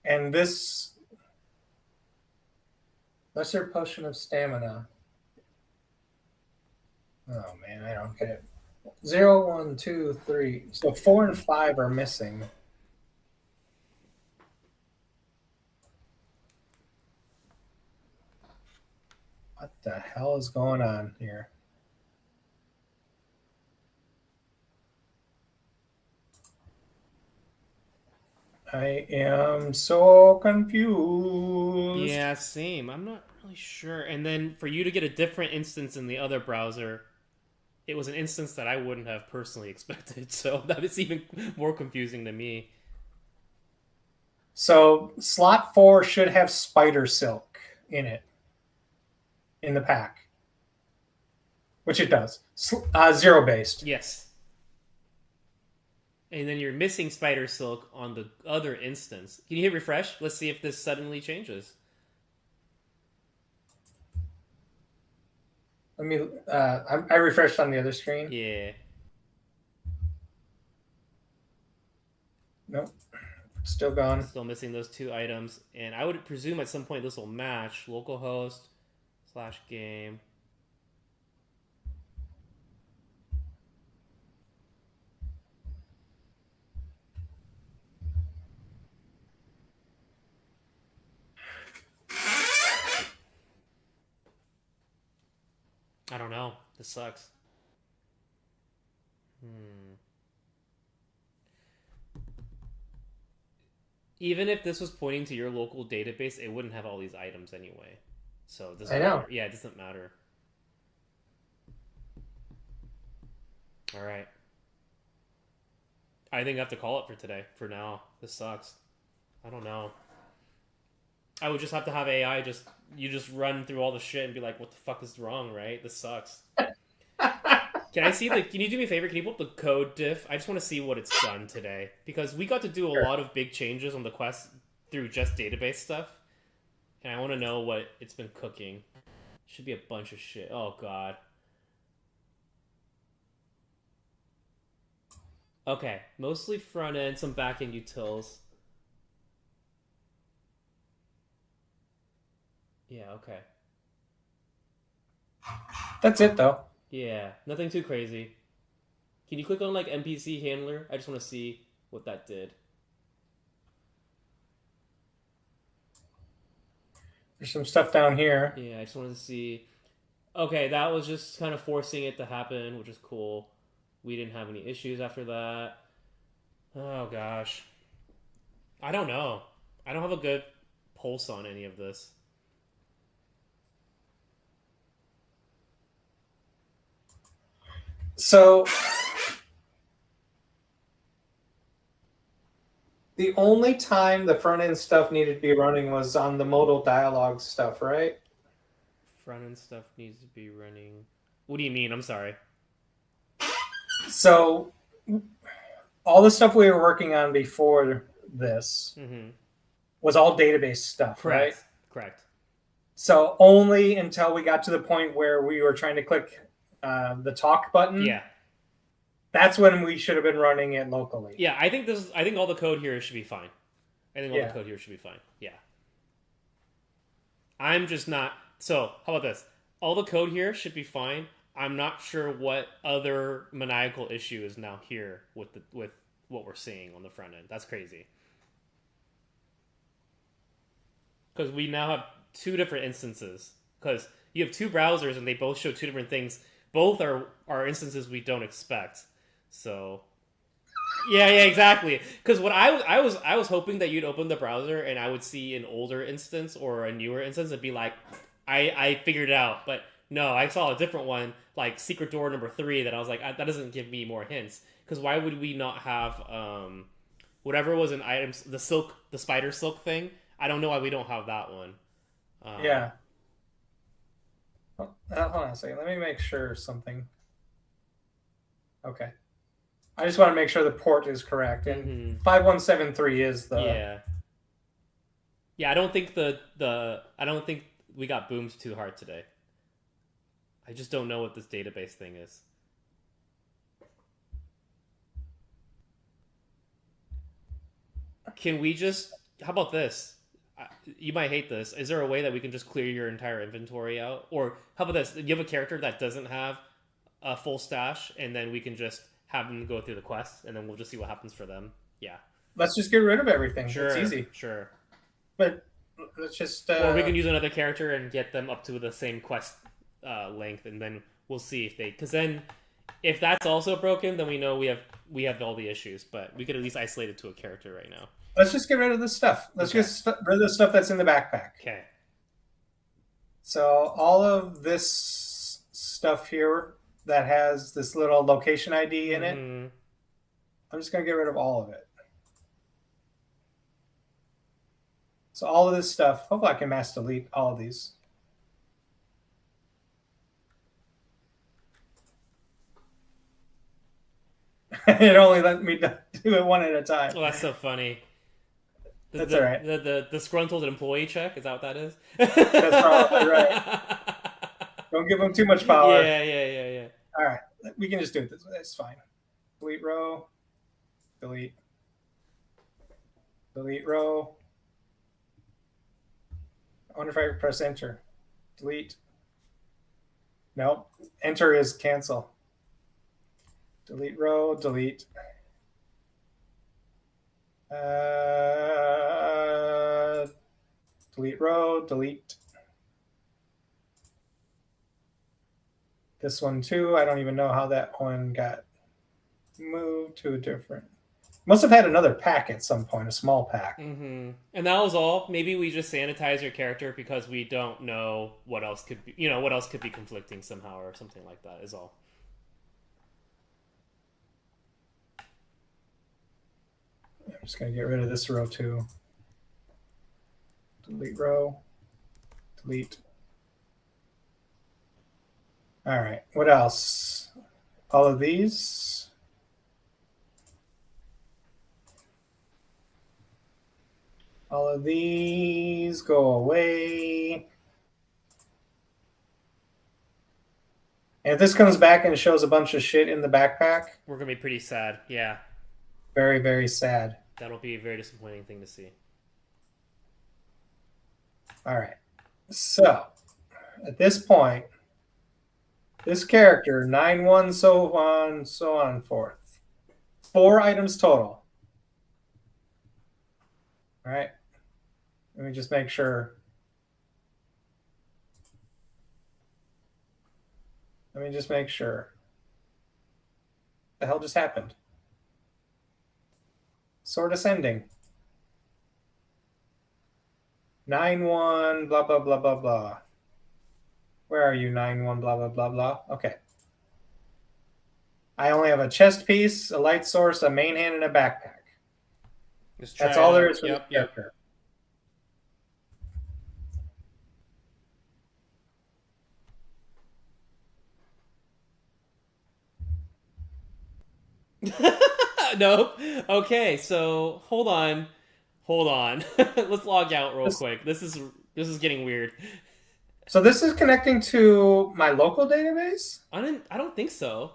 And this lesser potion of stamina. Oh man, I don't get it. 0, 1, 2, 3. So 4 and 5 are missing. What the hell is going on here? I am so confused. yeah, same. I'm not really sure. And then for you to get a different instance in the other browser, it was an instance that I wouldn't have personally expected. So that is even more confusing to me. So slot 4 should have spider silk in it in the pack, which it does. 0 based. Yes. And then you're missing spider silk on the other instance. Can you hit refresh? Let's see if this suddenly changes. Let me. I refreshed on the other screen. Yeah. Nope, still gone. Still missing those 2 items. And I would presume at some point this will match localhost / game. I don't know. This sucks. Even if this was pointing to your local database, it wouldn't have all these items anyway. So it I doesn't know. matter. Yeah, it doesn't matter. All right. I think I have to call it for today. For now, this sucks. I don't know. I would just have to have AI just run through all the shit and be like, what the fuck is wrong, right? This sucks. Can I see can you do me a favor? Can you pull up the code diff? I just want to see what it's done today. Because we got to do a Sure. lot of big changes on the quest through just database stuff. And I want to know what it's been cooking. Should be a bunch of shit. Oh god. Okay. Mostly front end, some back end utils. Yeah, okay. That's it though. Yeah, nothing too crazy. Can you click on like NPC handler? I just want to see what that did. There's some stuff down here. Yeah, I just wanted to see. Okay, that was just kind of forcing it to happen, which is cool. We didn't have any issues after that. Oh gosh. I don't know. I don't have a good pulse on any of this. So the only time the front end stuff needed to be running was on the modal dialogue stuff, right? Front end stuff needs to be running. What do you mean? I'm sorry. So all the stuff we were working on before this Mm-hmm. was all database stuff, right? Correct. Correct. So only until we got to the point where we were trying to click the talk button, Yeah. that's when we should have been running it locally. Yeah, I think this. I think all the code here should be fine. I think all Yeah. the code here should be fine. Yeah. I'm just not. So how about this? All the code here should be fine. I'm not sure what other maniacal issue is now here with what we're seeing on the front end. That's crazy. Because we now have two different instances. Because you have two browsers and they both show two different things. Both are instances we don't expect. So yeah, exactly. Because what I was hoping that you'd open the browser and I would see an older instance or a newer instance and be like, I figured it out. But no, I saw a different one, like secret door number 3, that I was like, that doesn't give me more hints. Because why would we not have whatever was in items, the spider silk thing? I don't know why we don't have that one. Yeah. Hold on a second. Let me make sure something. Okay. I just want to make sure the port is correct. And 5173 is the. Yeah. Yeah, I don't think I don't think we got boomed too hard today. I just don't know what this database thing is. Can we just? How about this? You might hate this. Is there a way that we can just clear your entire inventory out? Or how about this? You have a character that doesn't have a full stash, and then we can just have them go through the quest, and then we'll just see what happens for them. Yeah. Let's just get rid of everything. Sure. It's easy. Sure. But let's just. Or we can use another character and get them up to the same quest length, and then we'll see if they. Because then, if that's also broken, then we know we have all the issues. But we could at least isolate it to a character right now. Let's just get rid of this stuff. Let's get rid of the stuff that's in the backpack. Okay. So all of this stuff here that has this little location ID in it, I'm just going to get rid of all of it. So all of this stuff, hopefully I can mass delete all of these. It only let me do it one at a time. Oh, that's so funny. That's all right. The disgruntled employee check, is that what that is? That's probably right. Don't give them too much power. Yeah. All right. We can just do it this way. It's fine. Delete row. Delete. Delete row. I wonder if I press enter. Delete. Nope. Enter is cancel. Delete row. Delete. Delete row. Delete. This one too. I don't even know how that one got moved to a different. Must have had another pack at some point, a small pack. Mm-hmm. And that was all. Maybe we just sanitize your character because we don't know what else could be, what else could be conflicting somehow or something like that. Is all. I'm just gonna get rid of this row too. Delete row. Delete. All right. What else? All of these. All of these go away. And if this comes back and shows a bunch of shit in the backpack, We're gonna be pretty sad. Yeah, very, very sad. that'll be a very disappointing thing to see. All right. So at this point, this character, 9-1, so on and forth. 4 items total. All right. Let me just make sure. Let me just make sure. The hell just happened? Sword ascending. 9-1, blah, blah, blah, blah, blah. Where are you, 9-1, blah, blah, blah, blah? Okay. I only have a chest piece, a light source, a main hand, and a backpack. That's all there is for this character. Nope. Okay, so hold on. Let's log out real quick. This is getting weird. So this is connecting to my local database? I don't think so.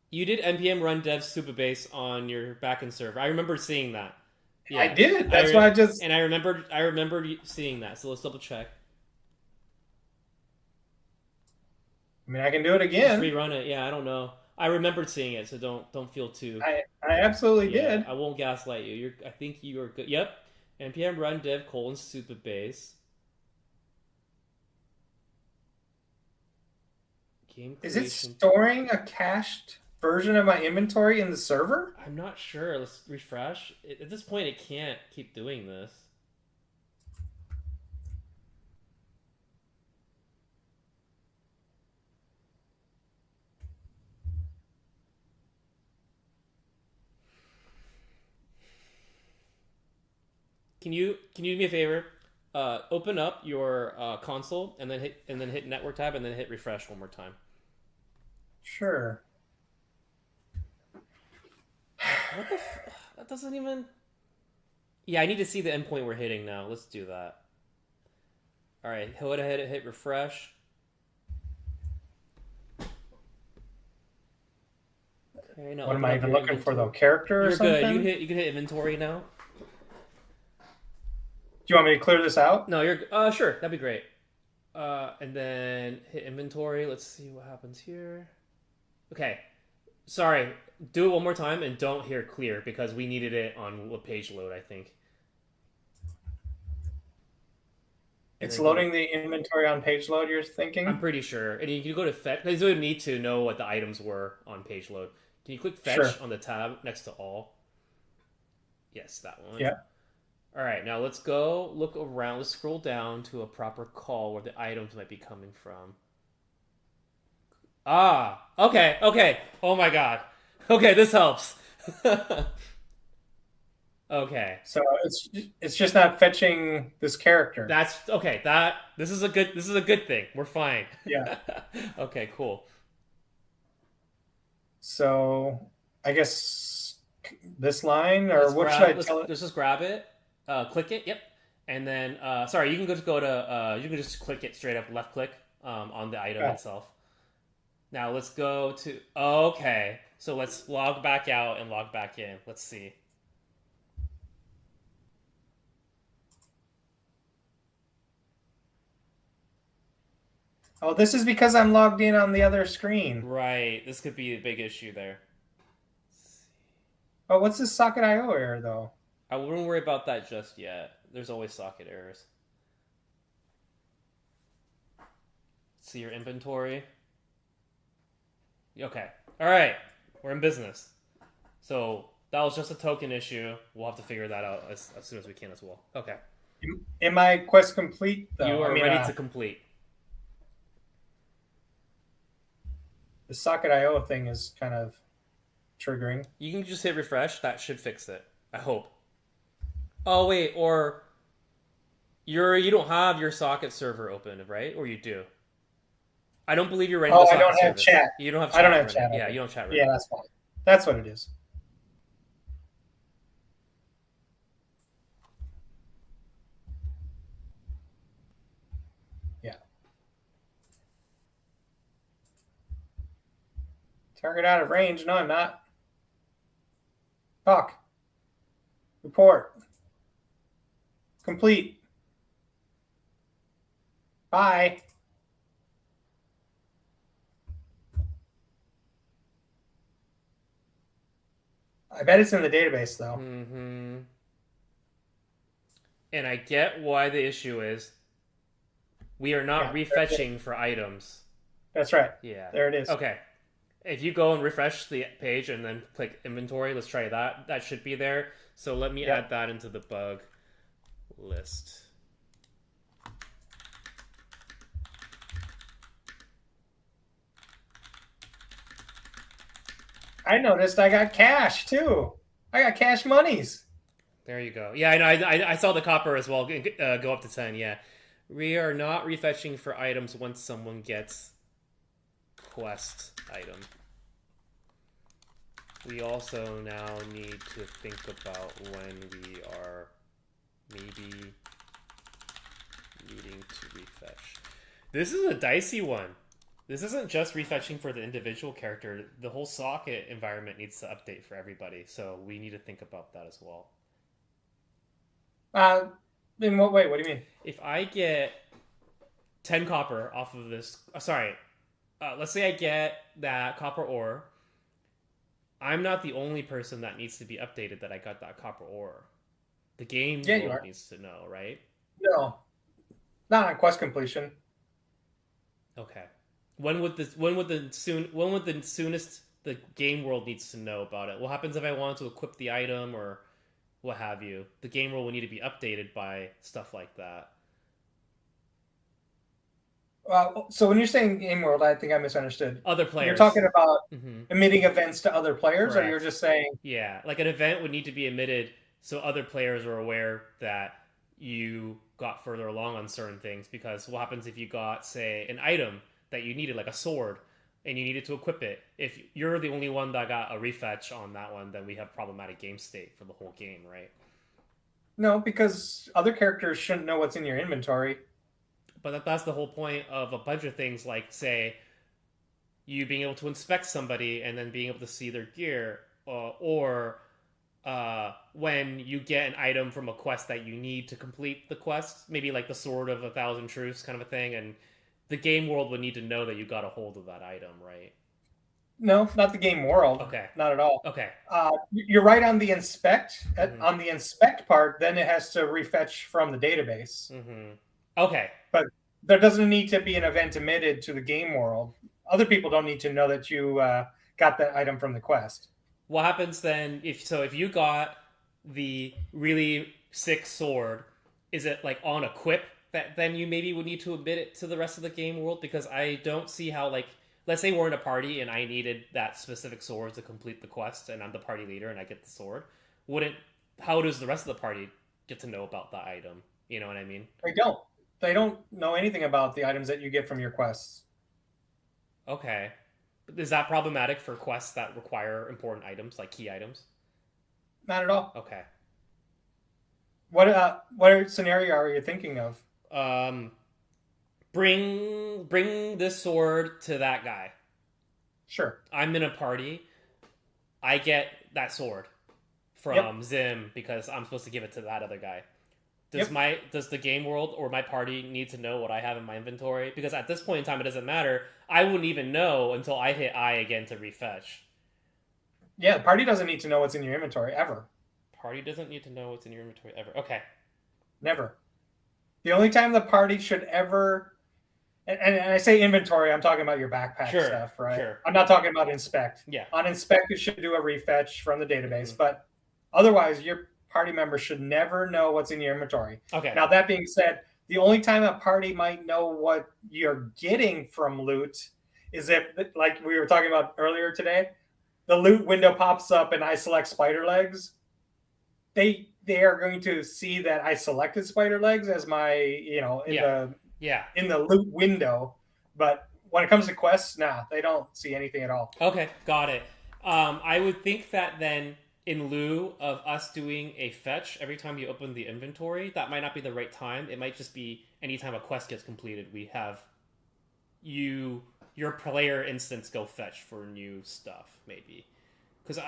You did npm run dev supabase on your backend server. I remember seeing that. Yeah, I did. That's why I just and I remembered seeing that. So let's double check. I mean, I can do it again. Just rerun it. Yeah, I don't know. I remembered seeing it, so don't feel too. I absolutely did. I won't gaslight you. I think you are good. Yep. npm run dev supabase. Game creation. Is it storing a cached version of my inventory in the server? I'm not sure. Let's refresh. At this point, it can't keep doing this. Can you do me a favor? Open up your console and then hit network tab and then hit refresh one more time. Sure. What the? That doesn't even. Yeah, I need to see the endpoint we're hitting now. Let's do that. All right, go ahead and hit refresh. Okay, no, what am I even looking for though? Character or something? You're good. You can hit inventory now. Do you want me to clear this out? No, you're sure. That'd be great. And then hit inventory. Let's see what happens here. Okay. Sorry. Do it one more time and don't hear clear because we needed it on the page load, I think. It's loading the inventory on page load, you're thinking? I'm pretty sure. And you can go to fetch. Because you would need to know what the items were on page load. Can you click fetch on the tab next to all? Yes, that one. Yeah. All right, now let's go look around. Let's scroll down to a proper call where the items might be coming from. Ah, okay. Oh my god. Okay, this helps. Okay. So it's just not fetching this character. That's okay. This is a good thing. We're fine. Yeah. Okay, cool. So I guess this line or what should I tell it? Let's just grab it. Click it. Yep. And then sorry, you can just go to you can just click it straight up, left click on the item itself. Now let's go to okay. So let's log back out and log back in. Let's see. Oh, this is because I'm logged in on the other screen. Right. This could be a big issue there. Oh, what's this socket IO error though? I wouldn't worry about that just yet. There's always socket errors. See your inventory. Okay. All right. We're in business. So that was just a token issue. We'll have to figure that out as soon as we can as well. Okay. Am my quest complete You though? I are mean, ready to complete. the socket IO thing is kind of triggering. You can just hit refresh. That should fix it. I hope. Oh wait, or you don't have your socket server open, right? Or you do? I don't believe you're running the Oh, I socket don't have service. chat. You don't have I don't chat have running. chat Yeah, open. you don't have chat running. Yeah, that's fine. That's what it is. Yeah. Target out of range. No, I'm not. Talk. Report. Complete. Bye. I bet it's in the database though. Mm-hmm. And I get why the issue is we are not refetching for items. That's right. Yeah. There it is. Okay. If you go and refresh the page and then click inventory, let's try that. That should be there. So let me add that into the bug list. I noticed I got cash too. I got cash monies. There you go. Yeah, I know. I saw the copper as well go up to 10. Yeah. We are not refetching for items once someone gets quest item. We also now need to think about when we are maybe needing to refetch. This is a dicey one. This isn't just refetching for the individual character. The whole socket environment needs to update for everybody. So we need to think about that as well. In what way? What do you mean? If I get 10 copper off of this... let's say I get that copper ore. I'm not the only person that needs to be updated that I got that copper ore. The game world needs to know, right? No. Not on quest completion. Okay. When would the soonest the game world needs to know about it? What happens if I want to equip the item or what have you? The game world will need to be updated by stuff like that. So when you're saying game world, I think I misunderstood. Other players. You're talking about emitting events to other players, Correct. or you're just saying... Yeah, like an event would need to be emitted so other players are aware that you got further along on certain things. Because what happens if you got, say, an item that you needed, like a sword, and you needed to equip it? If you're the only one that got a refetch on that one, then we have problematic game state for the whole game, right? No, because other characters shouldn't know what's in your inventory. But that's the whole point of a bunch of things, like, say, you being able to inspect somebody and then being able to see their gear, or when you get an item from a quest that you need to complete the quest, maybe like the Sword of 1,000 Truths kind of a thing, and the game world would need to know that you got a hold of that item, right? No, not the game world. Okay. Not at all. Okay. You're right on the inspect. On the inspect part, then it has to refetch from the database. Okay. But there doesn't need to be an event emitted to the game world. Other people don't need to know that you got that item from the quest. What happens then if you got the really sick sword, is it like on equip that then you maybe would need to admit it to the rest of the game world? Because I don't see how, like, let's say we're in a party and I needed that specific sword to complete the quest and I'm the party leader and I get the sword. How does the rest of the party get to know about the item? You know what I mean? They don't know anything about the items that you get from your quests. Okay. Is that problematic for quests that require important items, like key items? Not at all. Okay. What scenario are you thinking of? Bring this sword to that guy. Sure. I'm in a party. I get that sword from Zim because I'm supposed to give it to that other guy. Does the game world or my party need to know what I have in my inventory? Because at this point in time, it doesn't matter. I wouldn't even know until I hit I again to refetch. Yeah, the party doesn't need to know what's in your inventory ever. Party doesn't need to know what's in your inventory ever. Okay. Never. The only time the party should ever and I say inventory, I'm talking about your backpack Sure, stuff, right? sure. I'm not talking about inspect. Yeah. On inspect, it should do a refetch from the database, Mhm. but otherwise, your party member should never know what's in your inventory. Okay. Now, that being said, the only time a party might know what you're getting from loot is if, like we were talking about earlier today, the loot window pops up and I select spider legs. They are going to see that I selected spider legs as my, Yeah. Yeah. in the loot window, but when it comes to quests, nah, they don't see anything at all. Okay, got it. I would think that then, in lieu of us doing a fetch every time you open the inventory, that might not be the right time. It might just be anytime a quest gets completed, we have your player instance go fetch for new stuff, maybe. Because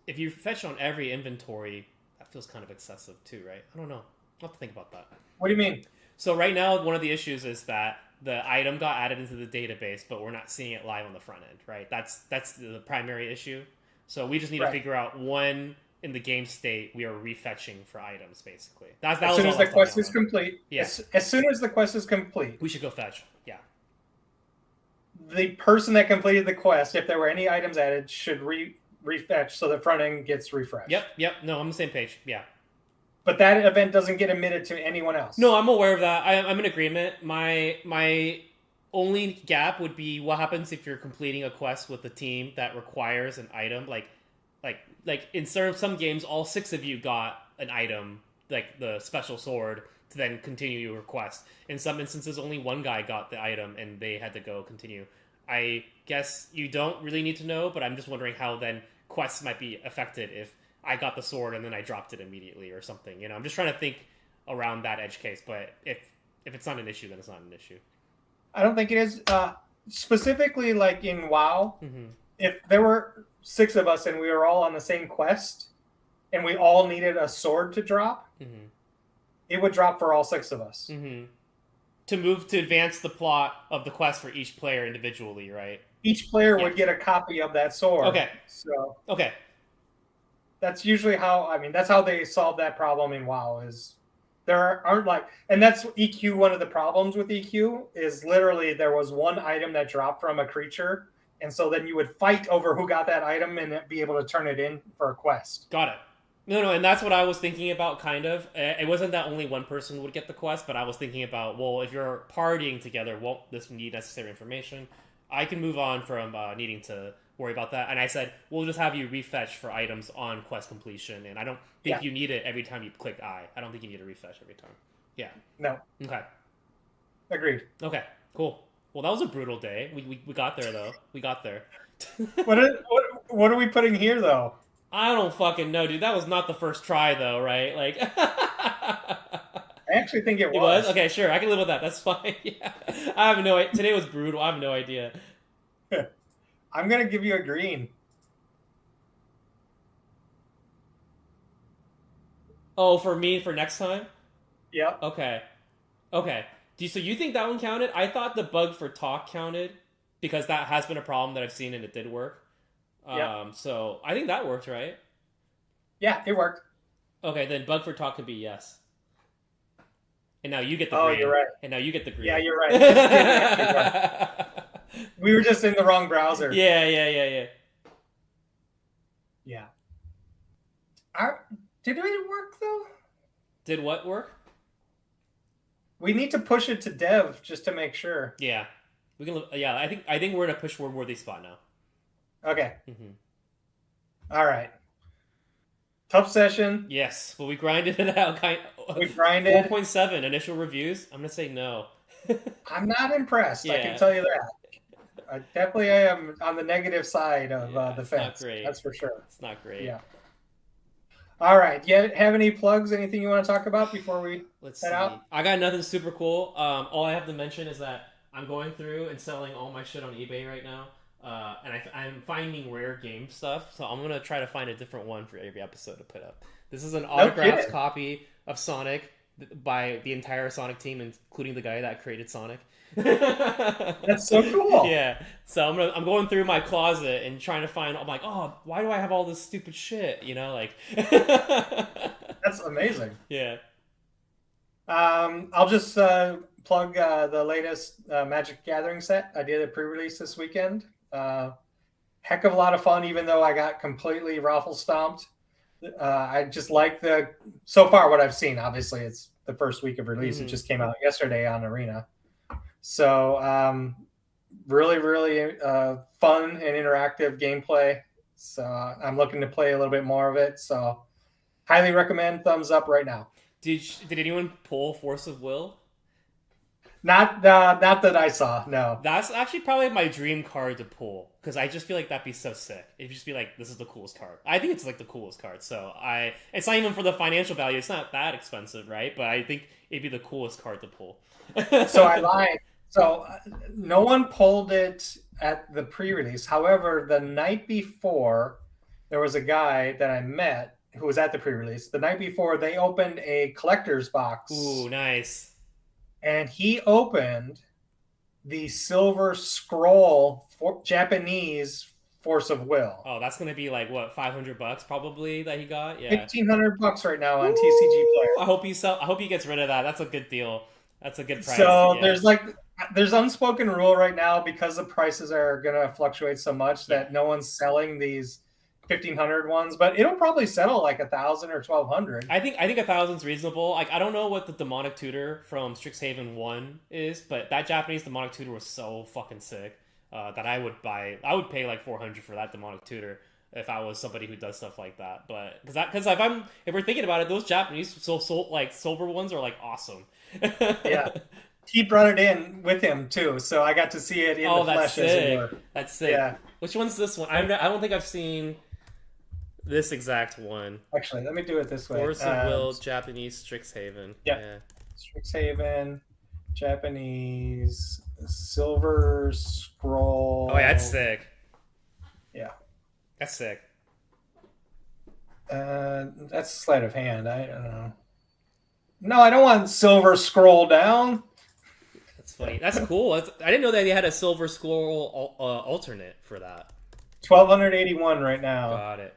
if you fetch on every inventory, that feels kind of excessive too, right? I don't know. I'll have to think about that. What do you mean? So right now, one of the issues is that the item got added into the database, but we're not seeing it live on the front end, right? That's the primary issue. So we just need to figure out when in the game state we are refetching for items, basically. That as soon as the quest is complete, yeah. As soon as the quest is complete, we should go fetch. Yeah. The person that completed the quest, if there were any items added, should refetch so the front end gets refreshed. Yep. No, I'm on the same page. Yeah. But that event doesn't get emitted to anyone else. No, I'm aware of that. I'm in agreement. My only gap would be what happens if you're completing a quest with a team that requires an item. Like in some games, all 6 of you got an item, like the special sword, to then continue your quest. In some instances, only one guy got the item and they had to go continue. I guess you don't really need to know, but I'm just wondering how then quests might be affected if I got the sword and then I dropped it immediately or something. You know, I'm just trying to think around that edge case. But if it's not an issue, then it's not an issue. I don't think it is. Specifically, like in WoW, Mm-hmm. if there were 6 of us and we were all on the same quest, and we all needed a sword to drop, Mm-hmm. it would drop for all 6 of us. Mm-hmm. To advance the plot of the quest for each player individually, right? Each player would get a copy of that sword. Okay. So okay. That's usually how. I mean, that's how they solve that problem in WoW. Is there aren't like, and that's EQ. One of the problems with EQ is literally there was one item that dropped from a creature, and so then you would fight over who got that item and be able to turn it in for a quest. Got it. No, and that's what I was thinking about, kind of. It wasn't that only one person would get the quest, but I was thinking about, well, if you're partying together, won't this need necessary information? I can move on from needing to worry about that. And I said, we'll just have you refetch for items on quest completion, and I don't think you need it every time you click I. I don't think you need to refetch every time. Yeah. No. Okay. Agreed. Okay, cool. Well, that was a brutal day. We got there, though. We got there. What are we putting here, though? I don't fucking know, dude. That was not the first try, though, right? Like, I actually think it was. It was? Okay, sure. I can live with that. That's fine. Yeah. I have no. Today was brutal. I have no idea. I'm gonna give you a green. Oh, for me for next time? Yep. Okay. So you think that one counted? I thought the bug for talk counted because that has been a problem that I've seen and it did work. Yep. So I think that worked, right? Yeah, it worked. Okay, then bug for talk could be yes. And now you get the green. Oh, you're right. And now you get the green. Yeah, you're right. We were just in the wrong browser. Yeah. Yeah. Did it work though? Did what work? We need to push it to dev just to make sure. Yeah, we can. Yeah, I think we're in a push worthy spot now. Okay. Mm-hmm. All right. Tough session. Yes, but we grinded it out. We grinded 4.7 initial reviews. I'm gonna say no. I'm not impressed. Yeah. I can tell you that. I definitely am on the negative side of the fence. Not great. That's for sure. It's not great. Yeah. All right. You have any plugs? Anything you want to talk about before we head out? I got nothing super cool. All I have to mention is that I'm going through and selling all my shit on eBay right now. And I'm finding rare game stuff, so I'm going to try to find a different one for every episode to put up. This is an autographed copy of Sonic by the entire Sonic team, including the guy that created Sonic. That's so cool. Yeah. So I'm going through my closet and trying to find. I'm like, oh, why do I have all this stupid shit? You know, like. That's amazing. Yeah. I'll just plug the latest Magic Gathering set. I did a pre-release this weekend. Heck of a lot of fun, even though I got completely raffle stomped. I just like so far what I've seen. Obviously, it's the first week of release. It just came out yesterday on Arena. So really, really fun and interactive gameplay. So I'm looking to play a little bit more of it. So highly recommend. Thumbs up right now. Did anyone pull Force of Will? Not that I saw. No. That's actually probably my dream card to pull because I just feel like that'd be so sick. It'd just be like, this is the coolest card. I think it's like the coolest card. So it's not even for the financial value. It's not that expensive, right? But I think it'd be the coolest card to pull. So I lied. So no one pulled it at the pre-release. However, the night before, there was a guy that I met who was at the pre-release. The night before, they opened a collector's box. Ooh, nice. And he opened the Silver Scroll Japanese Force of Will. Oh, that's gonna be like what, $500 probably that he got? Yeah, $1,500 right now on TCG Player. I hope he gets rid of that. That's a good deal. That's a good price. So there's unspoken rule right now because the prices are gonna fluctuate so much that no one's selling these 1,500 ones, but it'll probably settle like 1,000 or 1,200. I think 1,000's reasonable. Like, I don't know what the demonic tutor from Strixhaven 1 is, but that Japanese demonic tutor was so fucking sick that I would pay like 400 for that demonic tutor if I was somebody who does stuff like that. But because if we're thinking about it, those Japanese like silver ones are like awesome. Yeah. He brought it in with him too, so I got to see it in the flesh. Sick. As it were. That's sick. Yeah. Which one's this one? I don't think I've seen this exact one. Actually, let me do it this way. Force of Will, Japanese Strixhaven. Yeah. Strixhaven, Japanese, Silver Scroll. Oh, yeah, that's sick. Yeah. That's sick. That's sleight of hand. I don't know. No, I don't want Silver Scroll down. That's funny. That's cool. I didn't know that they had a Silver Scroll alternate for that. 1,281 right now. Got it.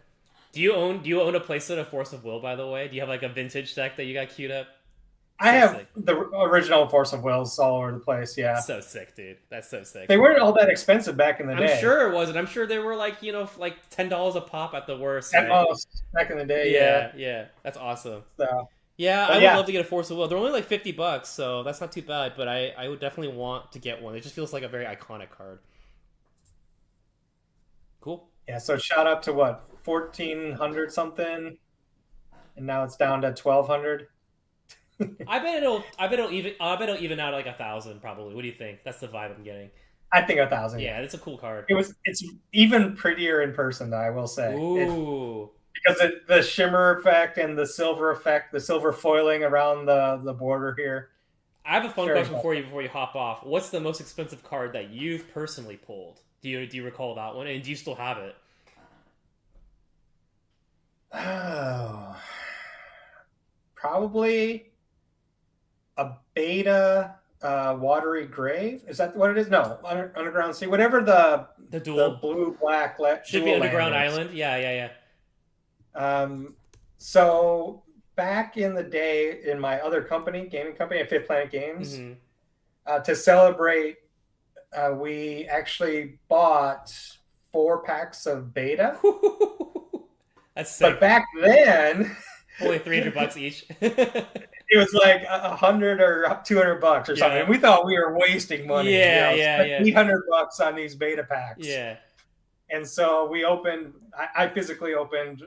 Do you own a playset of Force of Will, by the way? Do you have like a vintage deck that you got queued up? I have the original Force of Wills all over the place, yeah. So sick, dude. That's so sick. They weren't all that expensive back in the day. I'm sure it wasn't. I'm sure they were like, like $10 a pop at the worst. At most, back in the day, yeah. That's awesome. So, yeah, I would love to get a Force of Will. They're only like $50, so that's not too bad, but I would definitely want to get one. It just feels like a very iconic card. Cool. Yeah, so shout out to what, 1,400 something, and now it's down to 1,200. I bet it'll even out like 1,000 probably. What do you think? That's the vibe I'm getting. I think 1,000. Yeah, it's a cool card. It's even prettier in person, though, I will say. Ooh. Because the shimmer effect and the silver effect, the silver foiling around the border here. I have a fun question for you before you hop off. What's the most expensive card that you've personally pulled? Do you recall that one? And do you still have it? Oh, probably a beta watery grave. Is that what it is? No, underground sea. Whatever the blue black should be underground island. Yeah. So back in the day, in my other gaming company at Fifth Planet Games, to celebrate, we actually bought 4 packs of beta. That's sick. But back then, only $300 each. It was like $100 or $200 or something. And we thought we were wasting money. Yeah. $800 on these beta packs. Yeah. And so we opened. I physically opened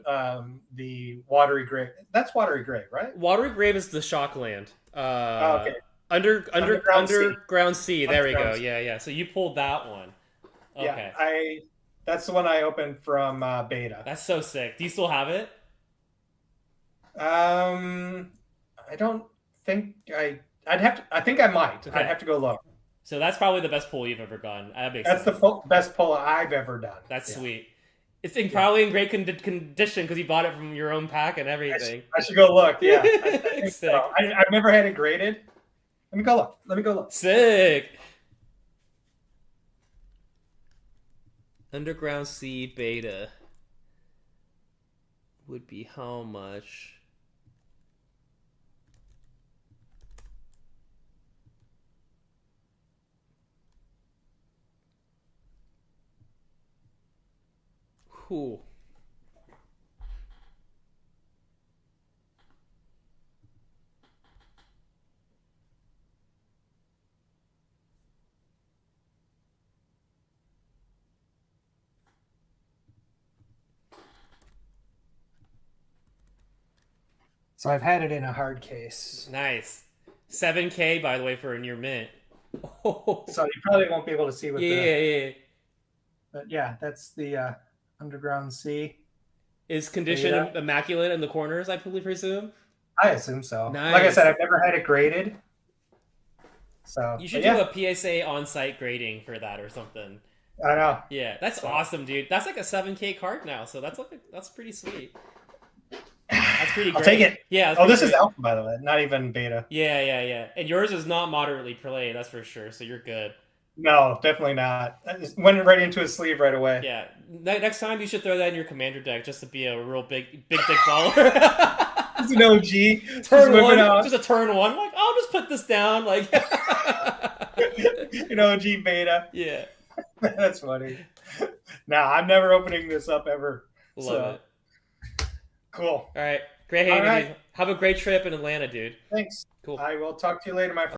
the Watery Grave. That's Watery Grave, right? Watery Grave is the Shockland. Okay. Underground Sea. There we go. Yeah. So you pulled that one. Okay. Yeah, that's the one I opened from beta. That's so sick. Do you still have it? I don't think I think I might. Okay. I'd have to go look. So that's probably the best pull you've ever gotten. That's the best pull I've ever done. That's sweet. It's probably in great condition because you bought it from your own pack and everything. I should go look. Yeah, I think so. I've never had it graded. Let me go look. Sick. Underground Sea beta would be how much? Cool. So I've had it in a hard case. Nice. 7K, by the way, for a near mint. Oh. So you probably won't be able to see with Yeah. But yeah, that's the underground sea. Is condition immaculate in the corners, I presume? I assume so. Nice. Like I said, I've never had it graded. So you should do a PSA on-site grading for that or something. I know. Yeah, that's awesome, dude. That's like a 7K card now, so that's pretty sweet. That's pretty great. I'll take it. Yeah. This is alpha, by the way, not even beta. Yeah. And yours is not moderately played, that's for sure, so you're good. No, definitely not. I just went right into his sleeve right away. Yeah. Next time you should throw that in your commander deck just to be a real big dick baller. It's an OG. Turn one, just a turn one. Like, I'll just put this down. Like, an OG beta. Yeah. That's funny. Nah, I'm never opening this up ever. Love it. Cool. All right. Great hanging, dude. Have a great trip in Atlanta, dude. Thanks. Cool. I will talk to you later, my friend.